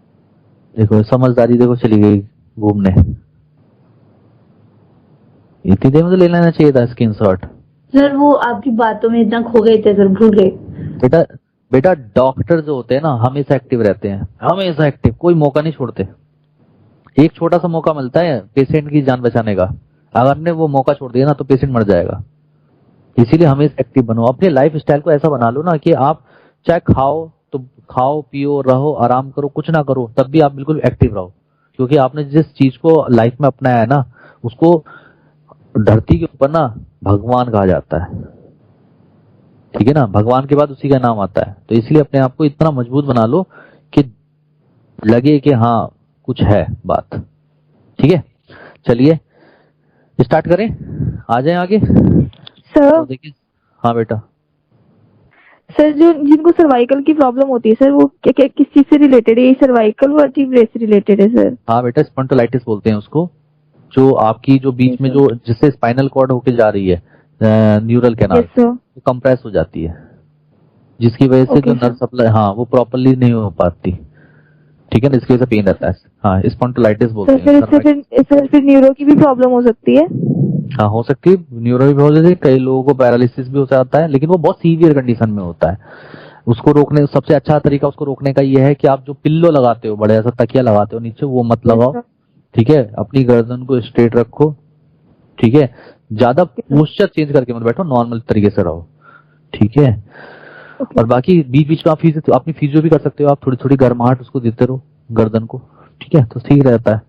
देखो समझदारी देखो चली गई घूमने, इतनी देर में तो ले लेना चाहिए था स्क्रीनशॉट। सर वो आपकी बातों में इतना खो गए थे सर, भूल गए। बेटा बेटा डॉक्टर जो होते हैं ना हमेशा एक्टिव रहते हैं, हमेशा एक्टिव, कोई मौका नहीं छोड़ते। एक छोटा सा मौका मिलता है पेशेंट की जान बचाने का, अगर ने वो मौका छोड़ दिया ना तो पेशेंट मर जाएगा। इसीलिए हमेशा एक्टिव बनो, अपने लाइफ स्टाइल को ऐसा बना लो ना कि आप चाहे खाओ तो खाओ पियो रहो आराम करो, कुछ ना करो तब भी आप बिल्कुल एक्टिव रहो, क्योंकि आपने जिस चीज को लाइफ में अपनाया है ना उसको धरती के ऊपर ना भगवान कहा जाता है। ठीक है ना, भगवान के बाद उसी का नाम आता है, तो इसलिए अपने आप को इतना मजबूत बना लो कि लगे कि हाँ कुछ है बात। ठीक है, चलिए स्टार्ट करें, आ जाएं आगे। सर तो देखिए, हाँ बेटा। सर जो जिनको सर्वाइकल की प्रॉब्लम होती है सर, वो क्या किस चीज से रिलेटेड है, ये सर्वाइकल वर्टिब्रे से रिलेटेड है सर? हाँ बेटा, स्पॉन्डिलोलाइटिस बोलते हैं उसको, जो आपकी जो बीच में जो जिससे स्पाइनल कॉर्ड होके जा रही है न्यूरल कैनाल, वो कंप्रेस हो जाती है, जिसकी वजह से जो नर्व सप्लाई हाँ वो प्रॉपर्ली नहीं हो पाती। ठीक है ना, इसकी वजह से पेन रहता है। हाँ, स्पॉन्डिलोलाइटिस बोलते हैं। फिर न्यूरो की भी प्रॉब्लम हो सकती है? हाँ हो सकती है, न्यूरो भी हो जाती है, कई लोगों को पैरालिसिस भी हो जाता है, लेकिन वो बहुत सीवियर कंडीशन में होता है। उसको रोकने सबसे अच्छा तरीका उसको रोकने का ये है कि आप जो पिल्लो लगाते हो, बड़े ऐसा तकिया लगाते हो नीचे, वो मत लगाओ। ठीक है, अपनी गर्दन को स्ट्रेट रखो। ठीक है, ज्यादा पोस्चर चेंज करके मत बैठो, नॉर्मल तरीके से रहो। ठीक है, और बाकी बीच बीच में आप अपनी फिजियो भी कर सकते हो, आप थोड़ी थोड़ी गर्माहट उसको देते रहो गर्दन को। ठीक है, तो ठीक रहता है।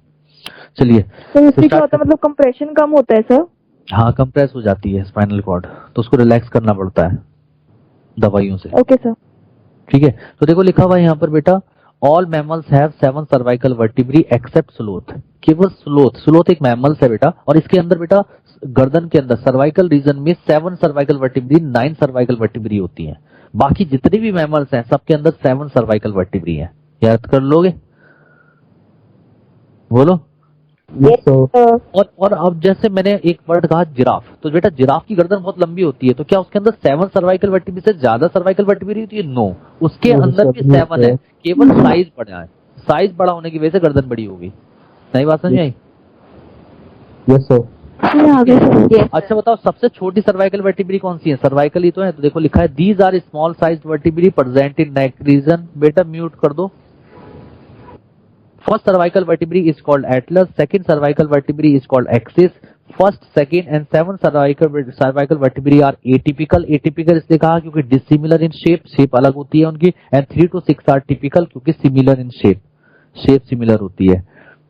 चलिए, तो इससे क्या होता है, मतलब कंप्रेशन कम होता है सर? हाँ, कंप्रेस हो जाती है स्पाइनल कॉर्ड, तो उसको रिलैक्स करना पड़ता है दवाइयों से। Okay sir. ठीक है, तो देखो लिखा हुआ है यहाँ पर बेटा, all mammals have 7 cervical vertebrae except sloth. केवल स्लोथ एक मैमल्स है बेटा, और इसके अंदर बेटा गर्दन के अंदर सर्वाइकल रीजन में 7 सर्वाइकल वर्टिब्री, 9 सर्वाइकल वर्टिब्री होती हैं। बाकी जितने भी मैमल्स हैं सबके अंदर 7 सर्वाइकल वर्टिब्री हैं। याद कर लोगे? बोलो। और अब जैसे मैंने एक वर्ड कहा जिराफ, तो बेटा जिराफ की गर्दन बहुत लंबी होती है, तो क्या उसके अंदर 7 सर्वाइकल वर्टिब्री से ज्यादा सर्वाइकल वर्टिब्री होती है? नो, उसके अंदर भी 7 है, केवल साइज बड़ा है। साइज बड़ा होने की वजह से गर्दन बड़ी होगी। नई बात समझ आई? Yes sir. अच्छा बताओ, सबसे छोटी सर्वाइकल वर्टिब्री कौन सी है? सर्वाइकल ही तो है, तो देखो लिखा है these are small size vertebrae present in neck region. बेटा म्यूट कर दो। First cervical vertebrae is called atlas, second cervical vertebrae is called axis, first, second and 7 cervical vertebrae are atypical. Atypical इसलिए कहा क्योंकि dissimilar in shape अलग होती है उनकी, and 3 to 6 are typical क्योंकि similar in shape similar होती है।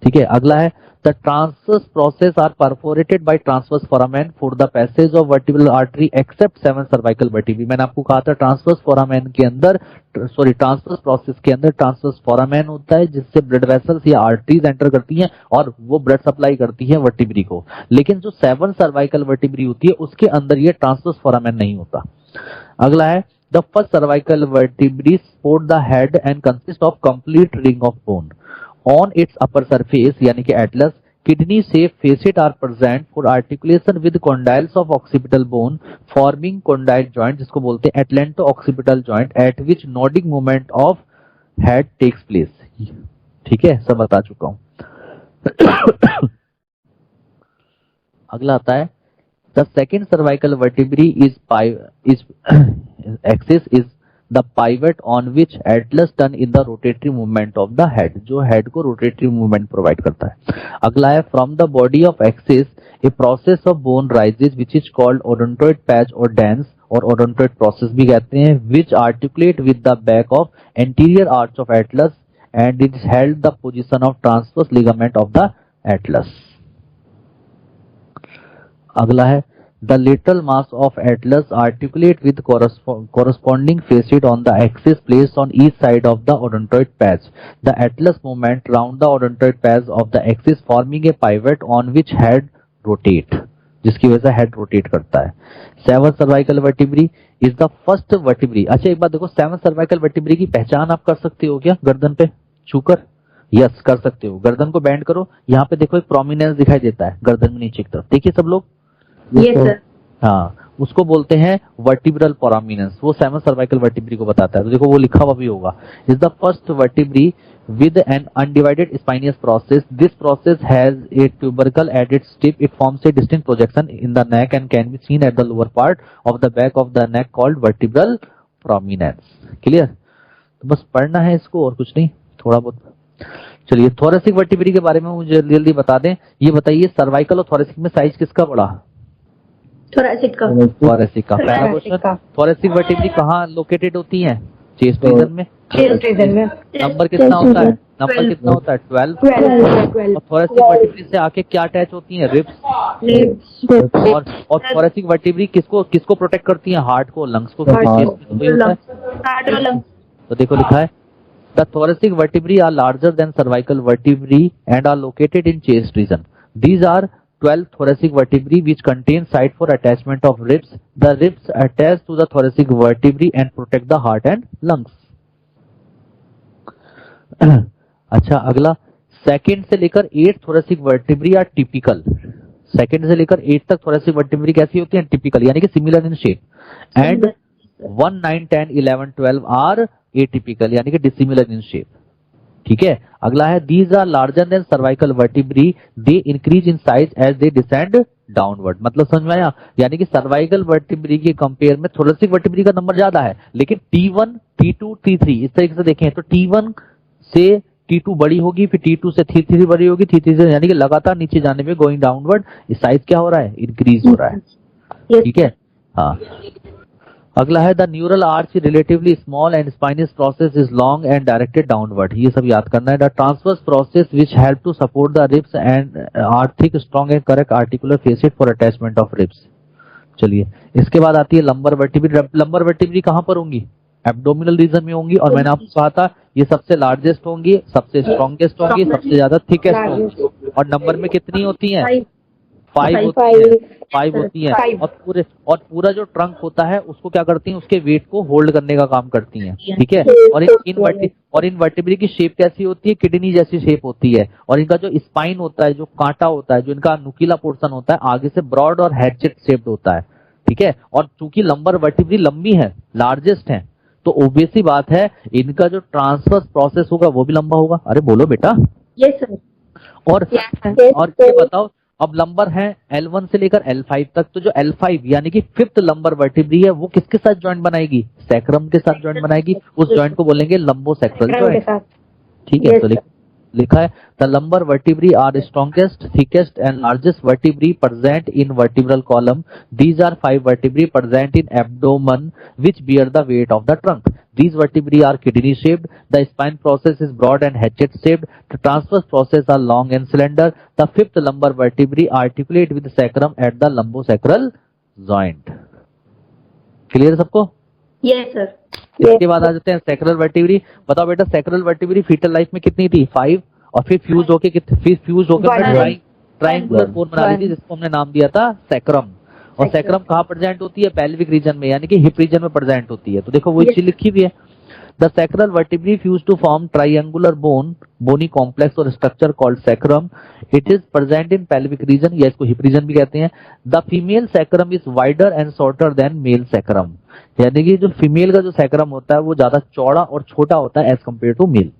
ठीक है, अगला है The transverse process are perforated by transverse foramen for the passage of vertebral artery except 7 cervical vertebrae. मैंने आपको कहा था ट्रांसवर्स फोरामेन के अंदर, सॉरी ट्रांसवर्स प्रोसेस के अंदर ट्रांसवर्स फोरामेन होता है जिससे ब्लड वेसल्स या आर्टरीज एंटर करती हैं और वो ब्लड सप्लाई करती है वर्टिब्री को। लेकिन जो 7 सर्वाइकल वर्टिब्री होती है उसके अंदर ये ट्रांसवर्स फोरामेन नहीं होता। अगला है the first cervical vertebrae support the head and consist of complete ring of bone on its upper surface यानी कि Atlas kidney shaped facet are present for articulation with condyles of occipital bone forming condyle joint जिसको बोलते हैं atlanto-occipital joint at which nodding movement of head takes place। ठीक है, सब बता चुका हूं। अगला आता है the second cervical vertebrae is axis is the pivot on which atlas turn in the rotatory movement of the head, जो head को rotatory movement provide करता है। अगला है from the body of axis a process of bone rises which is called odontoid patch or dance और odontoid process भी कहते हैं which articulate with the back of anterior arch of atlas and it held the position of transverse ligament of the atlas। अगला है the lateral mass of atlas articulate with corresponding facet on the axis placed on each side of the odontoid patch. The atlas movement round the odontoid patch of the axis forming a pivot on which head rotate, जिसकी वजह से हेड रोटेट करता है। 7 cervical vertebrae is the first vertebrae. अच्छा एक बात देखो, 7 सर्वाइकल वर्टिब्री की पहचान आप कर सकते हो क्या गर्दन पे छूकर? यस कर सकते हो। गर्दन को बेंड करो, यहाँ पे देखो एक प्रोमिनेंस दिखाई देता है गर्दन में नीचे की तरफ, देखिए सब लोग। Yes sir. हाँ, उसको बोलते हैं वर्टिब्रल प्रोमिनेंस, वो 7 सर्वाइकल वर्टिब्री को बताता है। तो देखो वो लिखा हुआ भी होगा, is the first vertebrae with an undivided spinous process. This process has a tubercle at its tip. It forms a distinct projection in the neck and can be seen at the lower part of the back of the neck called vertebral prominence. Clear? तो बस पढ़ना है इसको और कुछ नहीं, थोड़ा बहुत। चलिए थोरेसिक वर्टिब्री के बारे में मुझे जल्दी बता दें। ये बताइए सर्वाइकल और थोरेसिक में साइज किसका बड़ा? थोरेसिक का। थोरेसिक का। पहला क्वेश्चन, थोरेसिक वर्टिब्री कहाँ लोकेटेड होती है? चेस्ट रीजन में। चेस्ट रीजन में। नंबर कितना होता है? नंबर कितना होता है? 12। और थोरेसिक वर्टिब्री से आके क्या अटैच होती हैं? रिब्स। और थोरेसिक वर्टिब्री किसको प्रोटेक्ट करती हैं? हार्ट को, लंग्स को। तो देखो लिखा है the thoracic vertebrae are larger than cervical vertebrae and are located in chest region. These are 12 thoracic vertebrae which contain site for attachment of ribs. The ribs attach to the thoracic vertebrae and protect the heart and lungs. अच्छा अगला, सेकंड से लेकर 8 thoracic vertebrae are typical. Second से लेकर 8 तक thoracic vertebrae कैसी होती हैं? टिपिकल, यानी कि similar in shape. And 1, 9, 10, 11, 12 are atypical, यानी कि डिसिमिलर इन शेप। ठीक है। अगला है these are larger than cervical vertebrae, they increase in size as they descend downward. मतलब समझ में आया? यानी कि सर्वाइकल वर्टिब्री के कंपेयर में थोरेसिक वर्टिब्री का नंबर ज्यादा है, लेकिन T1, T2, T3 इस तरीके से देखें तो T1 से T2 बड़ी होगी, फिर T2 से T3 बड़ी होगी, T3 से, यानी कि लगातार नीचे जाने में गोइंग डाउनवर्ड साइज क्या हो रहा है? इंक्रीज हो रहा है। ठीक है। हाँ, अगला है the neural arch relatively small and spinous process is long and directed downward. ये सब याद करना है। The transverse process which help to support the ribs and are thick strong and correct articular facet for attachment of ribs. चलिए इसके बाद आती है लंबर वर्टिब्री। लंबर वर्टिब्री कहां पर होंगी? एब्डोमिनल रीजन में होंगी। और मैंने आपको कहा था ये सबसे लार्जेस्ट होंगी, सबसे स्ट्रॉन्गेस्ट होंगी, सबसे ज्यादा थिकेस्ट होंगी। और नंबर में कितनी होती हैं? 5 होती है। और पूरा जो ट्रंक होता है उसको क्या करती हैं? उसके वेट को होल्ड करने का काम करती हैं। ठीक है। और इन वर्टिब्री की शेप कैसी होती है? किडनी जैसी शेप होती है। और इनका जो स्पाइन होता है, जो कांटा होता है, जो इनका नुकीला पोर्शन होता है, आगे से ब्रॉड और हैचेट शेप्ड होता है। ठीक है। और चूंकि लंबर वर्टिब्री लंबी है, लार्जेस्ट है, तो ऑब्वियसली बात है इनका जो ट्रांसवर्स प्रोसेस होगा वो भी लंबा होगा। अरे बोलो बेटा। Yes sir. और ये बताओ, अब लंबर है L1 से लेकर L5 तक, तो जो L5 यानी कि 5th लंबर वर्टिब्री है वो किसके साथ जॉइंट बनाएगी? सैक्रम के साथ जॉइंट बनाएगी। उस जॉइंट को बोलेंगे लंबोसैक्रल जॉइंट। ठीक है। तो लिखा है the lumbar vertebrae are strongest, thickest and largest vertebrae present in vertebral column. These are 5 vertebrae present in abdomen which bear the weight of the trunk. These vertebrae are kidney shaped. The spine process is broad and hatchet shaped. The transverse process are long and slender. The fifth lumbar vertebrae articulate with sacrum at the lumbosacral joint. Clear सबको? Yes sir. इसके बाद आ जाते हैं सैक्रल वर्टिब्री। बताओ बेटा सैक्रल वर्टिब्री फीटल लाइफ में कितनी थी? 5 और फिर फ्यूज होके ट्रायंगुलर बोन बना ली थी जिसको हमने नाम दिया था सैक्रम। और सैक्रम कहाँ प्रेजेंट होती है? पेल्विक रीजन में, यानी कि हिप रीजन में प्रेजेंट होती है। तो देखो वो चीज लिखी हुई है, the sacral vertebrae fuse to form triangular bony complex or structure called sacrum. It is present in pelvic region या इसको हिप रीजन भी कहते हैं। The female sacrum is wider and shorter than male sacrum, यानी कि जो फीमेल का जो सैक्रम होता है वो ज्यादा चौड़ा और छोटा होता है एज कम्पेयर टू मेल।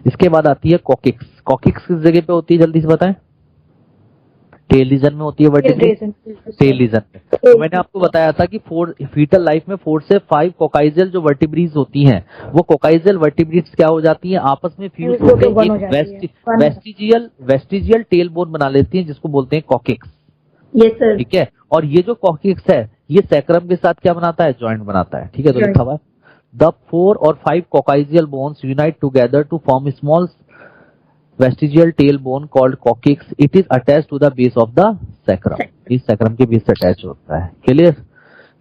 इसके बाद आती है कॉकिक्स। कॉकिक्स किस जगह पे होती है जल्दी से बताएं? टेल रीजन में होती है वर्टिब्री, टेल रीजन में। तो मैंने आपको बताया था कि फीटल लाइफ में 4 से 5 कोकाइजल जो वर्टिब्रीज होती हैं वो कोकाइजल वर्टिब्रीज क्या हो जाती हैं? आपस में फ्यूज होकर एक वेस्टिजियल टेल बोन बना लेती हैं जिसको बोलते हैं कॉकिक्स। Yes sir. ठीक है, और ये जो कॉकिक्स है ये सैक्रम के साथ क्या बनाता है? जॉइंट बनाता है। ठीक है, तो लिखा हुआ है the 4 or 5 coccygeal bones unite together to form small vestigial tail bone called coccyx. It is attached to the base of the sacrum, इस सैक्रम के बेस से अटैच होता है। क्लियर?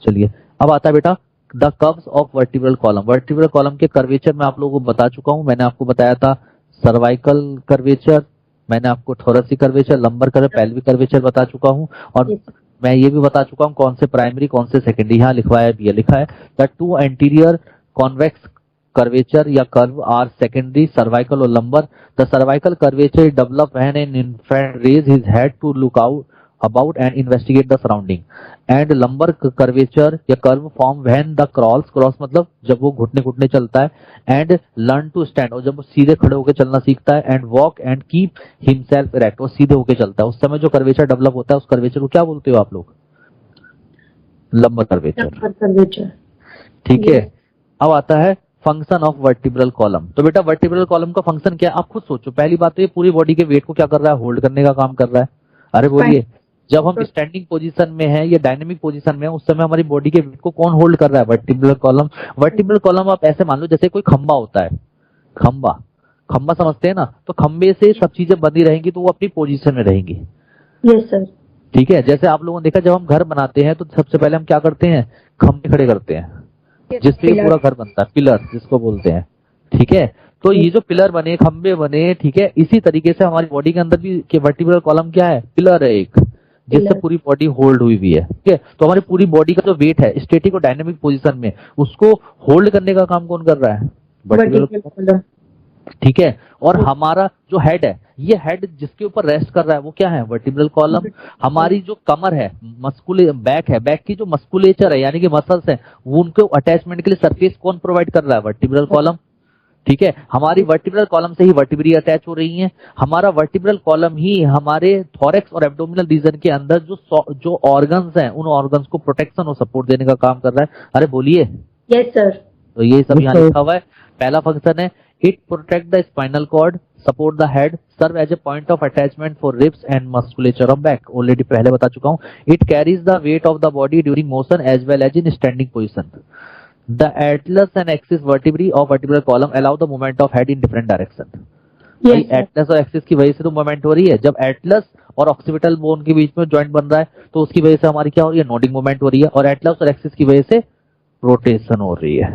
चलिए अब आता है बेटा the curves of vertebral column. Vertebral column के कर्वेचर मैं आप लोगों को बता चुका हूं। मैंने आपको बताया था सर्वाइकल कर्वेचर, मैंने आपको thoracic curvature, lumbar curvature, pelvic curvature बता चुका हूं, और मैं ये भी बता चुका हूं कौन से प्राइमरी कौन से सेकेंडरी। यहाँ लिखवाया भी है, लिखा है द 2 एंटीरियर कॉन्वेक्स curvature या curve are secondary cervical or lumbar. The cervical curvature develop when an infant raise his head to look out about and investigate the surrounding. And lumbar curvature या curve form when the crawls मतलब जब वो घुटने चलता है, and learn to stand और जब वो सीधे खड़े होकर चलना सीखता है, and walk and keep himself erect और सीधे होकर चलता है। उस समय जो कर्वेचर डेवलप होता है उस कर्वेचर को क्या बोलते हो आप लोग? Lumbar curvature. ठीक है, अब आता है फंक्शन ऑफ वर्टिब्रल कॉलम। तो बेटा वर्टिब्रल कॉलम का फंक्शन क्या है? आप खुद सोचो। पहली बात तो ये पूरी बॉडी के वेट को क्या कर रहा है? होल्ड करने का काम कर रहा है। अरे बोलिए, जब हम स्टैंडिंग पोजीशन में है या डायनेमिक पोजीशन में है उस समय हमारी बॉडी के वेट को कौन होल्ड कर रहा है? Vertebral column. वर्टिब्रल कॉलम आप ऐसे मान लो जैसे कोई खंबा होता है, खंबा समझते हैं ना? तो खंबे से सब चीजें बंधी रहेंगी तो वो अपनी पोजीशन में रहेंगी। Yes sir. ठीक है, जैसे आप लोगों ने देखा जब हम घर बनाते हैं तो सबसे पहले हम क्या करते हैं? खंबे खड़े करते हैं जिससे पूरा घर बनता है, पिलर जिसको बोलते हैं। ठीक है, तो ये जो पिलर बने, खंबे बने, ठीक है, इसी तरीके से हमारी बॉडी के अंदर भी वर्टिब्रल कॉलम क्या है? पिलर है एक, जिससे पूरी बॉडी होल्ड हुई हुई है। ठीक है, तो हमारी पूरी बॉडी का जो वेट है स्टैटिक और डायनेमिक पोजीशन में उसको होल्ड करने का काम कौन कर रहा है? Vertebral column. ठीक है, और हमारा जो हेड है, ये हेड जिसके ऊपर रेस्ट कर रहा है वो क्या है? Vertebral column. हमारी जो कमर है, बैक है, बैक की जो मस्कुलेचर है यानी कि मसल्स है, वो उनको अटैचमेंट के लिए सरफेस कौन प्रोवाइड कर रहा है? Vertebral column. ठीक है, हमारी वर्टिब्रल कॉलम से ही वर्टिब्री अटैच हो रही हैं। हमारा वर्टिब्रल कॉलम ही हमारे थोरेक्स और एब्डोमिनल रीजन के अंदर जो ऑर्गन्स हैं उन ऑर्गन्स को प्रोटेक्शन और सपोर्ट देने का काम कर रहा है। अरे बोलिए। Yes sir. तो ये सब यहाँ लिखा हुआ है। पहला फंक्शन है it protect the spinal cord, support the head, serve as a point of attachment for ribs and musculature of back. Already पहले बता चुका हूँ। It carries the weight of the body during motion as well as in standing position. The atlas and axis vertebrae of vertebral column allow the movement of head in different direction. Atlas और एक्सिस की वजह से तो मूवमेंट हो रही है। जब एटलस और ऑक्सीपिटल बोन के बीच में ज्वाइंट बन रहा है तो उसकी वजह से हमारी क्या हो रही है? नोडिंग मूवमेंट हो रही है, और एटलस और एक्सिस की वजह से रोटेशन हो रही है।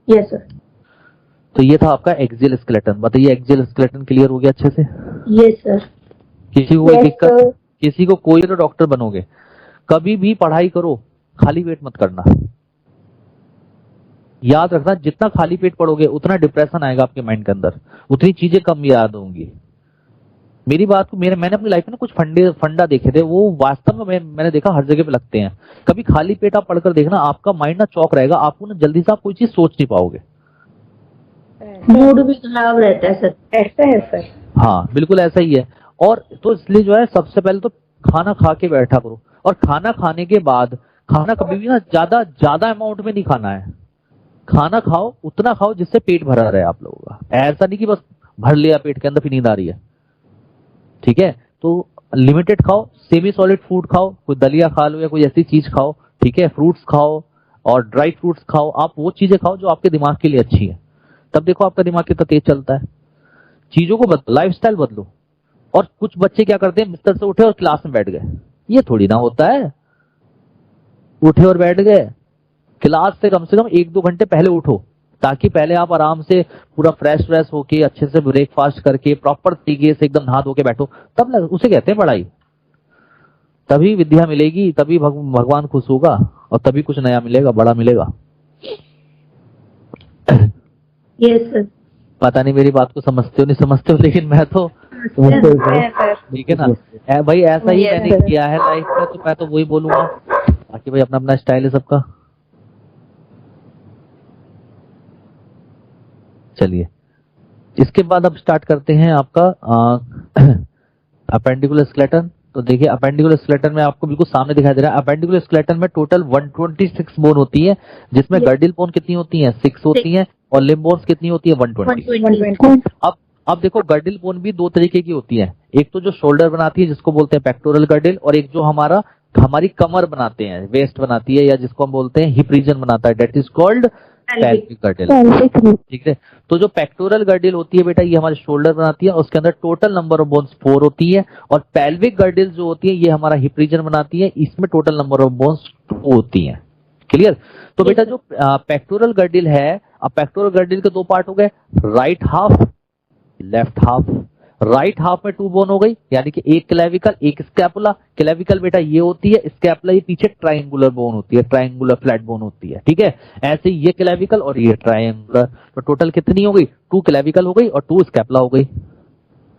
Yes sir. तो ये था आपका एक्सियल स्केलेटन। बताइए एक्सियल स्केलेटन क्लियर हो गया अच्छे से? Yes sir. किसी को कोई दिक्कत? किसी को कोई तो डॉक्टर बनोगे। कभी भी पढ़ाई करो खाली पेट मत करना। याद रखना जितना खाली पेट पढ़ोगे उतना डिप्रेशन आएगा आपके माइंड के अंदर, उतनी चीजें कम याद होंगी। मेरी बात को मैंने अपनी लाइफ में ना कुछ फंडा देखे थे, वो वास्तव में मैंने देखा हर जगह पे लगते हैं। कभी खाली पेट आप पढ़कर देखना, आपका माइंड ना चौक रहेगा, आपको ना जल्दी से आप कोई चीज सोच नहीं पाओगे, मूड भी खराब रहता है सर। ऐसा है सर? हाँ बिल्कुल ऐसा ही है। और तो इसलिए जो है सबसे पहले तो खाना खा के बैठा करो, और खाना खाने के बाद खाना कभी भी ना ज्यादा अमाउंट में नहीं खाना है। खाना खाओ उतना खाओ जिससे पेट भरा रहे आप लोगों का, ऐसा नहीं कि बस भर लिया पेट के अंदर फिर नींद आ रही है। ठीक है, तो लिमिटेड खाओ, सेमी सॉलिड फूड खाओ, कोई दलिया खा लो या कोई ऐसी चीज खाओ। ठीक है, फ्रूट्स खाओ, और ड्राई फ्रूट्स खाओ, आप वो चीजें खाओ जो आपके दिमाग के लिए अच्छी है, तब देखो आपका दिमाग कितना तेज चलता है। चीजों को बदलो, लाइफस्टाइल बदलो। और कुछ बच्चे क्या करते हैं, बिस्तर से उठे और क्लास में बैठ गए, ये थोड़ी ना होता है। उठे और बैठ गए, क्लास से कम 1-2 घंटे पहले उठो, ताकि पहले आप आराम से पूरा फ्रेश होके अच्छे से ब्रेकफास्ट करके प्रॉपर तरीके से एकदम नहा धो के बैठो, तब उसे कहते हैं पढ़ाई। तभी विद्या मिलेगी, तभी भगवान खुश होगा, और तभी कुछ नया मिलेगा, बड़ा मिलेगा। Yes sir. पता नहीं मेरी बात को समझते हो नहीं समझते हो, लेकिन मैं तो ठीक है ना भाई, ऐसा ही मैंने किया है लाइफ में, तो मैं तो वही बोलूंगा। बाकी भाई अपना अपना स्टाइल है सबका। चलिए, इसके बाद अब स्टार्ट करते हैं आपका अपेंडिकुलर स्केलेटन। तो देखिए, अपेंडिकुलर स्केलेटन में आपको बिल्कुल सामने दिखाई दे रहा है। अपेंडिकुलर स्केलेटन में टोटल 126 बोन होती है, जिसमें गर्डिल बोन कितनी होती है, 6 होती है, और लिम्ब बोन्स कितनी होती है, 120। अब देखो, गर्डिल बोन भी 2 तरीके की होती है। एक तो जो शोल्डर बनाती है जिसको बोलते हैं पेक्टोरल गर्डिल, और एक जो हमारी कमर बनाते हैं, वेस्ट बनाती है, या जिसको हम बोलते हैं हिप रीजन बनाता है, that is called pelvic girdle. ठीक है, तो जो पेक्टोरल गर्डिल होती है बेटा, ये हमारे शोल्डर बनाती है, उसके अंदर टोटल नंबर ऑफ बोन्स 4 होती है। और पेल्विक गर्डिल जो होती है, ये हमारा हिप रीजन बनाती है, इसमें टोटल नंबर ऑफ बोन्स 2 होती है। क्लियर? तो बेटा जो पेक्टोरल गर्डिल है, अब पेक्टोरल गर्डिल के 2 पार्ट हो गए, right half, left half. Right half में 2 बोन हो गई, यानी कि एक क्लेविकल, एक स्कैपुला। क्लेविकल बेटा ये होती है, स्कैपुला ये पीछे ट्रायंगुलर बोन होती है, ट्रायंगुलर फ्लैट बोन होती है। ठीक है, ऐसे ये क्लेविकल और ये ट्रायंगुलर। तो टोटल कितनी हो गई, 2 क्लेविकल हो गई और 2 स्कैपुला हो गई,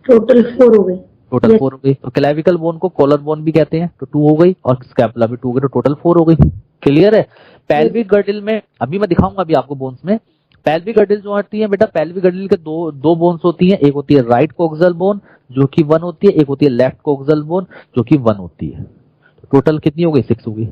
टोटल 4 हो गई। टोटल 4 हो गई। तो क्लेविकल बोन को कॉलर बोन भी कहते हैं, तो 2 हो गई, और स्कैपुला भी 2 हो गई, तो टोटल 4 हो गई। क्लियर है? पेल्विक गर्डिल में अभी मैं दिखाऊंगा अभी आपको बोन्स में। पेल्विक गर्डिल जो होती है बेटा, पेल्विक गर्डिल के दो बोन्स होती हैं। एक होती है राइट कोक्सल बोन जो कि 1 होती है, एक होती है लेफ्ट कोक्सल बोन जो कि 1 होती है। तो टोटल कितनी हो गई, 6 हो गई।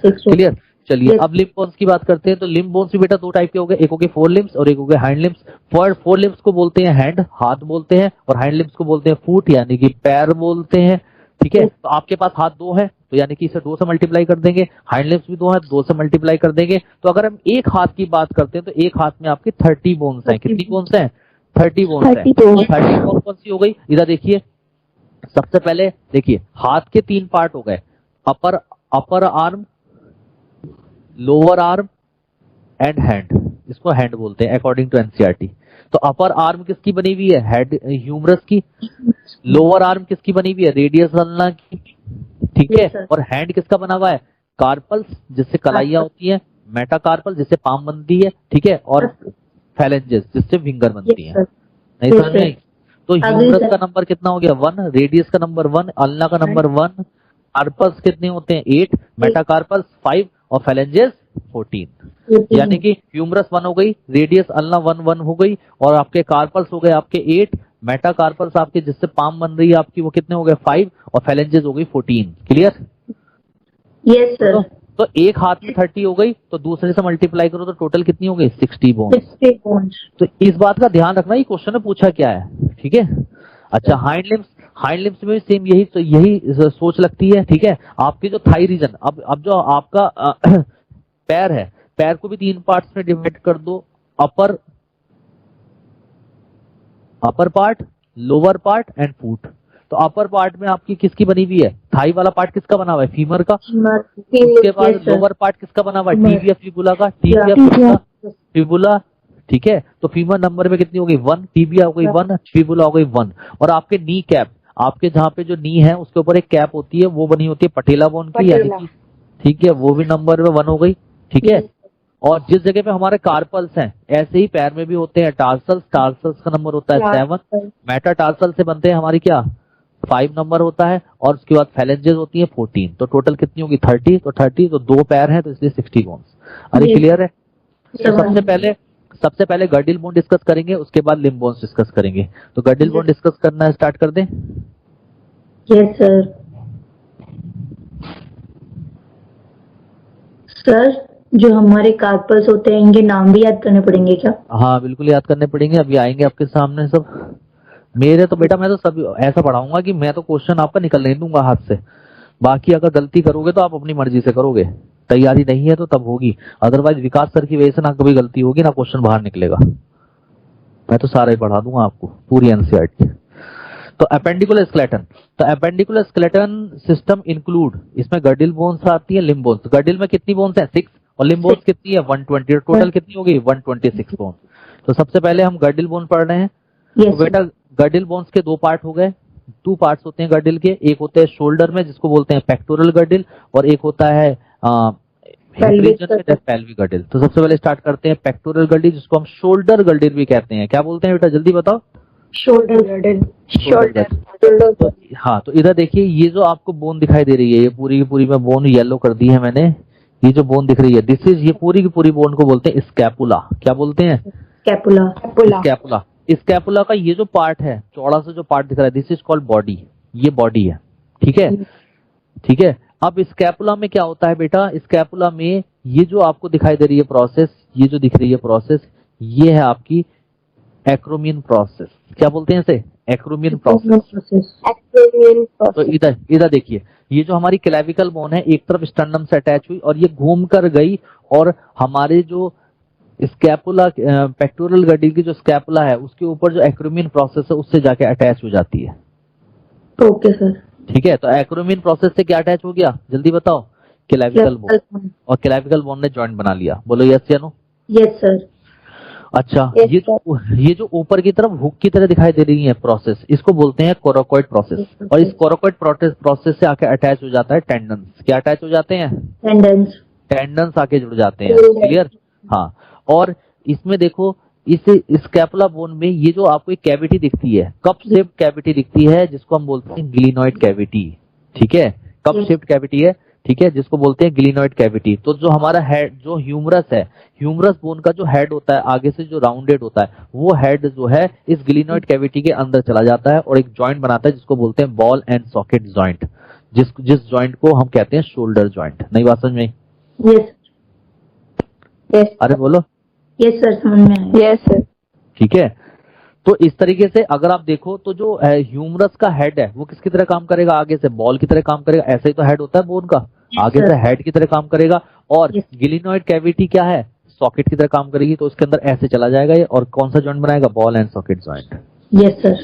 क्लियर? चलिए, अब लिम्ब बोन्स की बात करते हैं। तो लिम्ब बोन्स भी बेटा 2 टाइप के हो गए, एक हो गए फोर लिम्स और एक हो गए हैंड लिम्स। फोर लिम्स को बोलते हैं हैंड, हाथ बोलते हैं, और हैंड लिम्स को बोलते हैं फुट, यानी कि पैर बोलते हैं। ठीक है, तो आपके पास हाथ 2 है, तो यानी कि इसे 2 से मल्टीप्लाई कर देंगे। हैंड लिम्स भी 2 है, 2 से मल्टीप्लाई कर देंगे। तो अगर हम एक हाथ की बात करते हैं, तो एक हाथ में आपके 30 बोन्स हैं। कितनी बोन्स हैं, 30 बोन्स हैं। 30 बोन कौन सी हो गई, इधर देखिए। सबसे पहले देखिए, हाथ के 3 पार्ट हो गए, upper arm, lower arm and hand. इसको हैंड बोलते हैं अकॉर्डिंग टू एनसीईआरटी। तो अपर आर्म किसकी बनी हुई है, हेड ह्यूमरस की। लोअर आर्म किसकी बनी हुई है, रेडियस अल्ना की। ठीक है, और हैंड किसका बना हुआ है, कार्पल्स जिससे कलाइयां होती है, मेटाकार्पल जिससे पाम बनती है। ठीक है, और फैलेंजेस जिससे फिंगर बनती है। नहीं समझ में? तो ह्यूमरस का नंबर कितना हो गया, 1, रेडियस का नंबर 1, अल्ना का नंबर 1, कार्पल्स कितने होते हैं, 8, मेटाकार्पल्स 5, और फैलेंजेस 14। यानी कि ह्यूमरस 1 हो गई, रेडियस अल्ना 1 हो गई, और आपके कार्पल्स हो गए आपके 8, मेटाकार्पल्स आपके जिससे पाम बन रही है आपकी वो कितने हो गए 5, और फैलेंजेस हो गई 14। क्लियर? Yes sir. तो एक हाथ में 30 हो गई, तो दूसरे से मल्टीप्लाई करो तो टोटल कितनी हो गई, 60 बोन्स। तो इस बात का ध्यान रखना, ये क्वेश्चन में पूछा क्या है। ठीक है, अच्छा, हाइंड लिम्स में सेम यही सोच लगती है। ठीक है, आपके जो थाई रीजन, अब जो आपका पैर है, पैर को भी 3 पार्ट्स में डिवाइड कर दो, upper part, lower part and foot. तो अपर पार्ट में आपकी किसकी बनी हुई है, थाई वाला पार्ट किसका बना हुआ है, फीमर का। उसके बाद लोअर पार्ट किसका बना हुआ है, टीबिया फिबुला का, टीबिया फिबुला। ठीक है, तो फीमर नंबर में कितनी हो गई, 1, टीबिया हो गई 1, फिबुला हो गई 1। और आपके नी कैप, आपके जहाँ पे जो नी है उसके ऊपर एक कैप होती है, वो बनी होती है पटेला बोन की, यानी कि ठीक है, वो भी नंबर में 1 हो गई। ठीक है, और जिस जगह पे हमारे कार्पल्स हैं, ऐसे ही पैर में भी होते हैं टार्सल्स का नंबर होता है 7, मेटाटार्सल से बनते हैं हमारी क्या 5 नंबर होता है, और उसके बाद फैलेंजेस होती है 14। तो टोटल कितनी होगी 30। तो 30, तो 2 पैर हैं, तो इसलिए 60 बोन्स। अरे क्लियर है? तो सबसे पहले गर्डिल बोन डिस्कस करेंगे, उसके बाद लिम्ब बोन्स डिस्कस करेंगे। तो गर्डिल बोन डिस्कस करना स्टार्ट कर दें। Yes sir. सर, जो हमारे कार्पल्स होते हैं, इनके नाम भी याद करने पड़ेंगे क्या? हाँ बिल्कुल याद करने पड़ेंगे, अभी आएंगे आपके सामने सब। मेरे तो बेटा, मैं तो सब ऐसा पढ़ाऊंगा कि मैं तो क्वेश्चन आपका निकल नहीं दूंगा हाथ से। बाकी अगर गलती करोगे तो आप अपनी मर्जी से करोगे, तैयारी नहीं है तो तब होगी, अदरवाइज विकास सर की वजह से ना कभी गलती होगी ना क्वेश्चन बाहर निकलेगा। मैं तो सारा ही पढ़ा दूंगा आपको पूरी एनसीईआरटी। तो अपेंडिकुलर स्केलेटन, तो अपेंडिकुलर स्केलेटन सिस्टम इंक्लूड, इसमें गर्डिल बोन्स आती है, लिम्ब बोन्स। गर्डिल में कितनी बोन्स है? 6, और लिम्ब बोन्स कितनी है? 120। टोटल कितनी होगी? 126 बोन। तो सबसे पहले हम गर्डिल बोन पढ़ रहे हैं। तो बेटा गर्डिल बोन्स के 2 पार्ट हो गए, 2 पार्ट्स होते हैं गर्डिल के। एक होते हैं शोल्डर में जिसको बोलते हैं पेक्टोरल गर्डिल, और एक होता है पेल्विक गर्डिल। तो सबसे पहले स्टार्ट करते हैं पेक्टोरल गर्डिल, जिसको हम शोल्डर गर्डिल भी कहते हैं। क्या बोलते हैं बेटा, जल्दी बताओ? Shoulder girdle. तो हाँ, तो इधर देखिए, ये जो आपको बोन दिखाई दे रही है, ये पूरी की पूरी में बोन येलो कर दी है मैंने। ये जो बोन दिख रही है, दिस इज, ये पूरी की पूरी बोन को बोलते हैं स्कैपुला। क्या बोलते हैं? स्कैपुला। स्कैपुला। स्कैपुला का ये जो पार्ट है, चौड़ा सा जो पार्ट दिख रहा है, दिस इज कॉल्ड बॉडी। ये बॉडी है, ठीक है, ठीक है। अब स्कैपुला में क्या होता है बेटा? स्कैपुला में ये जो आपको दिखाई दे रही है प्रोसेस, ये जो दिख रही है प्रोसेस, ये है आपकी एक्रोमियन प्रोसेस। क्या बोलते हैं इसे? Acromion process. तो इधर देखिए, ये जो हमारी क्लेविकल बोन है एक तरफ स्टर्नम से अटैच हुई और ये घूम कर गई और हमारे जो स्कैपुला, पेक्टोरल गर्डिल की जो स्कैपुला है उसके ऊपर जो एक्रोमियन प्रोसेस है उससे जाके अटैच हो जाती है। Okay sir. ठीक है, तो एक्रोमियन प्रोसेस से क्या अटैच हो गया? जल्दी बताओ। क्लेविकल बोन, और क्लेविकल बोन ने जॉइंट बना लिया। बोलो यस या नो? Yes sir. अच्छा, ये जो ऊपर की तरफ हुक की तरह दिखाई दे रही है प्रोसेस, इसको बोलते हैं कोराकोइड प्रोसेस। और इस कोराकोइड प्रोसेस से आके अटैच हो जाता है टेंडन्स। क्या अटैच हो जाते हैं? टेंडन्स आके जुड़ जाते हैं। क्लियर? हाँ। और इसमें देखो, इस स्कैपुला बोन में ये जो आपको एक कैविटी दिखती है, कप शेप्ड कैविटी दिखती है, जिसको हम बोलते हैं ग्लिनोइड कैविटी। ठीक है, कप शेप्ड कैविटी है, ठीक है, जिसको बोलते हैं ग्लिनोइड कैविटी। तो जो हमारा हेड, जो ह्यूमरस है, ह्यूमरस बोन का जो हेड होता है आगे से जो राउंडेड होता है, वो हेड जो है इस ग्लिनोइड कैविटी के अंदर चला जाता है और एक जॉइंट बनाता है जिसको बोलते हैं बॉल एंड सॉकेट जॉइंट, जिस जॉइंट को हम कहते हैं शोल्डर जॉइंट। नई बात समझ में आई? यस। अरे बोलो। यस सर, समझ में आया। Yes sir. ठीक है, तो इस तरीके से अगर आप देखो तो जो ह्यूमरस का हेड है वो किसकी तरह काम करेगा? आगे से बॉल की तरह काम करेगा। ऐसे ही तो हेड होता है बोन का, आगे से हेड की तरह काम करेगा। और ग्लिनोइड कैविटी क्या है? सॉकेट की तरह काम करेगी, तो उसके अंदर ऐसे चला जाएगा ये, और कौन सा जॉइंट बनाएगा? Ball and socket joint. Yes sir.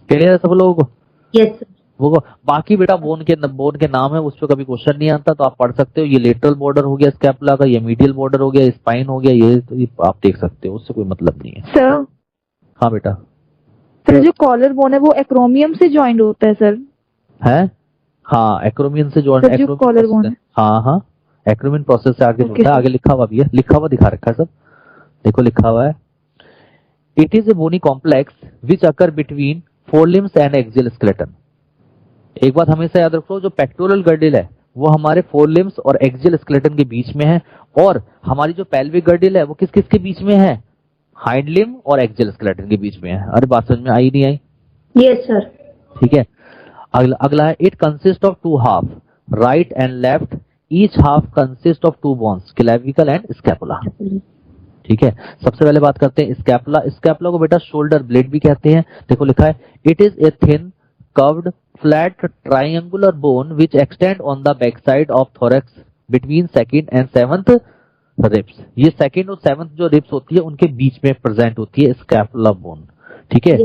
Clear है सब लोगों को? Yes sir. वो बाकी बेटा बोन के नाम है, उस पर कभी क्वेश्चन नहीं आता तो आप पढ़ सकते हो। ये लेटरल बॉर्डर हो गया स्कैपुला का, ये मीडियल बॉर्डर हो गया, स्पाइन हो गया, ये तो आप देख सकते हो, उससे कोई मतलब नहीं है। सर, हाँ बेटा। सर जो कॉलर बोन है वो एक्रोमियम से ज्वाइंट होता है सर? है, हाँ, एक्रोमियन से ज्वाइंट। कॉलर बोन है, हाँ हाँ, एक्रोमियन प्रोसेस से आगे जुड़ता है। आगे लिखा हुआ भी है, लिखा हुआ दिखा रखा है सब, देखो लिखा हुआ है। It is a bony complex which occur between forelimbs and axial skeleton. एक बात हमेशा याद रखो, जो पेक्टोरल गर्डिल है वो हमारे फोरलिम्स और एक्सियल स्केलेटन के बीच में है, और हमारी जो पेल्विक गर्डिल है वो किस किस के बीच में है? हाइंड लिम्ब और एक्सियल स्केलेटन के बीच में है। अरे बात समझ में आई नहीं आई? Yes sir. ठीक है, अगला है, it consist of 2 half, right and left, each half consist of 2 bones, clavicle and scapula. ठीक है, सबसे पहले बात करते हैं स्कैपुला। स्कैपुला को बेटा शोल्डर ब्लेड भी कहते हैं। देखो लिखा है, it is a thin curved flat triangular bone which extend on the back side of thorax between second and 7th ribs. ये सेकंड और 7th जो रिब्स होती है उनके बीच में प्रेजेंट होती है स्कैपुला बोन। ठीक है,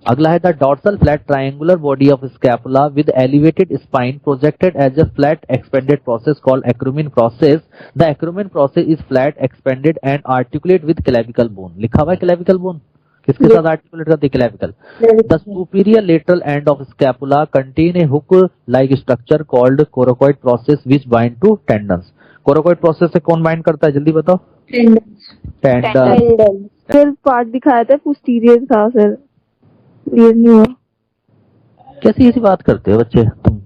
अगला है, the dorsal flat triangular body of scapula with elevated spine projected edge a flat expanded process called acromion process. The acromion process is flat expanded and articulate with clavicle bone. लिखा हुआ है क्लेविकल बोन, किसके साथ आर्टिकुलेट करती है? Clavicle. The superior lateral end of scapula contain a hook like structure called coracoid process which bind to tendons. Coracoid process से कौन बाइंड करता है? जल्दी बताओ। टेंडन। सर पार्ट दिखाया था पोस्टीरियर था सर, क्लियर नहीं हुआ। कैसी ऐसी बात करते हो बच्चे तुम?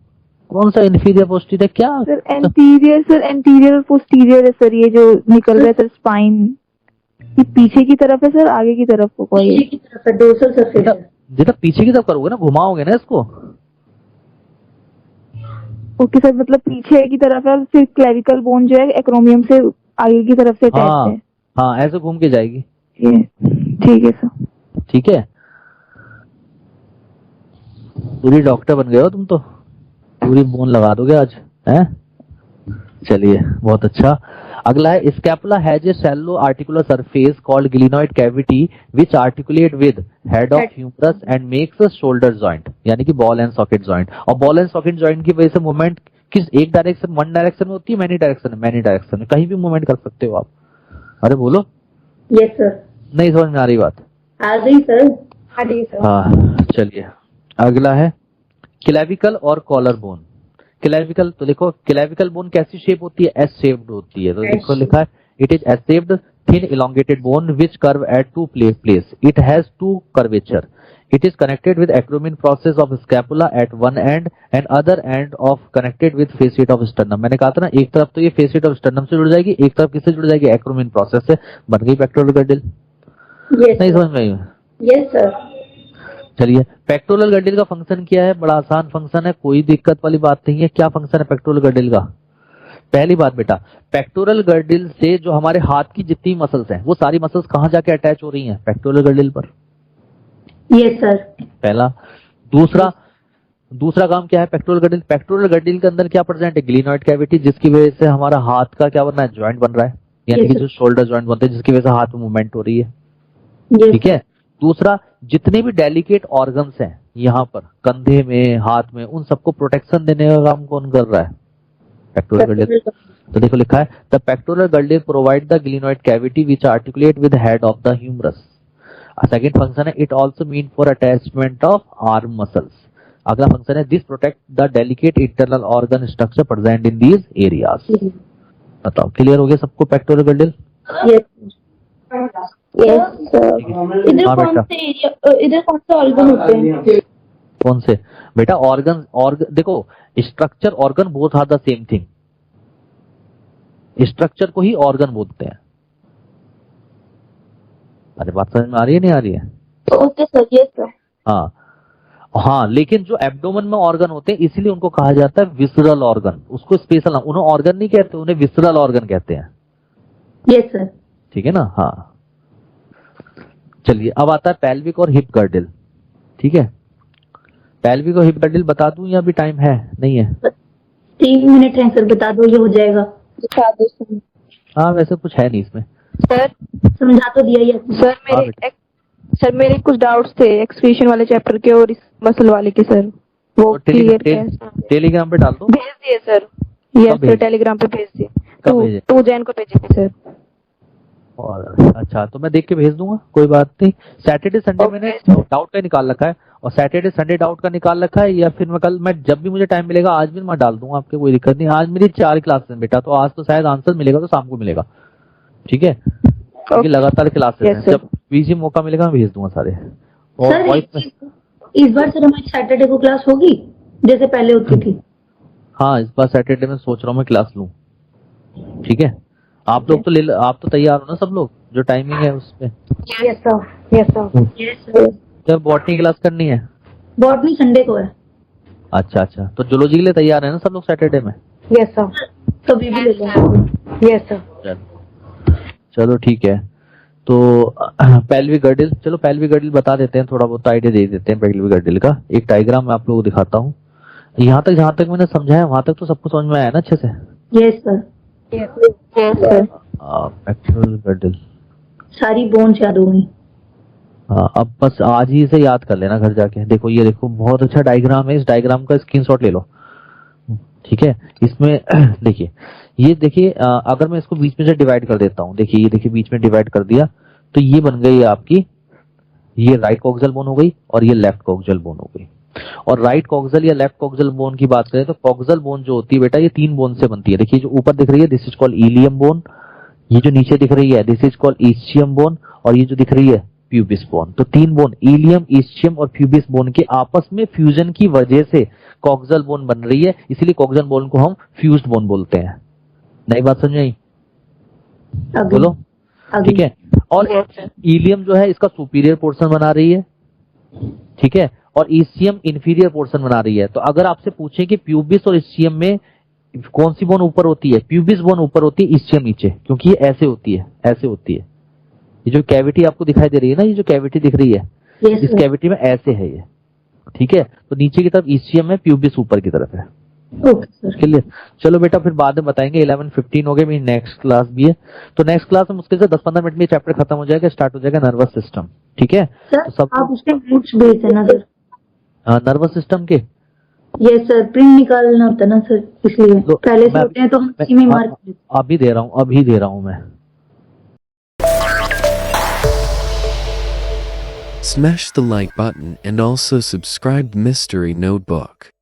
कौन सा इंफीरियर पोस्टीरियर? क्या सर एंटीरियर, सर एंटीरियर और पोस्टीरियर है सर, ये जो निकल रहा है सर स्पाइन, ये पीछे की तरफ है सर, आगे की तरफ को कोई? पीछे की तरफ है, डोर्सल सरफेस है। जितना पीछे की तरफ करोगे ना, घुमाओगे ना इसको। ओके सर, मतलब पीछे की तरफ है और फिर क्लेविकल बोन जो है एक्रोमियम से आगे की तरफ से अटैच है। हाँ, ऐसे घूम के जाएगी। ठीक है सर। ठीक है, पूरी डॉक्टर बन गए हो तुम तो, पूरी बोन लगा दोगे आज, हैं? चलिए बहुत अच्छा। अगला है scapula has a shallow articular surface called glenoid cavity which articulate with head of humerus and makes a shoulder joint, यानी कि बॉल एंड सॉकेट जॉइंट। और बॉल एंड सॉकेट जॉइंट की वजह से मूवमेंट किस एक डायरेक्शन, वन डायरेक्शन में होती है, मैनी डायरेक्शन में? मैनी डायरेक्शन में, कहीं भी मूवमेंट कर सकते हो आप। अरे बोलो। Yes sir. नहीं समझ में आ रही बात? आ गई सर। हाँ चलिए। अगला है क्लेविकल और कॉलर बोन। क्लेविकल, तो देखो क्लेविकल बोन कैसी शेप होती है? एस शेप्ड होती है। तो देखो लिखा है it is S shaped thin elongated bone which curve at two place. It has two curvature. It is connected with acromion process of scapula at one end and other end of connected with facet of sternum. मैंने कहा था ना, एक तरफ तो ये facet of sternum से जुड़ जाएगी, एक तरफ किससे जुड़ जाएगी? acromion process से। बन गई pectoral girdle। नहीं समझ में आई? Yes sir. चलिए, पेक्टोरल गर्डिल का फंक्शन क्या है? बड़ा आसान फंक्शन है, कोई दिक्कत वाली बात नहीं है। क्या फंक्शन है पेक्टोरल गर्डिल का? पहली बात बेटा, पेक्टोरल गर्डिल से जो हमारे हाथ की जितनी मसल्स हैं वो सारी मसल्स कहां जाके अटैच हो रही हैं? पेक्टोरल गर्डिल पर। Yes sir. पहला। दूसरा काम क्या है पेक्टोरल गर्डिल? पेक्टोरल गर्डिल के अंदर क्या प्रेजेंट है? ग्लिनोइड कैविटी, जिसकी वजह से हमारा हाथ का क्या बन रहा है? जॉइंट बन रहा है, यानी कि जो शोल्डर जॉइंट बनते हैं, जिसकी वजह से हाथ में मूवमेंट हो रही है। ठीक है। दूसरा, जितने भी डेलिकेट ऑर्गन्स हैं यहाँ पर, कंधे में, हाथ में, उन सबको प्रोटेक्शन देने का काम कौन कर रहा है? Pectoral girdle. तो देखो लिखा है the pectoral girdle provide the glenoid cavity which articulate with head of the humerus. Second function है it also mean for attachment of arm muscles. अगला फंक्शन है this protect the delicate internal organ structure present in these areas. बताओ क्लियर हो गया सबको पेक्टोरल गर्डिल? Yes sir. इधर कौन से ऑर्गन होते हैं? कौन से बेटा? ऑर्गन देखो, structure organ both are the same thing. Structure को ही ऑर्गन बोलते हैं। अरे बात समझ में आ रही है नहीं आ रही है? Okay sir. Yes sir. हाँ, लेकिन जो एब्डोमेन में ऑर्गन होते हैं इसीलिए उनको कहा जाता है विसरल ऑर्गन। उसको स्पेशल, उन्हें ऑर्गन नहीं कहते, उन्हें विसरल ऑर्गन कहते हैं। Yes sir. ठीक है ना? हाँ चलिए, अब आता है पेल्विक और हिप गर्डिल। ठीक है, पेल्विक और हिप गर्डिल बता दूं या अभी टाइम है? नहीं है, 3 मिनट है सर, बता दो, ये हो जाएगा। बता दो सर। हाँ वैसे कुछ है नहीं इसमें सर। समझा तो दिया ही आपने। सर मेरे कुछ डाउट्स थे एक्सक्रीशन वाले चैप्टर के और इस मसल वाले के सर, वो क्लियर है। टेलीग्राम पे डाल दो। भेज दिए सर। यस सर, टेलीग्राम पे भेज दिए। 2 जैन को भेजेंगे सर। और अच्छा, तो मैं देख के भेज दूंगा, कोई बात नहीं। सैटरडे संडे मैंने डाउट का निकाल रखा है, और सैटरडे संडे डाउट का निकाल रखा है, या फिर मैं कल, मैं जब भी मुझे टाइम मिलेगा, आज भी मैं डाल दूंगा, आपके कोई दिक्कत नहीं। आज मेरी 4 क्लासेस बेटा, तो आज तो शायद आंसर मिलेगा तो शाम को मिलेगा। ठीक है, क्योंकि लगातार क्लासेस हैं, जब बीच मौका मिलेगा मैं भेज दूंगा सारे। और सर इस बार सर हमारी सैटरडे को क्लास होगी जैसे पहले होती थी? हाँ, इस बार सैटरडे में सोच रहा हूँ मैं क्लास लूँ। ठीक है, आप लोग तो आप तो तैयार हो ना सब लोग, जो टाइमिंग है उसमें? Yes sir. Yes sir. जब बॉटनी क्लास करनी है? बॉटनी संडे को है। अच्छा, तो जूलॉजी के लिए तैयार है ना सब लोग सैटरडे में? Yes sir. कभी भी ले लो। Yes sir. चलो ठीक है। तो पेल्विक गर्डिल, चलो पेल्विक गर्डिल बता देते हैं, थोड़ा बहुत आइडिया दे देते हैं पेल्विक गर्डिल का। एक डायग्राम मैं आप लोगों को दिखाता हूँ। यहाँ तक जहाँ तक मैंने समझाया वहां तक तो सबको समझ में आया ना अच्छे से? Yes sir. पेक्टोरल गर्डिल सारी बोन्स याद हो गई। अब बस आज ही से याद कर लेना घर जाके। देखो ये देखो, बहुत अच्छा डायग्राम है, इस डायग्राम का स्क्रीनशॉट ले लो। ठीक है, इसमें देखिए, ये देखिए, अगर मैं इसको बीच में से डिवाइड कर देता हूँ, देखिए ये देखिए बीच में डिवाइड कर दिया, तो ये बन गई आपकी, ये राइट कॉक्सियल बोन हो गई और ये लेफ्ट कॉक्सियल बोन हो गई। और राइट कॉक्सियल या लेफ्ट कॉक्सियल बोन की बात करें तो कॉक्सियल बोन जो होती है बेटा, ये 3 बोन से बनती है। देखिए जो ऊपर दिख रही है this is called ilium bone, ये जो नीचे दिख रही है this is called ischium bone, और ये जो दिख रही है प्यूबिस बोन। तो 3 बोन, इलियम, इस्चियम और प्यूबिस बोन के आपस में फ्यूजन की वजह से कॉक्सियल बोन बन रही है, इसलिए कॉक्सियल बोन को हम फ्यूज्ड बोन बोलते हैं। नई बात समझ आई? बोलो। ठीक है, और इलियम जो है इसका सुपीरियर पोर्शन बना रही है, ठीक है, और इस्चियम इंफीरियर पोर्शन बना रही है। तो अगर आपसे पूछे कि प्यूबिस और इस्चियम में कौन सी बोन ऊपर होती है, प्यूबिस बोन ऊपर होती है, इस्चियम नीचे, क्योंकि ये ऐसे होती है, ऐसे होती है। ये जो कैविटी आपको दिखाई दे रही है ना, ये जो कैविटी दिख रही है, इस कैविटी में ऐसे है ये। ठीक है, तो नीचे की तरफ इस्चियम है, प्यूबिस ऊपर की तरफ है। Okay sir. क्लियर? चलो बेटा फिर बाद में बताएंगे, 11:15 हो गए, मेरी नेक्स्ट क्लास भी है, तो नेक्स्ट क्लास में मुश्किल से 10-15 मिनट में चैप्टर खत्म हो जाएगा, स्टार्ट हो जाएगा नर्वस सिस्टम। ठीक है? सर तो सब आप उसके नोट्स भेज देना सर। नर्वस सिस्टम के यस सर, प्रिंट निकालना होता है ना सर, इसलिए तो पहले से मैं- होते हैं तो हम इसी में मार्क अभी अभी दे रहा हूँ मैं। Smash the like button and also subscribe Mystery Notebook.